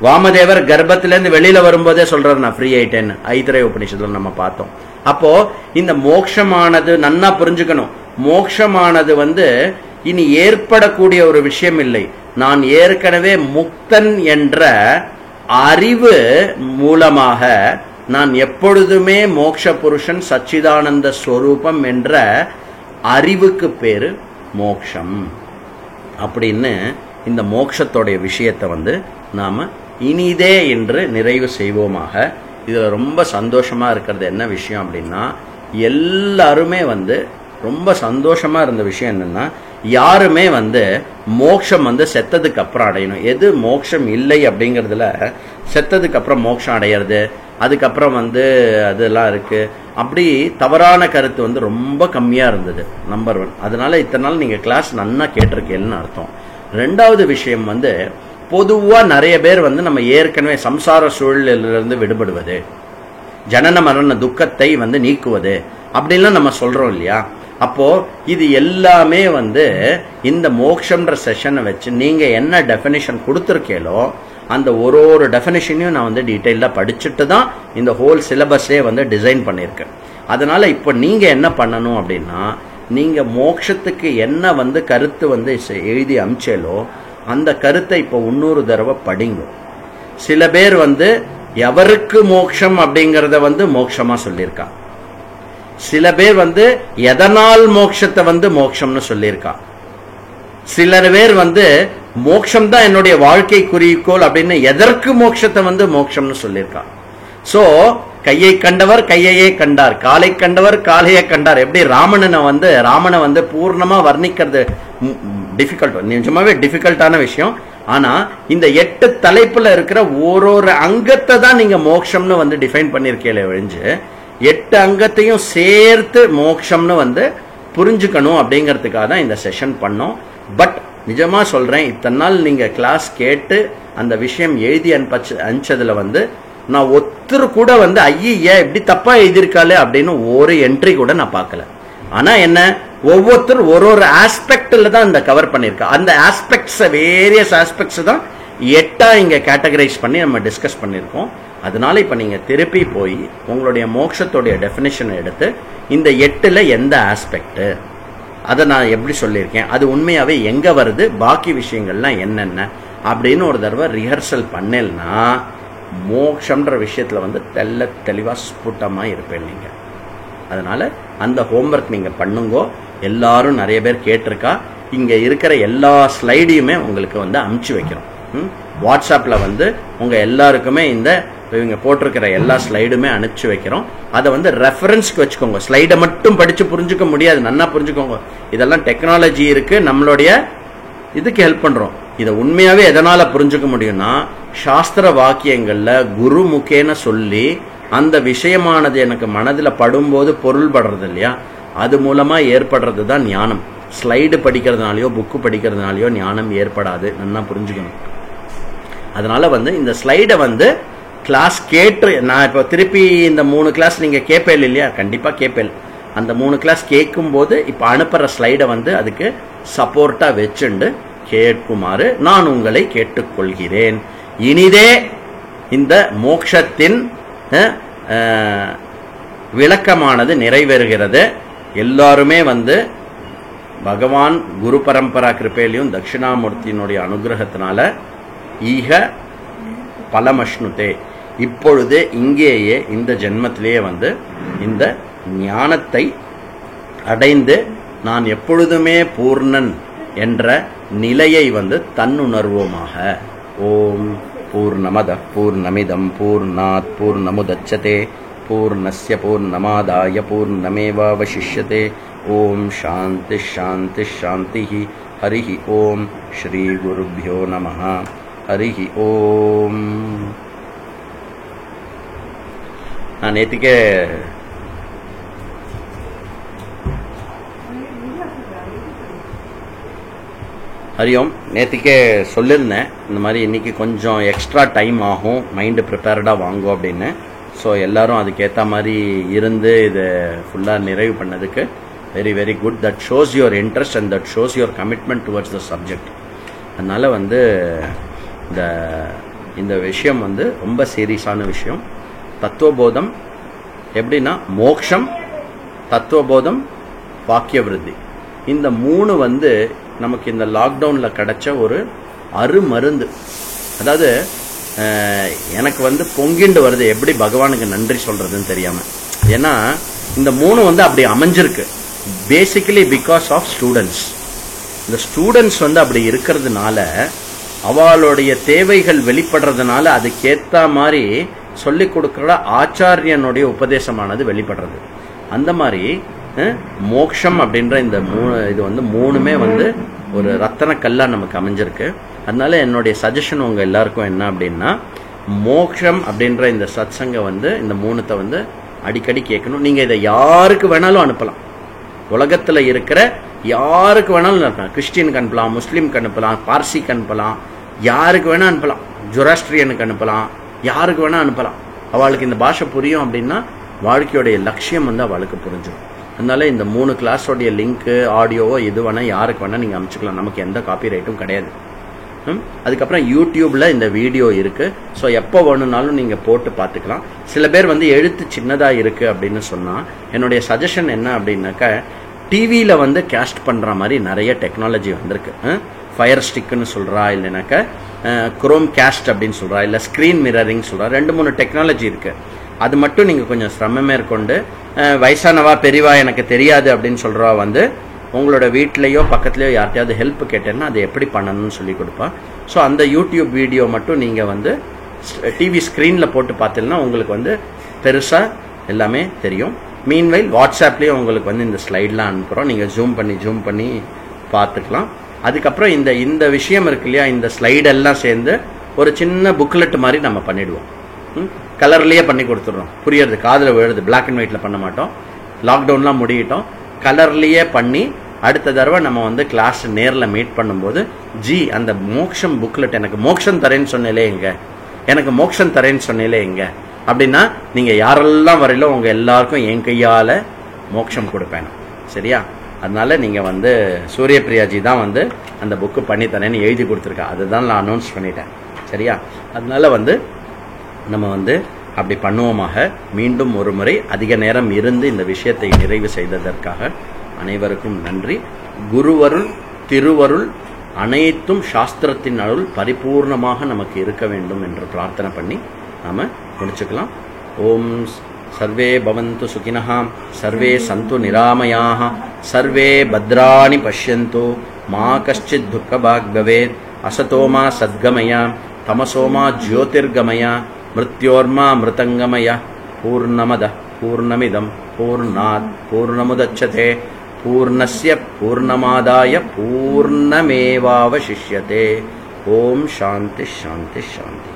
வாமதேவர் கர்ப்பத்திலிருந்து வெளியில வரும்போதே சொல்றாரு, நான் ஃப்ரீ ஆயிட்டேன்னு. ஐத்திரேய உபநிஷத்துல நம்ம பார்த்தோம். அப்போ இந்த மோட்சமானது நன்னா புரிஞ்சுக்கணும். மோட்சமானது இனி ஏற்படக்கூடிய ஒரு விஷயம் இல்லை. நான் ஏற்கனவே முக்தன் என்ற அறிவு மூலமாக நான் எப்பொழுதுமே மோட்ச புருஷன் சச்சிதானந்த ஸ்வரூபம் என்ற அறிவுக்கு பேரு மோட்சம் அப்படின்னு இந்த மோட்சத்தோடைய விஷயத்தை நாம இனிதே என்று நிறைவு செய்வோமாக. இதுல ரொம்ப சந்தோஷமா இருக்கிறது என்ன விஷயம் அப்படின்னா, எல்லாருமே ரொம்ப சந்தோஷமா இருந்த விஷயம் என்னன்னா, யாருமே மோட்சம் செத்ததுக்கு அப்புறம் அடையணும். எது மோட்சம் இல்லை அப்படிங்கறதுல செத்ததுக்கு அப்புறம் மோட்சம் அடையிறது, அதுக்கப்புறம் அதெல்லாம் இருக்கு. அப்படி தவறான கருத்து ரொம்ப கம்மியா இருந்தது. நம்பர் 1. அதனால இத்தனை நாள் நீங்க கிளாஸ் நன்னா கேட்டிருக்கேன்னு அர்த்தம். ரெண்டாவது விஷயம் பொதுவா நிறைய பேர் நம்ம ஏற்கனவே சம்சார சூழலிலிருந்து விடுபடுவது, ஜனன மரண துக்கத்தை நீக்குவது அப்படின்லாம் நம்ம சொல்றோம் இல்லையா. அப்போ இது எல்லாமே இந்த மோக்ஷம்ன்ற செஷனை வச்சு நீங்க என்ன டெஃபினிஷன் கொடுத்திருக்கீங்களோ அந்த ஒரு டெஃபினிஷனையும் நான் டீடைலா படிச்சுட்டு தான் இந்த ஹோல் சிலபஸே டிசைன் பண்ணியிருக்கேன். அதனால இப்போ நீங்க என்ன பண்ணணும் அப்படின்னா, நீங்க மோட்சத்துக்கு என்ன கருத்து எழுதி அமிச்சேலோ அந்த கருத்தை இப்போ 300 தடவை படிங்க. சில பேர் எவருக்கு மோட்சம் அப்படிங்கறத மோட்சமா சொல்லியிருக்கா. சில பேர் எதனால் மோட்சத்தை மோட்சம்னு சொல்லியிருக்கா. சில பேர் மோட்சம் தான் என்னுடைய வாழ்க்கை குறிக்கோள் அப்படின்னு எதற்கு மோட்சத்தை மோட்சம்னு சொல்லியிருக்கா. சோ கையை கண்டவர் கையையே கண்டார், காலை கண்டவர் காலையை கண்டார். எப்படி ராமனை பூர்ணமா வர்ணிக்கிறது டிஃபிகல்ட், நிஜமாவே டிஃபிகல்ட்டான விஷயம். ஆனா இந்த 8 தலைப்புல இருக்கிற ஒரு அங்கத்தை தான் நீங்க மோட்சம்னு டிஃபைன் பண்ணிருக்கீங்களே ஒழிஞ்சு 8 அங்கத்தையும் சேர்த்து மோட்சம்னு புரிஞ்சுக்கணும் அப்படிங்கிறதுக்காக தான் இந்த செஷன் பண்ணோம். பட் நிஜமா சொல்றேன், இத்தனை நாள் நீங்க கிளாஸ் கேட்டு அந்த விஷயம் எழுதி அனுப்பிச்சதுல நான் ஒருத்தர் கூட ஐயா இப்படி தப்பா எழுதியிருக்காளே அப்படின்னு ஒரு என்ட்ரி கூட நான் பார்க்கல. ஆனா என்ன, ஒவ்வொருத்தர் ஒரு ஆஸ்பெக்ட்ல தான் இந்த கவர் பண்ணிருக்கா. அந்த ஆஸ்பெக்ட்ஸ் வேரியஸ் ஆஸ்பெக்ட்ஸ் தான் 8 இங்க கேட்டகரைஸ் பண்ணி நம்ம டிஸ்கஸ் பண்ணியிருக்கோம். அதனால இப்ப நீங்க திருப்பி போய் உங்களுடைய மோட்சத்தோடைய டெஃபினிஷன் எடுத்து இந்த 8ல எந்த ஆஸ்பெக்ட் அதை நான் எப்படி சொல்லியிருக்கேன், அது உண்மையாவே எங்க வருது, பாக்கி விஷயங்கள்லாம் என்னென்ன அப்படின்னு ஒரு தடவை ரிஹர்சல் பண்ணலன்னா மோட்சம்ன்ற விஷயத்துல வந்து தெளிவா ஸ்புட்டமா இருப்பேன் நீங்க. அதனால அந்த ஹோம்ஒர்க் நீங்க பண்ணுங்க. எல்லாரும் நிறைய பேர் கேட்டிருக்கா. இங்க இருக்கிற எல்லா ஸ்லைடையுமே உங்களுக்கு வந்து அனுப்பிச்சு வைக்கிறோம். வாட்ஸ்அப்ல வந்து உங்க எல்லாருக்குமே இந்த இவங்க போட்டிருக்கிற எல்லா ஸ்லைடுமே அனுப்பிச்சு வைக்கிறோம். அதை வந்து ரெஃபரன்ஸ்க்கு வச்சுக்கோங்க. ஸ்லைடை மட்டும் படிச்சு புரிஞ்சுக்க முடியாது, நல்லா புரிஞ்சுக்கோங்க. இதெல்லாம் டெக்னாலஜி இருக்கு, நம்மளுடைய இதுக்கு ஹெல்ப் பண்றோம். இதை உண்மையாவே எதனால புரிஞ்சுக்க முடியும்னா சாஸ்திர வாக்கியங்கள்ல குரு முகேன சொல்லி அந்த விஷயமானது எனக்கு மனதில் படும்போது பொருள் படுறது இல்லையா, அது மூலமா ஏற்படுறது தான் ஞானம். ஸ்லைடு படிக்கிறதுனாலயோ புக்கு படிக்கிறதுனாலயோ ஞானம் ஏற்படாது, நல்லா புரிஞ்சுக்கணும். அதனால வந்து இந்த ஸ்லைடை வந்து கிளாஸ் கேட்டு நான் இப்போ திருப்பி இந்த 3 கிளாஸ் நீங்க கேட்பேல் இல்லையா, கண்டிப்பா கேட்பேல். அந்த 3 கிளாஸ் கேட்கும் போது இப்ப அனுப்புற ஸ்லைடை வந்து அதுக்கு சப்போர்ட்டா வச்சுண்டு கேட்குமாறு நான் உங்களை கேட்டுக்கொள்கிறேன். இனிதே இந்த மோட்சத்தின் விளக்கமானது நிறைவேறுகிறது. எல்லாருமே வந்து பகவான் குரு பரம்பரா கிருபையிலையும் தட்சிணாமூர்த்தியினுடைய அனுகிரகத்தினால ஈக பலமஷ்ணுதே, இப்பொழுது இங்கேயே இந்த ஜென்மத்திலேயே வந்து இந்த ஞானத்தை அடைந்து நான் எப்பொழுதுமே பூர்ணன் என்ற நிலையை வந்து தன்னுணர்வோமாக. ஓம் பூர்ணமத பூர்ணமிதம் பூர்ணாத் பூர்ணமுதச்யதே பூர்ணஸ்ய பூர்ணமாதாய பூர்ணமேவாவசிஷ்யதே. ஓம் சாந்தி சாந்தி சாந்தி. ஹரிஹி ஓம். ஸ்ரீ குருப்யோ நமஹ. ஹரிஹி ஓம். நான் நேற்றுக்கே ஹரியோம் நேற்றுக்கே சொல்லியிருந்தேன், இந்த மாதிரி இன்னைக்கு கொஞ்சம் எக்ஸ்ட்ரா டைம் ஆகும், மைண்டு ப்ரிப்பேர்டாக வாங்கும் அப்படின்னு. ஸோ எல்லாரும் அதுக்கேற்ற மாதிரி இருந்து இதை ஃபுல்லாக நிறைவு பண்ணதுக்கு very very good. That shows your interest and that shows your commitment towards the subject. அதனால வந்து இந்த விஷயம் வந்து ரொம்ப சீரியஸான விஷயம். தத்துவபோதம் எப்படின்னா மோக்ஷம், தத்துவபோதம், வாக்கிய விருத்தி, இந்த 3 வந்து நமக்கு இந்த லாக்டவுன்ல கிடைச்ச ஒரு அருமருந்து. அதாவது எனக்கு வந்து பொங்கிண்டு வருது எப்படி பகவானுக்கு நன்றி சொல்றதுன்னு தெரியாம. ஏன்னா இந்த 3 வந்து அப்படி அமைஞ்சிருக்கு பேசிக்கலி பிகாஸ் ஆஃப் ஸ்டூடெண்ட்ஸ். இந்த ஸ்டூடெண்ட்ஸ் வந்து அப்படி இருக்கிறதுனால அவளுடைய தேவைகள் வெளிப்படுறதுனால அதுக்கேற்ற மாதிரி சொல்லிக் கொடுக்கிற ஆச்சாரியனுடைய உபதேசமானது வெளிப்படுறது. அந்த மாதிரி மோக்ஷம் அப்படின்ற இந்த 3 இது வந்து 3மே வந்து ஒரு ரத்தன கல்லா நமக்கு அமைஞ்சிருக்கு. அதனால என்னுடைய சஜஷன் உங்க எல்லாருக்கும் என்ன அப்படின்னா, மோக்ஷம் அப்படின்ற இந்த சத்சங்க வந்து இந்த 3த்தை வந்து அடிக்கடி கேட்கணும். நீங்க இதை யாருக்கு வேணாலும் அனுப்பலாம், உலகத்துல இருக்கிற யாருக்கு வேணாலும் அனுப்பலாம். கிறிஸ்டியனுக்கு அனுப்பலாம், முஸ்லீமுக்கு அனுப்பலாம், பார்சிக்கு அனுப்பலாம், யாருக்கு வேணா அனுப்பலாம், ஜொராஸ்ட்ரியனுக்கு அனுப்பலாம், யாருக்கு வேணா அனுப்பலாம். அவளுக்கு இந்த பாஷை புரியும் அப்படின்னா வாழ்க்கையோடைய லட்சியம் வந்து அவளுக்கு புரிஞ்சிடும். அதனால இந்த 3 கிளாஸோடைய லிங்க்கு ஆடியோவோ எது வேணா யாருக்கு வேணா நீங்க அமைச்சுக்கலாம், நமக்கு எந்த காப்பி ரைட்டும் கிடையாது. அதுக்கப்புறம் யூடியூப்ல இந்த வீடியோ இருக்கு. ஸோ எப்போ வேணும்னாலும் நீங்க போட்டு பார்த்துக்கலாம். சில பேர் வந்து எழுத்து சின்னதா இருக்கு அப்படின்னு சொன்னா என்னுடைய சஜஷன் என்ன அப்படின்னாக்கா, டிவியில வந்து கேஸ்ட் பண்ற மாதிரி நிறைய டெக்னாலஜி வந்திருக்கு. ஃபயர் ஸ்டிக்னு சொல்றா, இல்லைனாக்கா குரோம் கேஸ்ட் அப்படின்னு சொல்றா, இல்ல ஸ்கிரீன் மிரரிங் சொல்றா, 2-3 டெக்னாலஜி இருக்கு. அது மட்டும் நீங்க கொஞ்சம் சிரமம் மேற்கொண்டு வயசானவா பெரியவா எனக்கு தெரியாது அப்படின்னு சொல்றவா வந்து உங்களோட வீட்லயோ பக்கத்துலயோ யார்ட்டையாவது ஹெல்ப் கேட்டேன்னா அதை எப்படி பண்ணணும்னு சொல்லி கொடுப்பா. ஸோ அந்த யூடியூப் வீடியோ மட்டும் நீங்க வந்து டிவி ஸ்கிரீன்ல போட்டு பார்த்தீங்கன்னா உங்களுக்கு வந்து பெருசா எல்லாமே தெரியும். மீன்வைல் வாட்ஸ்அப்லயும் உங்களுக்கு வந்து இந்த ஸ்லைட்லாம் அனுப்புறோம், நீங்க ஜூம் பண்ணி பார்த்துக்கலாம். அதுக்கப்புறம் இந்த விஷயம் இருக்கு இல்லையா, இந்த ஸ்லைட் எல்லாம் சேர்ந்து ஒரு சின்ன புக்லெட் மாதிரி நம்ம பண்ணிடுவோம். கலர்லயே பண்ணி கொடுத்துடுறோம், புரியுறது, காதுல விழுது, பிளாக் அண்ட் ஒயிட்ல பண்ண மாட்டோம். லாக்டவுன்லாம் முடியிட்டோம், கலர்லயே பண்ணி அடுத்த தடவை நம்ம வந்து கிளாஸ் நேரில் மீட் பண்ணும்போது அந்த மோக்ஷம் புக்லெட் எனக்கு மோக்ஷம் தரேன்னு சொன்னேலே எங்க, எனக்கு மோக்ஷம் தரேன்னு சொன்னேலே எங்க அப்படின்னா நீங்க யாரெல்லாம் வரையிலோ உங்க எல்லாருக்கும் என் கையால மோக்ஷம் கொடுப்பேன். சரியா? அதனால நீங்க வந்து சூரியபிரியாஜி தான் வந்து அந்த புக்கு பண்ணி தரேன்னு எழுதி கொடுத்துருக்கா, அதுதான் நான் அனௌன்ஸ் பண்ணிட்டேன். சரியா? அதனால நம்ம அப்படி பண்ணுவோமாக. மீண்டும் ஒரு முறை அதிக நேரம் இருந்து இந்த விஷயத்தை நிறைவு செய்ததற்காக அனைவருக்கும் நன்றி. குருவருள் திருவருள் அனைத்தும் சாஸ்திரத்தின் அருள் பரிபூர்ணமாக நமக்கு இருக்க வேண்டும் என்று பிரார்த்தனை பண்ணி நாம முடிச்சுக்கலாம். ஓம் சர்வே பவந்து சுகினஹ, சர்வே சந்து நிராமயாஹ, சர்வே பத்ராணி பஷ்யந்து, மா கஷ்சித் துக்கபாக் பவேத். அசதோமா சத்கமய, தமசோமா ஜோதிர்கமய, மிருத்யோர்மா மிருதங்கமய. பூர்ணமத பூர்ணமிதம் பூர்ணாத் பூர்ணமுதச்யதே, பூர்ணஸ்ய பூர்ணமாதாய பூர்ணமேவாவசிஷ்யதே. ஓம் சாந்தி சாந்தி சாந்தி.